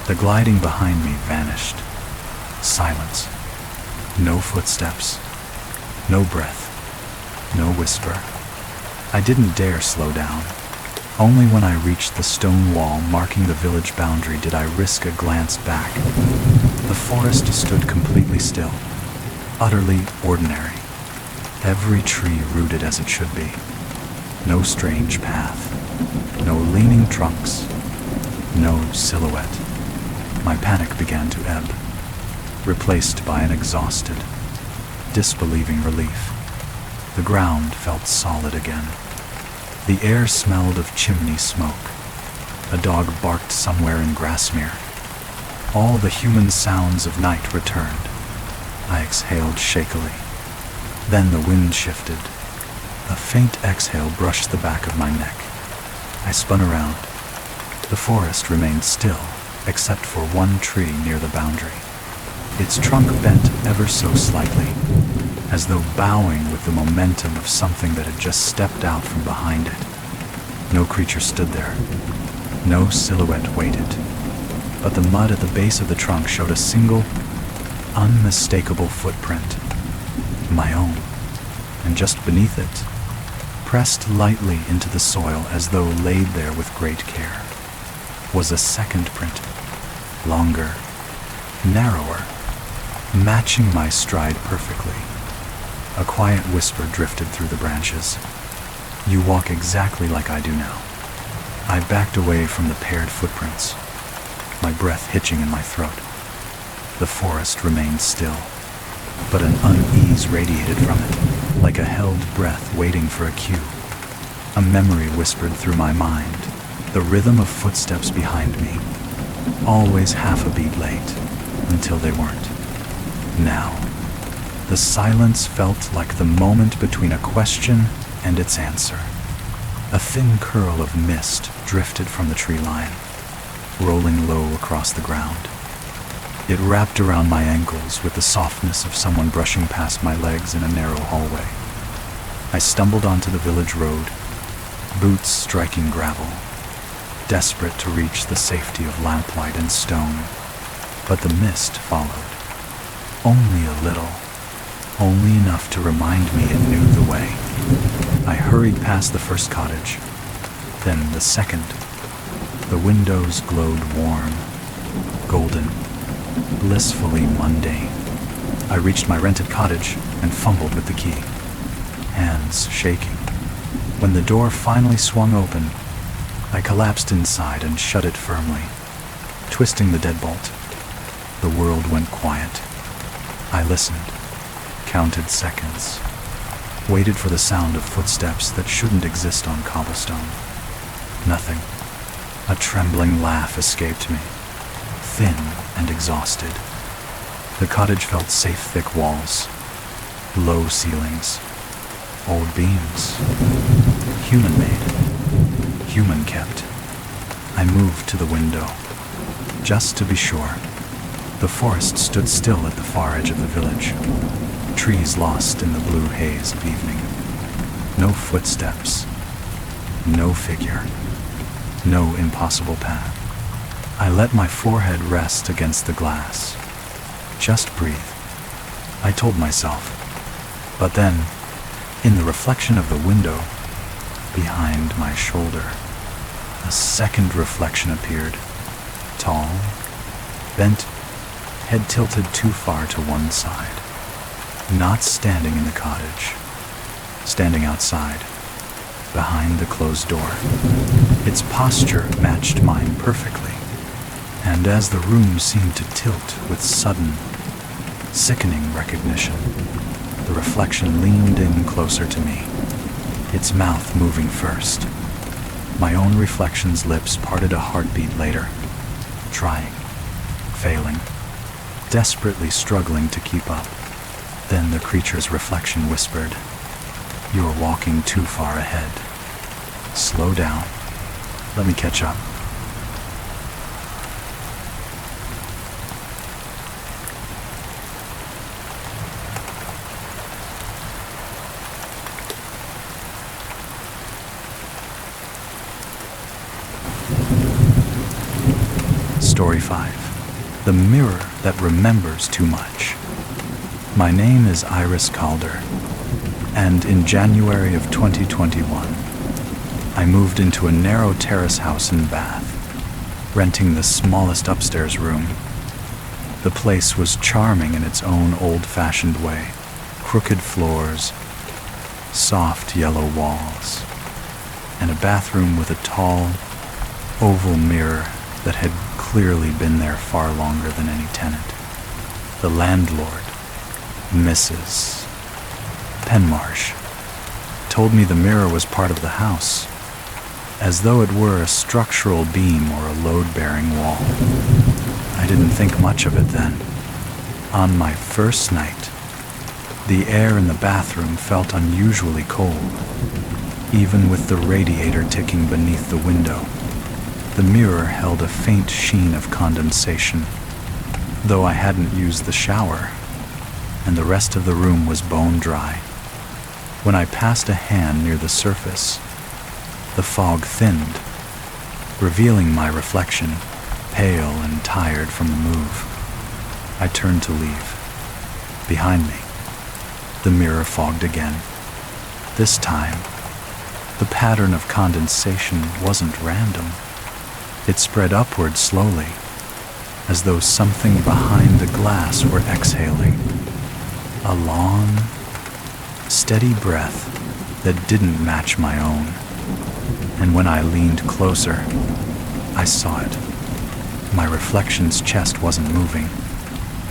The gliding behind me vanished. Silence. No footsteps. No breath. No whisper. I didn't dare slow down. Only when I reached the stone wall marking the village boundary did I risk a glance back. The forest stood completely still, utterly ordinary. Every tree rooted as it should be. No strange path. No leaning trunks. No silhouette. My panic began to ebb, replaced by an exhausted, disbelieving relief. The ground felt solid again. The air smelled of chimney smoke. A dog barked somewhere in Grassmere. All the human sounds of night returned. I exhaled shakily. Then the wind shifted. A faint exhale brushed the back of my neck. I spun around. The forest remained still, except for one tree near the boundary. Its trunk bent ever so slightly, as though bowing with the momentum of something that had just stepped out from behind it. No creature stood there. No silhouette waited. But the mud at the base of the trunk showed a single, unmistakable footprint. My own. And just beneath it, pressed lightly into the soil as though laid there with great care, was a second print, longer, narrower, matching my stride perfectly. A quiet whisper drifted through the branches. You walk exactly like I do now. I backed away from the paired footprints, my breath hitching in my throat. The forest remained still, but an unease radiated from it, like a held breath waiting for a cue. A memory whispered through my mind, the rhythm of footsteps behind me, always half a beat late, until they weren't. Now, the silence felt like the moment between a question and its answer. A thin curl of mist drifted from the tree line, rolling low across the ground. It wrapped around my ankles with the softness of someone brushing past my legs in a narrow hallway. I stumbled onto the village road, boots striking gravel, desperate to reach the safety of lamplight and stone. But the mist followed. Only a little. Only enough to remind me it knew the way. I hurried past the first cottage, then the second. The windows glowed warm, golden, blissfully mundane. I reached my rented cottage and fumbled with the key, hands shaking. When the door finally swung open, I collapsed inside and shut it firmly, twisting the deadbolt. The world went quiet. I listened, counted seconds, waited for the sound of footsteps that shouldn't exist on cobblestone. Nothing. A trembling laugh escaped me, thin and exhausted. The cottage felt safe, thick walls, low ceilings, old beams. Human-made, human-kept. I moved to the window, just to be sure. The forest stood still at the far edge of the village, trees lost in the blue haze of evening. No footsteps, no figure, no impossible path. I let my forehead rest against the glass. Just breathe, I told myself. But then, in the reflection of the window, behind my shoulder, a second reflection appeared. Tall, bent, head tilted too far to one side. Not standing in the cottage, standing outside, behind the closed door. Its posture matched mine perfectly, and as the room seemed to tilt with sudden, sickening recognition, the reflection leaned in closer to me, its mouth moving first. My own reflection's lips parted a heartbeat later, trying, failing, desperately struggling to keep up. Then the creature's reflection whispered, "You're walking too far ahead. Slow down. Let me catch up." Story 5. The Mirror That Remembers Too Much. My name is Iris Calder, and in January of 2021, I moved into a narrow terrace house in Bath, renting the smallest upstairs room. The place was charming in its own old-fashioned way. Crooked floors, soft yellow walls, and a bathroom with a tall, oval mirror that had clearly been there far longer than any tenant. The landlord, Mrs. Penmarsh, told me the mirror was part of the house, as though it were a structural beam or a load-bearing wall. I didn't think much of it then. On my first night, the air in the bathroom felt unusually cold, even with the radiator ticking beneath the window. The mirror held a faint sheen of condensation, though I hadn't used the shower, and the rest of the room was bone dry. When I passed a hand near the surface, the fog thinned, revealing my reflection, pale and tired from the move. I turned to leave. Behind me, the mirror fogged again. This time, the pattern of condensation wasn't random. It spread upward slowly, as though something behind the glass were exhaling. A long, steady breath that didn't match my own. And when I leaned closer, I saw it. My reflection's chest wasn't moving.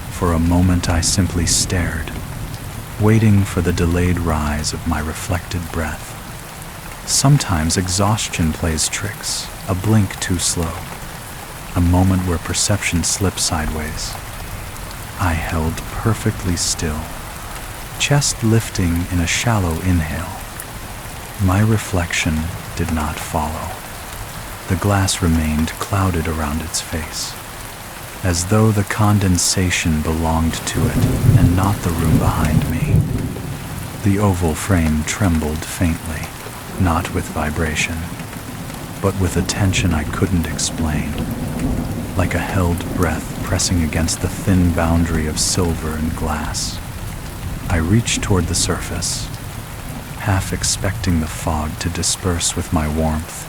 For a moment I simply stared, waiting for the delayed rise of my reflected breath. Sometimes exhaustion plays tricks, a blink too slow, a moment where perception slips sideways. I held perfectly still, chest lifting in a shallow inhale. My reflection did not follow. The glass remained clouded around its face, as though the condensation belonged to it and not the room behind me. The oval frame trembled faintly, not with vibration, but with a tension I couldn't explain, like a held breath pressing against the thin boundary of silver and glass. I reached toward the surface, half expecting the fog to disperse with my warmth.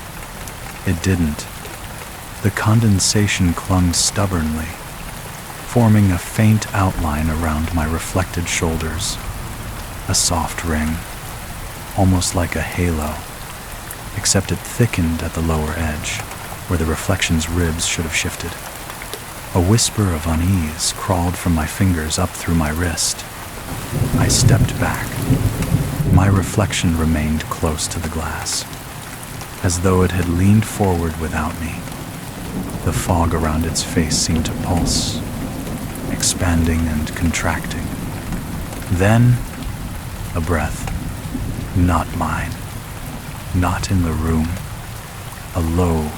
It didn't. The condensation clung stubbornly. forming a faint outline around my reflected shoulders. A soft ring, almost like a halo, except it thickened at the lower edge, where the reflection's ribs should have shifted. A whisper of unease crawled from my fingers up through my wrist. I stepped back. My reflection remained close to the glass, as though it had leaned forward without me. The fog around its face seemed to pulse, expanding and contracting. Then, a breath, not mine, not in the room. A low,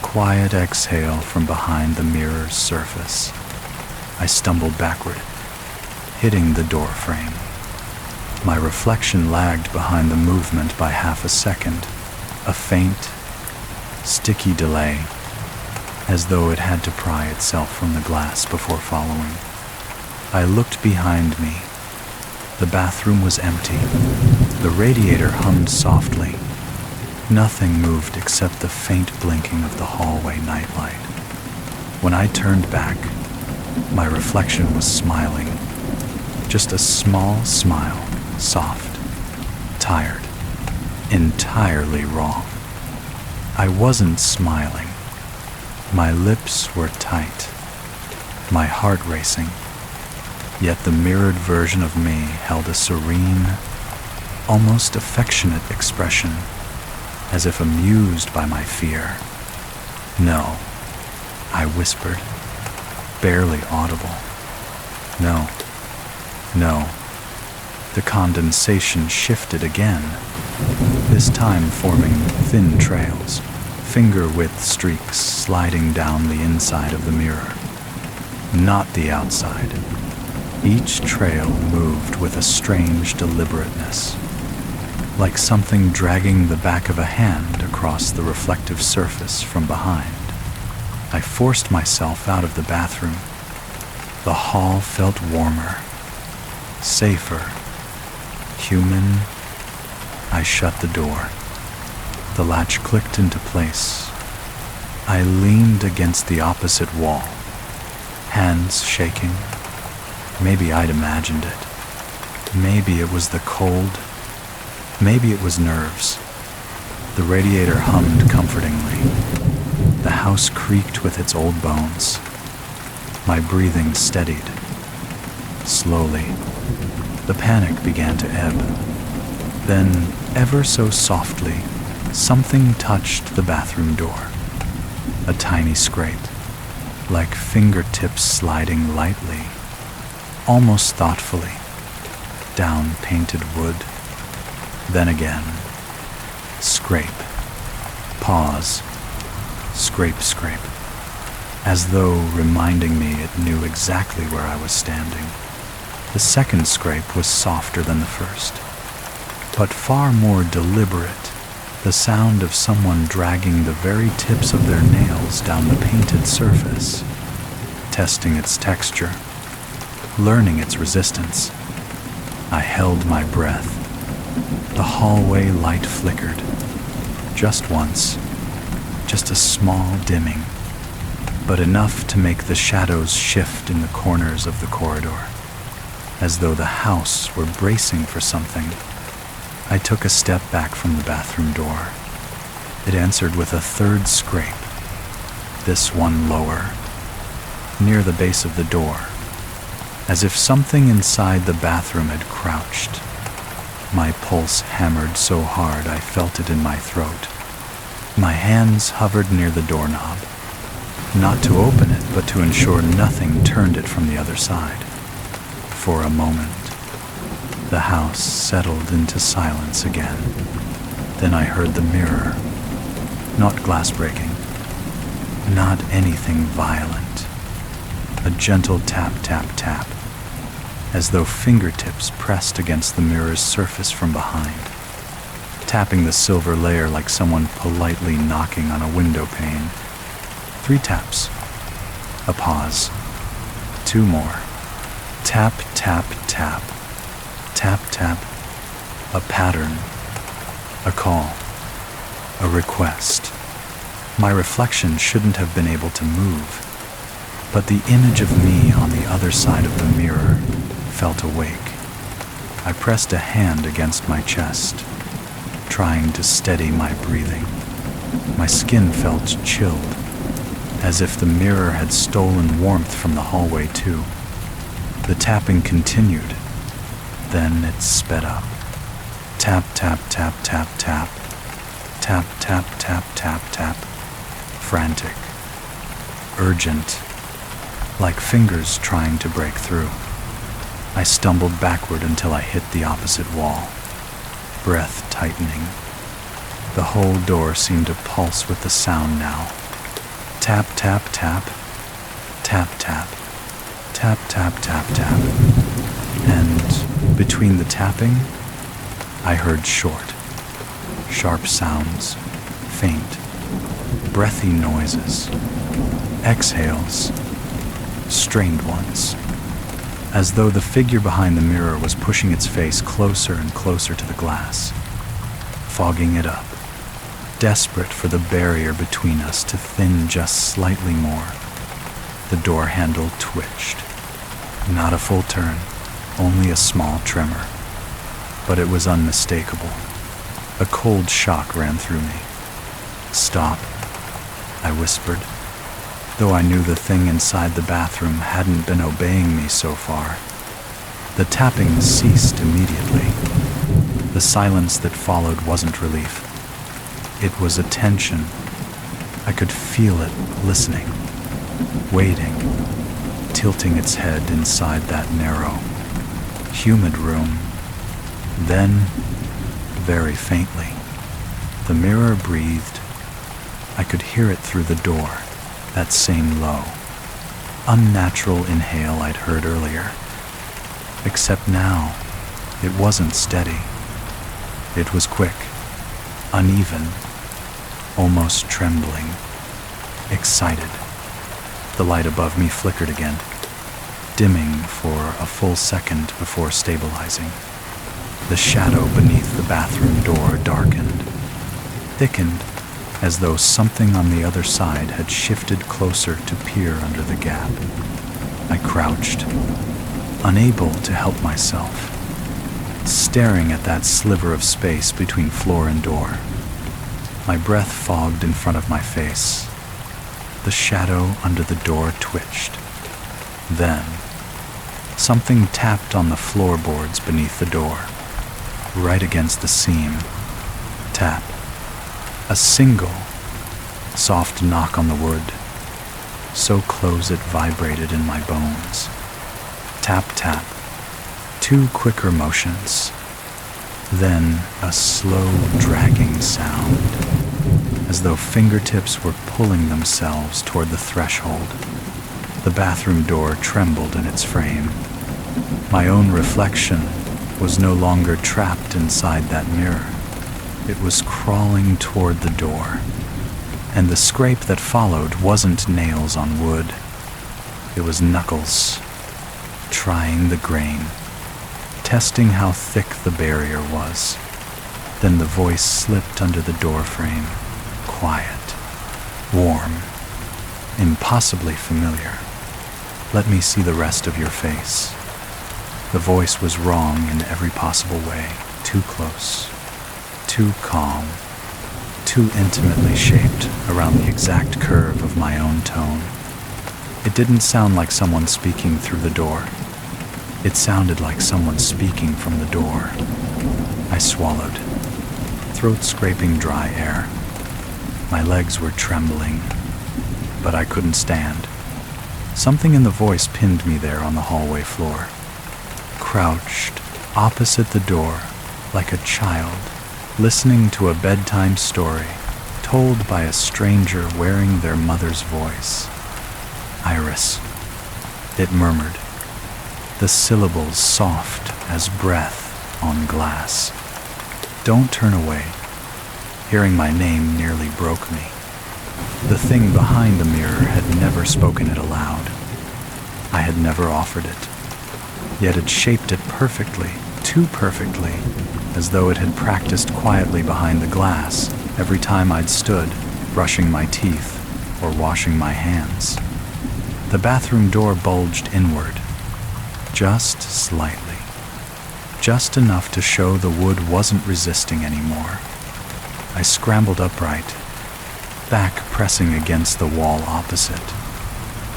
quiet exhale from behind the mirror's surface. I stumbled backward, hitting the door frame. My reflection lagged behind the movement by half a second, a faint, sticky delay, as though it had to pry itself from the glass before following. I looked behind me. The bathroom was empty. The radiator hummed softly. Nothing moved except the faint blinking of the hallway nightlight. When I turned back, my reflection was smiling. Just a small smile, soft, tired, entirely wrong. I wasn't smiling. My lips were tight, my heart racing. Yet the mirrored version of me held a serene, almost affectionate expression, as if amused by my fear. No, I whispered, barely audible. No, no. The condensation shifted again, this time forming thin trails, finger-width streaks sliding down the inside of the mirror, not the outside. Each trail moved with a strange deliberateness, like something dragging the back of a hand across the reflective surface from behind. I forced myself out of the bathroom. The hall felt warmer, safer, human. I shut the door. The latch clicked into place. I leaned against the opposite wall, hands shaking. Maybe I'd imagined it. Maybe it was the cold. Maybe it was nerves. The radiator hummed comfortingly. The house creaked with its old bones. My breathing steadied. Slowly, the panic began to ebb. Then, ever so softly, something touched the bathroom door. A tiny scrape, like fingertips sliding lightly, almost thoughtfully, down painted wood. Then again, scrape, pause, scrape, scrape, as though reminding me it knew exactly where I was standing. The second scrape was softer than the first, but far more deliberate, the sound of someone dragging the very tips of their nails down the painted surface, testing its texture, learning its resistance. I held my breath. The hallway light flickered, just once, just a small dimming, but enough to make the shadows shift in the corners of the corridor, as though the house were bracing for something. I took a step back from the bathroom door. It answered with a third scrape, this one lower, near the base of the door, as if something inside the bathroom had crouched. My pulse hammered so hard I felt it in my throat. My hands hovered near the doorknob, not to open it, but to ensure nothing turned it from the other side. For a moment, the house settled into silence again. Then I heard the mirror, not glass breaking, not anything violent. A gentle tap, tap, tap, as though fingertips pressed against the mirror's surface from behind, tapping the silver layer like someone politely knocking on a window pane. 3 taps. A pause. 2 more. Tap, tap, tap. Tap, tap. A pattern. A call. A request. My reflection shouldn't have been able to move. but the image of me on the other side of the mirror felt awake. I pressed a hand against my chest, trying to steady my breathing. My skin felt chilled, as if the mirror had stolen warmth from the hallway too. The tapping continued, then it sped up. Tap, tap, tap, tap, tap. Tap, tap, tap, tap, tap. Frantic. Urgent. Like fingers trying to break through. I stumbled backward until I hit the opposite wall. Breath tightening. The whole door seemed to pulse with the sound now. Tap, tap, tap. Tap, tap. Tap, tap, tap, tap. And between the tapping, I heard short, sharp sounds, faint, breathy noises, exhales, strained ones, as though the figure behind the mirror was pushing its face closer and closer to the glass, fogging it up, desperate for the barrier between us to thin just slightly more. The door handle twitched. Not a full turn, only a small tremor. But it was unmistakable. A cold shock ran through me. "Stop," I whispered, though I knew the thing inside the bathroom hadn't been obeying me so far. The tapping ceased immediately. The silence that followed wasn't relief. It was attention. I could feel it listening, waiting, tilting its head inside that narrow, humid room. Then, very faintly, the mirror breathed. I could hear it through the door, that same low, unnatural inhale I'd heard earlier. Except now, it wasn't steady. It was quick, uneven, almost trembling, excited. The light above me flickered again, dimming for a full second before stabilizing. The shadow beneath the bathroom door darkened, thickened, as though something on the other side had shifted closer to peer under the gap. I crouched, unable to help myself, staring at that sliver of space between floor and door. My breath fogged in front of my face. The shadow under the door twitched. Then, something tapped on the floorboards beneath the door, right against the seam. Tap. A single, soft knock on the wood, so close it vibrated in my bones. Tap, tap. Two quicker motions. Then a slow, dragging sound, as though fingertips were pulling themselves toward the threshold. The bathroom door trembled in its frame. My own reflection was no longer trapped inside that mirror. It was crawling toward the door, and the scrape that followed wasn't nails on wood. It was knuckles, trying the grain, testing how thick the barrier was. Then the voice slipped under the door frame, quiet, warm, impossibly familiar. "Let me see the rest of your face." The voice was wrong in every possible way, too close, too calm, too intimately shaped around the exact curve of my own tone. It didn't sound like someone speaking through the door. It sounded like someone speaking from the door. I swallowed, throat scraping dry air. My legs were trembling, but I couldn't stand. Something in the voice pinned me there on the hallway floor. Crouched opposite the door, like a child, listening to a bedtime story told by a stranger wearing their mother's voice. "Iris," it murmured, the syllables soft as breath on glass. "Don't turn away." Hearing my name nearly broke me. The thing behind the mirror had never spoken it aloud. I had never offered it. Yet it shaped it perfectly, too perfectly, as though it had practiced quietly behind the glass every time I'd stood, brushing my teeth or washing my hands. The bathroom door bulged inward, just slightly, just enough to show the wood wasn't resisting anymore. I scrambled upright, back pressing against the wall opposite.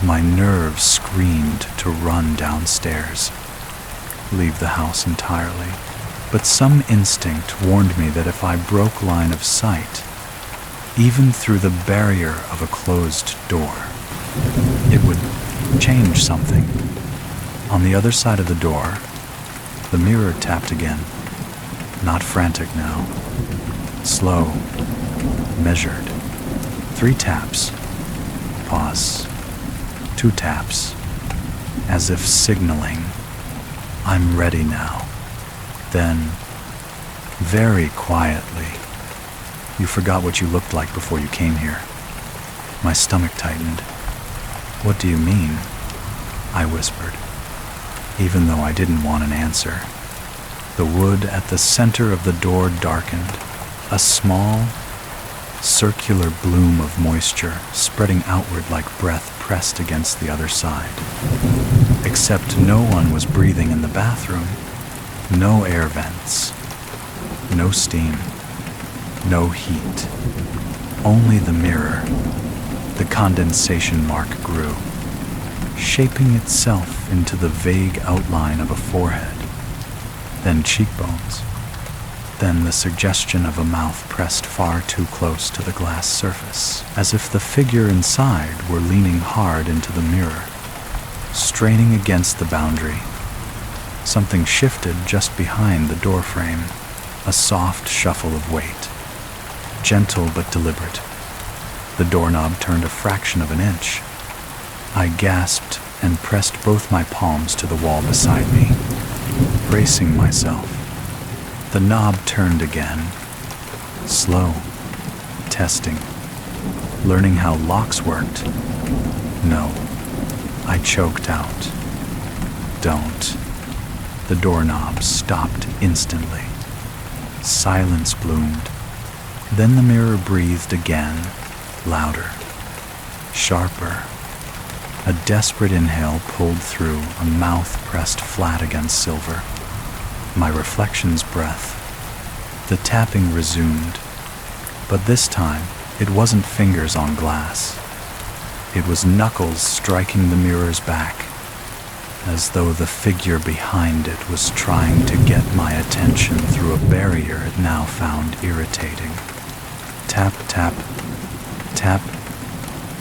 My nerves screamed to run downstairs, leave the house entirely. But some instinct warned me that if I broke line of sight, even through the barrier of a closed door, it would change something. On the other side of the door, the mirror tapped again. Not frantic now. Slow, measured. 3 taps. Pause. 2 taps. As if signaling, I'm ready now. Then, very quietly, you forgot what you looked like before you came here. My stomach tightened. What do you mean? I whispered, even though I didn't want an answer. The wood at the center of the door darkened, a small, circular bloom of moisture spreading outward like breath pressed against the other side. Except no one was breathing in the bathroom. No air vents, no steam, no heat. Only the mirror. The condensation mark grew, shaping itself into the vague outline of a forehead, then cheekbones, then the suggestion of a mouth pressed far too close to the glass surface, as if the figure inside were leaning hard into the mirror, straining against the boundary. Something shifted just behind the doorframe, a soft shuffle of weight, gentle but deliberate. The doorknob turned a fraction of an inch. I gasped and pressed both my palms to the wall beside me, bracing myself. The knob turned again, slow, testing, learning how locks worked. No, I choked out. Don't. The doorknob stopped instantly. Silence bloomed. Then the mirror breathed again, louder, sharper. A desperate inhale pulled through, a mouth pressed flat against silver. My reflection's breath. The tapping resumed, but this time it wasn't fingers on glass. It was knuckles striking the mirror's back, as though the figure behind it was trying to get my attention through a barrier it now found irritating. Tap, tap, tap,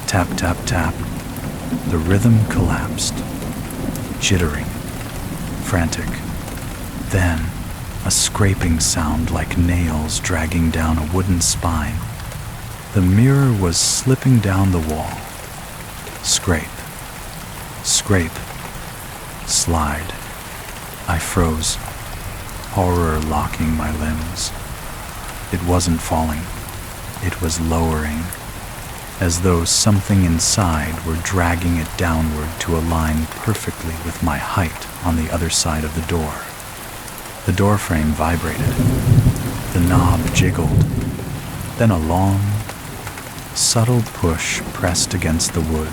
tap, tap, tap. The rhythm collapsed, jittering, frantic. Then, a scraping sound like nails dragging down a wooden spine. The mirror was slipping down the wall. Scrape, scrape, slide. I froze, horror locking my limbs. It wasn't falling. It was lowering, as though something inside were dragging it downward to align perfectly with my height on the other side of the door. The doorframe vibrated. The knob jiggled. Then a long, subtle push pressed against the wood,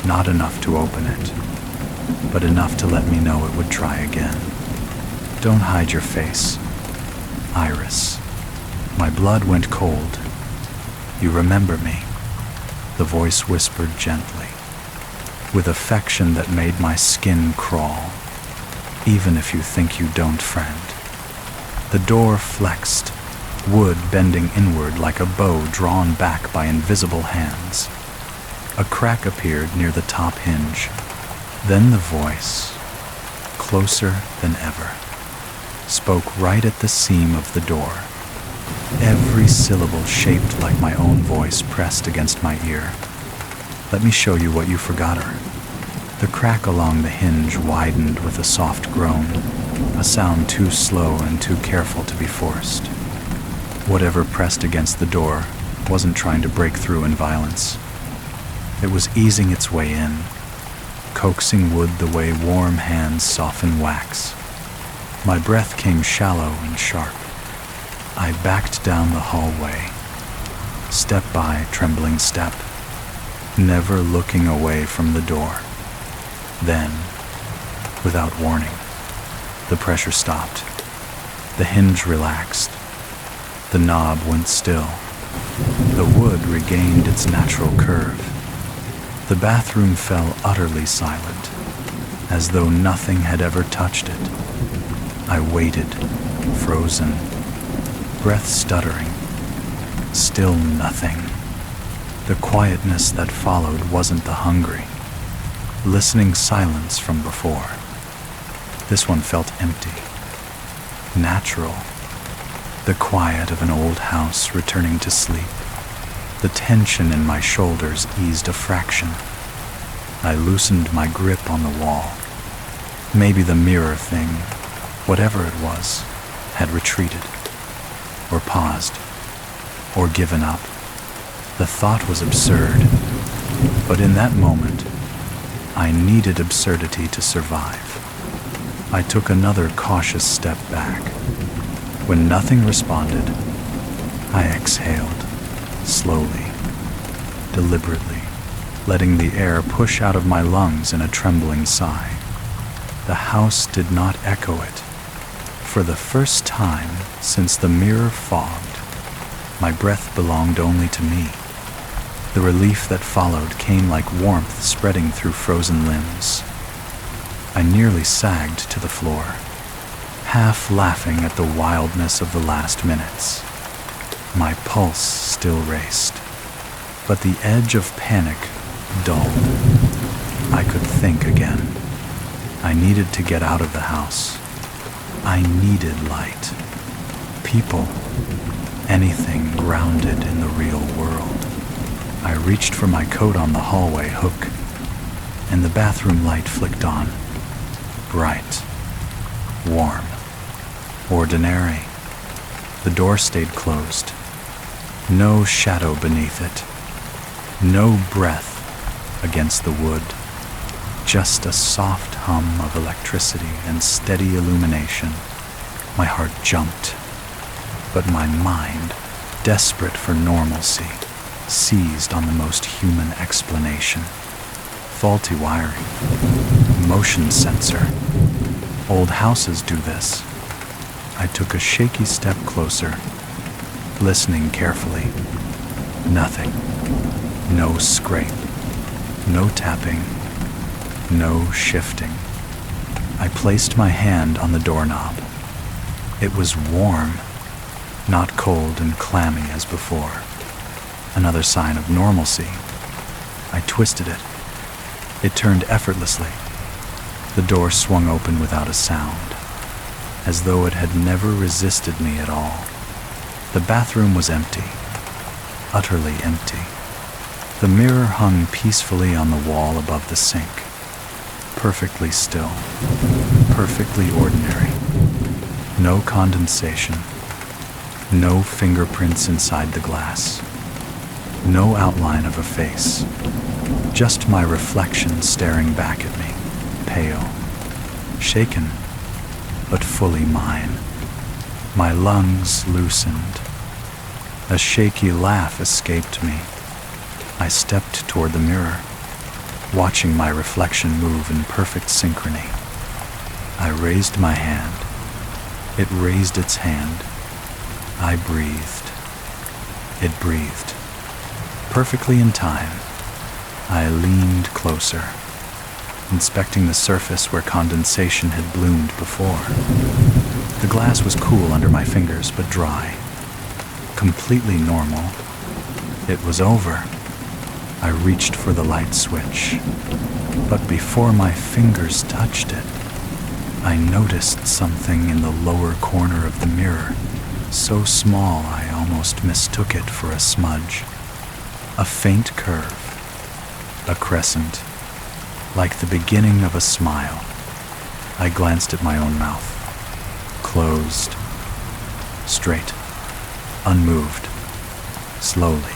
not enough to open it, but enough to let me know it would try again. Don't hide your face, Iris. My blood went cold. You remember me? The voice whispered gently, with affection that made my skin crawl. Even if you think you don't, friend. The door flexed, wood bending inward like a bow drawn back by invisible hands. A crack appeared near the top hinge. Then the voice, closer than ever, spoke right at the seam of the door. Every syllable shaped like my own voice pressed against my ear. Let me show you what you forgot her. The crack along the hinge widened with a soft groan, a sound too slow and too careful to be forced. Whatever pressed against the door wasn't trying to break through in violence. It was easing its way in, coaxing wood the way warm hands soften wax. My breath came shallow and sharp. I backed down the hallway, step by trembling step, never looking away from the door. Then, without warning, the pressure stopped. The hinge relaxed. The knob went still. The wood regained its natural curve. The bathroom fell utterly silent, as though nothing had ever touched it. I waited, frozen, breath stuttering. Still nothing. The quietness that followed wasn't the hungry, listening silence from before. This one felt empty, natural. The quiet of an old house returning to sleep. The tension in my shoulders eased a fraction. I loosened my grip on the wall. Maybe the mirror thing, whatever it was, had retreated, or paused, or given up. The thought was absurd, but in that moment, I needed absurdity to survive. I took another cautious step back. When nothing responded, I exhaled, slowly, deliberately, letting the air push out of my lungs in a trembling sigh. The house did not echo it. For the first time since the mirror fogged, my breath belonged only to me. The relief that followed came like warmth spreading through frozen limbs. I nearly sagged to the floor, half laughing at the wildness of the last minutes. My pulse still raced, but the edge of panic dulled. I could think again. I needed to get out of the house. I needed light. People. Anything grounded in the real world. I reached for my coat on the hallway hook, and the bathroom light flicked on. Bright. Warm. Ordinary. The door stayed closed. No shadow beneath it. No breath against the wood. Just a soft hum of electricity and steady illumination. My heart jumped, but my mind, desperate for normalcy, seized on the most human explanation. Faulty wiring. Motion sensor. Old houses do this. I took a shaky step closer, listening carefully. Nothing. No scrape. No tapping. No shifting. I placed my hand on the doorknob. It was warm, not cold and clammy as before. Another sign of normalcy. I twisted it. It turned effortlessly. The door swung open without a sound, as though it had never resisted me at all. The bathroom was empty, utterly empty. The mirror hung peacefully on the wall above the sink, perfectly still, perfectly ordinary. No condensation, no fingerprints inside the glass, no outline of a face, just my reflection staring back at me, pale, shaken, but fully mine. My lungs loosened. A shaky laugh escaped me. I stepped toward the mirror, watching my reflection move in perfect synchrony. I raised my hand. It raised its hand. I breathed. It breathed. Perfectly in time, I leaned closer, inspecting the surface where condensation had bloomed before. The glass was cool under my fingers, but dry. Completely normal. It was over. I reached for the light switch, but before my fingers touched it, I noticed something in the lower corner of the mirror, so small I almost mistook it for a smudge. A faint curve, a crescent, like the beginning of a smile. I glanced at my own mouth. Closed, straight, unmoved, slowly.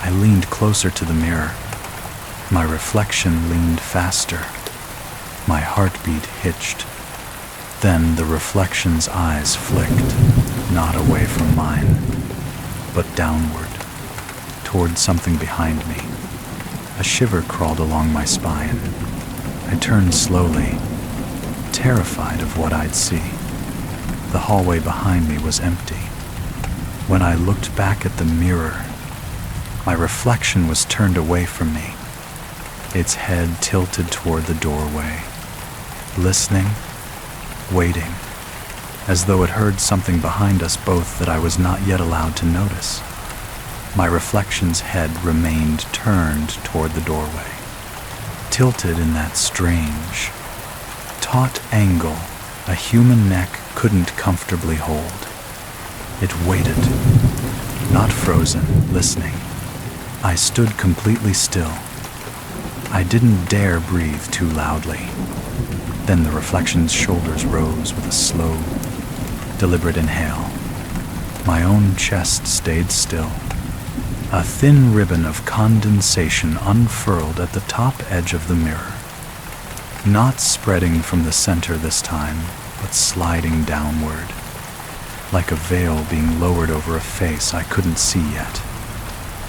I leaned closer to the mirror. My reflection leaned faster. My heartbeat hitched. Then the reflection's eyes flicked, not away from mine, but downward, toward something behind me. A shiver crawled along my spine. I turned slowly, terrified of what I'd see. The hallway behind me was empty. When I looked back at the mirror, my reflection was turned away from me, its head tilted toward the doorway, listening, waiting, as though it heard something behind us both that I was not yet allowed to notice. My reflection's head remained turned toward the doorway, tilted in that strange, taut angle a human neck couldn't comfortably hold. It waited, not frozen, listening. I stood completely still. I didn't dare breathe too loudly. Then the reflection's shoulders rose with a slow, deliberate inhale. My own chest stayed still. A thin ribbon of condensation unfurled at the top edge of the mirror, not spreading from the center this time, but sliding downward, like a veil being lowered over a face I couldn't see yet.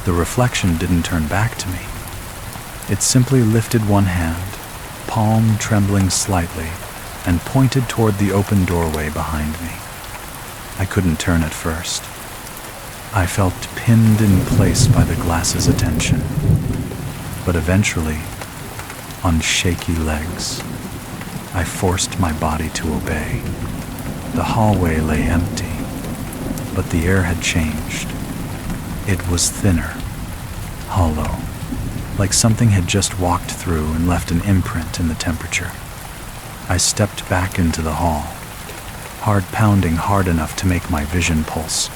The reflection didn't turn back to me. It simply lifted one hand, palm trembling slightly, and pointed toward the open doorway behind me. I couldn't turn at first. I felt pinned in place by the glass's attention. But eventually, on shaky legs, I forced my body to obey. The hallway lay empty, but the air had changed. It was thinner, hollow, like something had just walked through and left an imprint in the temperature. I stepped back into the hall, heart pounding hard enough to make my vision pulse.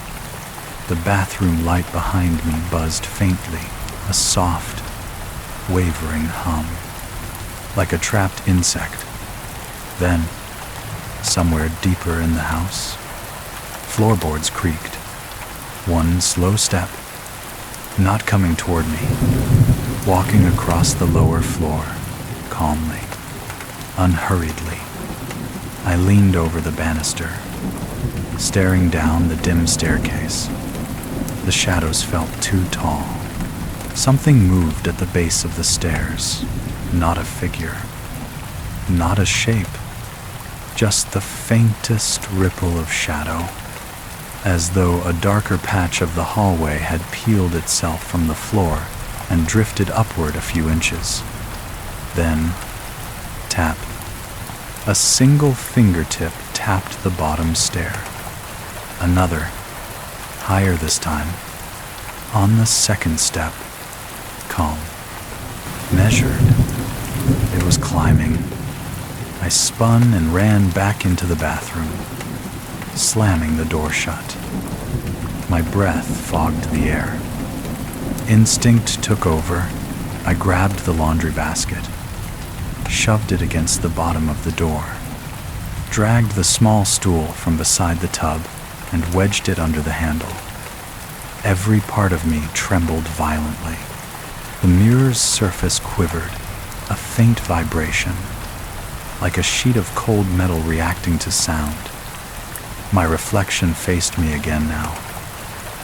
The bathroom light behind me buzzed faintly, a soft, wavering hum, like a trapped insect. Then, somewhere deeper in the house, floorboards creaked. One slow step, not coming toward me, walking across the lower floor, calmly, unhurriedly. I leaned over the banister, staring down the dim staircase. The shadows felt too tall. Something moved at the base of the stairs, not a figure, not a shape, just the faintest ripple of shadow, as though a darker patch of the hallway had peeled itself from the floor and drifted upward a few inches. Then, tap. A single fingertip tapped the bottom stair. Another, higher this time, on the second step, calm, measured. It was climbing. I spun and ran back into the bathroom, slamming the door shut. My breath fogged the air. Instinct took over. I grabbed the laundry basket, shoved it against the bottom of the door, dragged the small stool from beside the tub, and wedged it under the handle. Every part of me trembled violently. The mirror's surface quivered, a faint vibration, like a sheet of cold metal reacting to sound. My reflection faced me again now,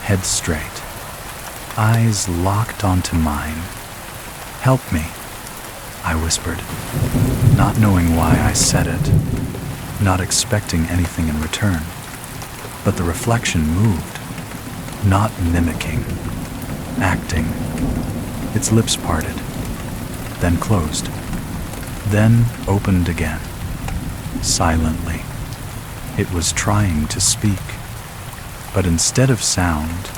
head straight, eyes locked onto mine. "Help me," I whispered, not knowing why I said it, not expecting anything in return. But the reflection moved, not mimicking, acting. Its lips parted, then closed, then opened again, silently. It was trying to speak, but instead of sound,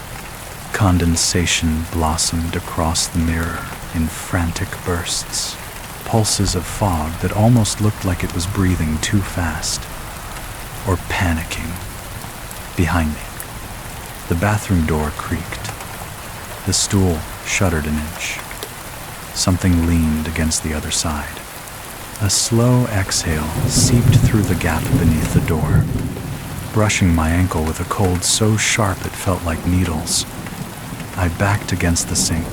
condensation blossomed across the mirror in frantic bursts, pulses of fog that almost looked like it was breathing too fast, or panicking. Behind me, the bathroom door creaked. The stool shuddered an inch. Something leaned against the other side. A slow exhale seeped through the gap beneath the door, brushing my ankle with a cold so sharp it felt like needles. I backed against the sink.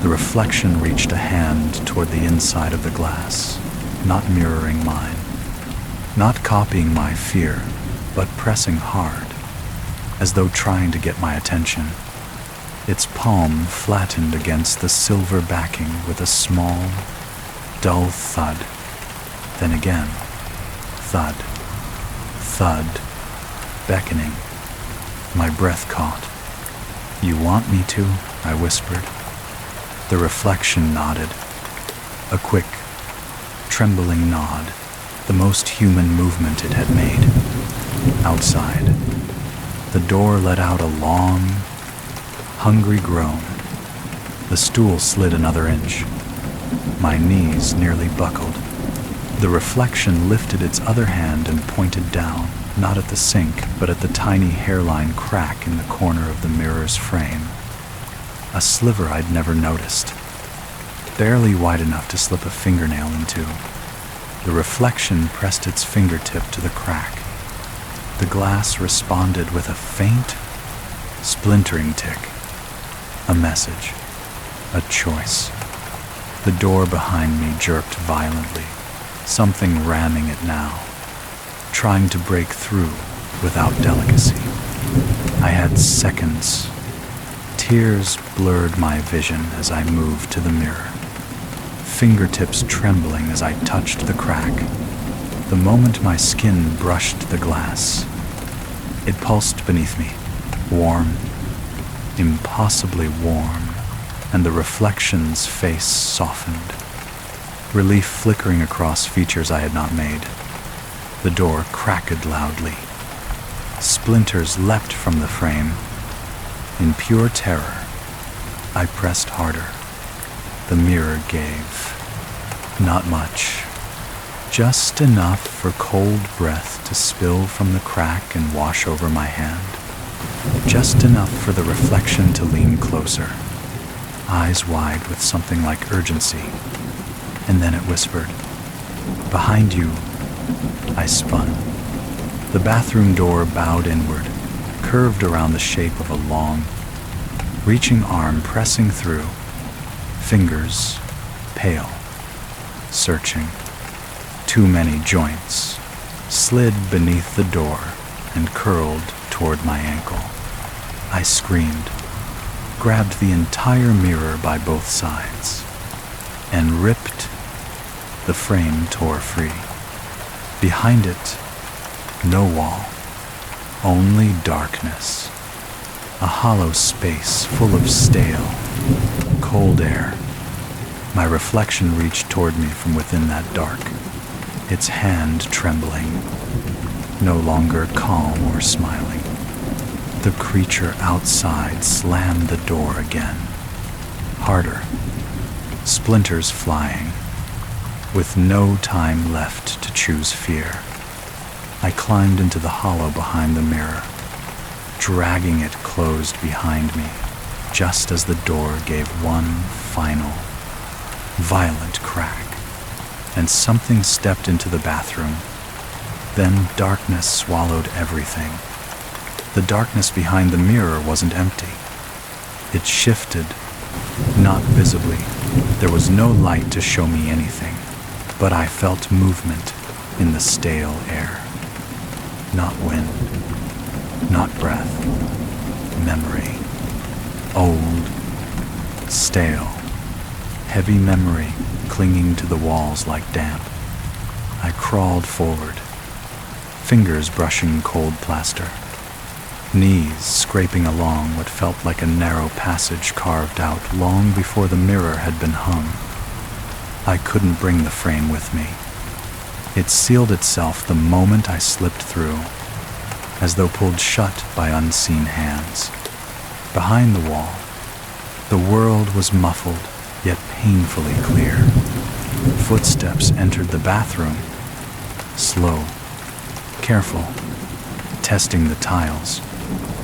The reflection reached a hand toward the inside of the glass, not mirroring mine, not copying my fear, but pressing hard, as though trying to get my attention. Its palm flattened against the silver backing with a small, dull thud. Then again, thud, thud, beckoning. My breath caught. "You want me to?" I whispered. The reflection nodded. A quick, trembling nod, the most human movement it had made. Outside, the door let out a long, hungry groan. The stool slid another inch. My knees nearly buckled. The reflection lifted its other hand and pointed down, not at the sink, but at the tiny hairline crack in the corner of the mirror's frame. A sliver I'd never noticed, barely wide enough to slip a fingernail into. The reflection pressed its fingertip to the crack. The glass responded with a faint, splintering tick. A message. A choice. The door behind me jerked violently, something ramming it now, trying to break through without delicacy. I had seconds. Tears blurred my vision as I moved to the mirror, fingertips trembling as I touched the crack. The moment my skin brushed the glass, it pulsed beneath me, warm, impossibly warm, and the reflection's face softened, relief flickering across features I had not made. The door cracked loudly. Splinters leapt from the frame. In pure terror, I pressed harder. The mirror gave. Not much. Just enough for cold breath to spill from the crack and wash over my hand. Just enough for the reflection to lean closer, eyes wide with something like urgency. And then it whispered, "Behind you." I spun. The bathroom door bowed inward, curved around the shape of a long, reaching arm pressing through, fingers pale, searching. Too many joints slid beneath the door and curled toward my ankle. I screamed, grabbed the entire mirror by both sides, and ripped. The frame tore free. Behind it, no wall, only darkness. A hollow space full of stale, cold air. My reflection reached toward me from within that dark, its hand trembling, no longer calm or smiling. The creature outside slammed the door again, harder, splinters flying. With no time left to choose fear, I climbed into the hollow behind the mirror, dragging it closed behind me, just as the door gave one final, violent crack, and something stepped into the bathroom. Then darkness swallowed everything. The darkness behind the mirror wasn't empty. It shifted, not visibly. There was no light to show me anything, but I felt movement in the stale air. Not wind, not breath, memory. Old, stale, heavy memory clinging to the walls like damp. I crawled forward, fingers brushing cold plaster, knees scraping along what felt like a narrow passage carved out long before the mirror had been hung. I couldn't bring the frame with me. It sealed itself the moment I slipped through, as though pulled shut by unseen hands. Behind the wall, the world was muffled, yet painfully clear. Footsteps entered the bathroom, slow, careful, testing the tiles.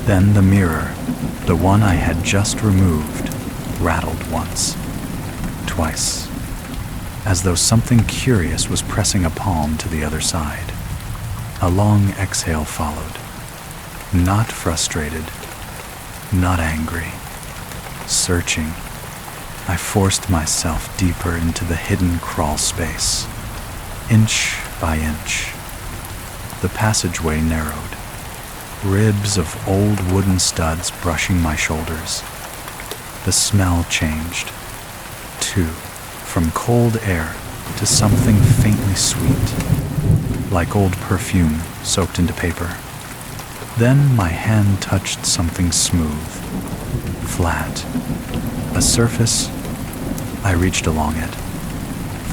Then the mirror, the one I had just removed, rattled once, twice, as though something curious was pressing a palm to the other side. A long exhale followed. Not frustrated, not angry, searching. I forced myself deeper into the hidden crawl space, inch by inch. The passageway narrowed, ribs of old wooden studs brushing my shoulders. The smell changed, too, from cold air to something faintly sweet, like old perfume soaked into paper. Then my hand touched something smooth, flat, a surface. I reached along it,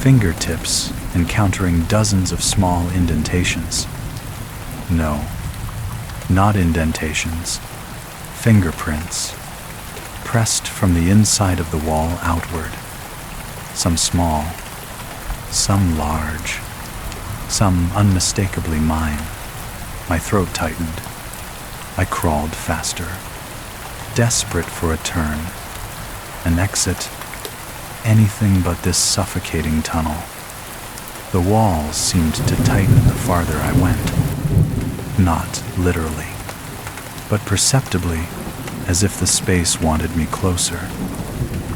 fingertips encountering dozens of small indentations. No, not indentations, fingerprints, pressed from the inside of the wall outward. Some small, some large, some unmistakably mine. My throat tightened. I crawled faster, desperate for a turn, an exit, anything but this suffocating tunnel. The walls seemed to tighten the farther I went. Not literally, but perceptibly, as if the space wanted me closer.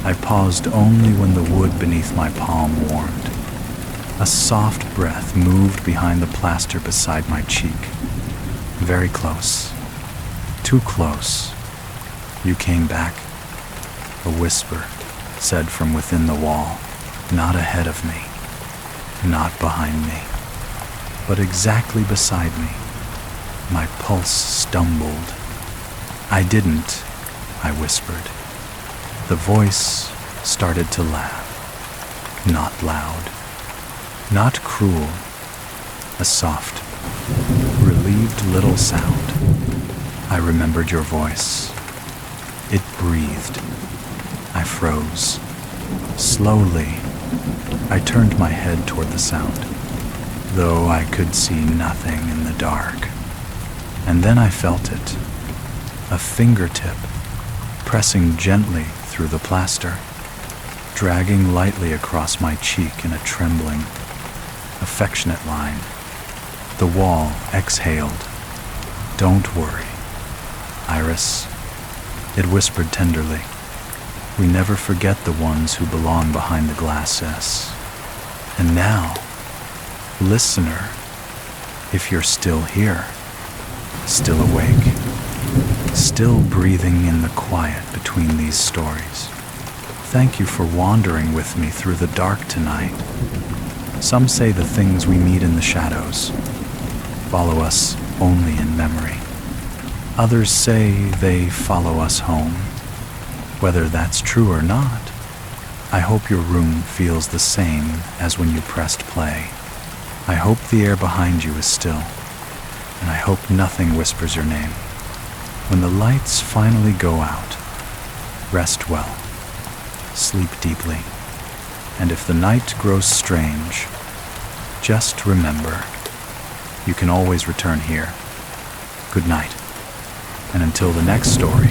I paused only when the wood beneath my palm warmed. A soft breath moved behind the plaster beside my cheek. Very close. Too close. You came back. A whisper said from within the wall, not ahead of me, not behind me, but exactly beside me. My pulse stumbled. I didn't, I whispered. The voice started to laugh. Not loud, not cruel, a soft, relieved little sound. I remembered your voice. It breathed. I froze. Slowly, I turned my head toward the sound, though I could see nothing in the dark. And then I felt it, a fingertip pressing gently through the plaster, dragging lightly across my cheek in a trembling, affectionate line. The wall exhaled. Don't worry, Iris, it whispered tenderly. We never forget the ones who belong behind the glass S. And now, listener, if you're still here, still awake, still breathing in the quiet between these stories, thank you for wandering with me through the dark tonight. Some say the things we meet in the shadows follow us only in memory. Others say they follow us home. Whether that's true or not, I hope your room feels the same as when you pressed play. I hope the air behind you is still, and I hope nothing whispers your name. When the lights finally go out, rest well, sleep deeply, and if the night grows strange, just remember, you can always return here. Good night, and until the next story,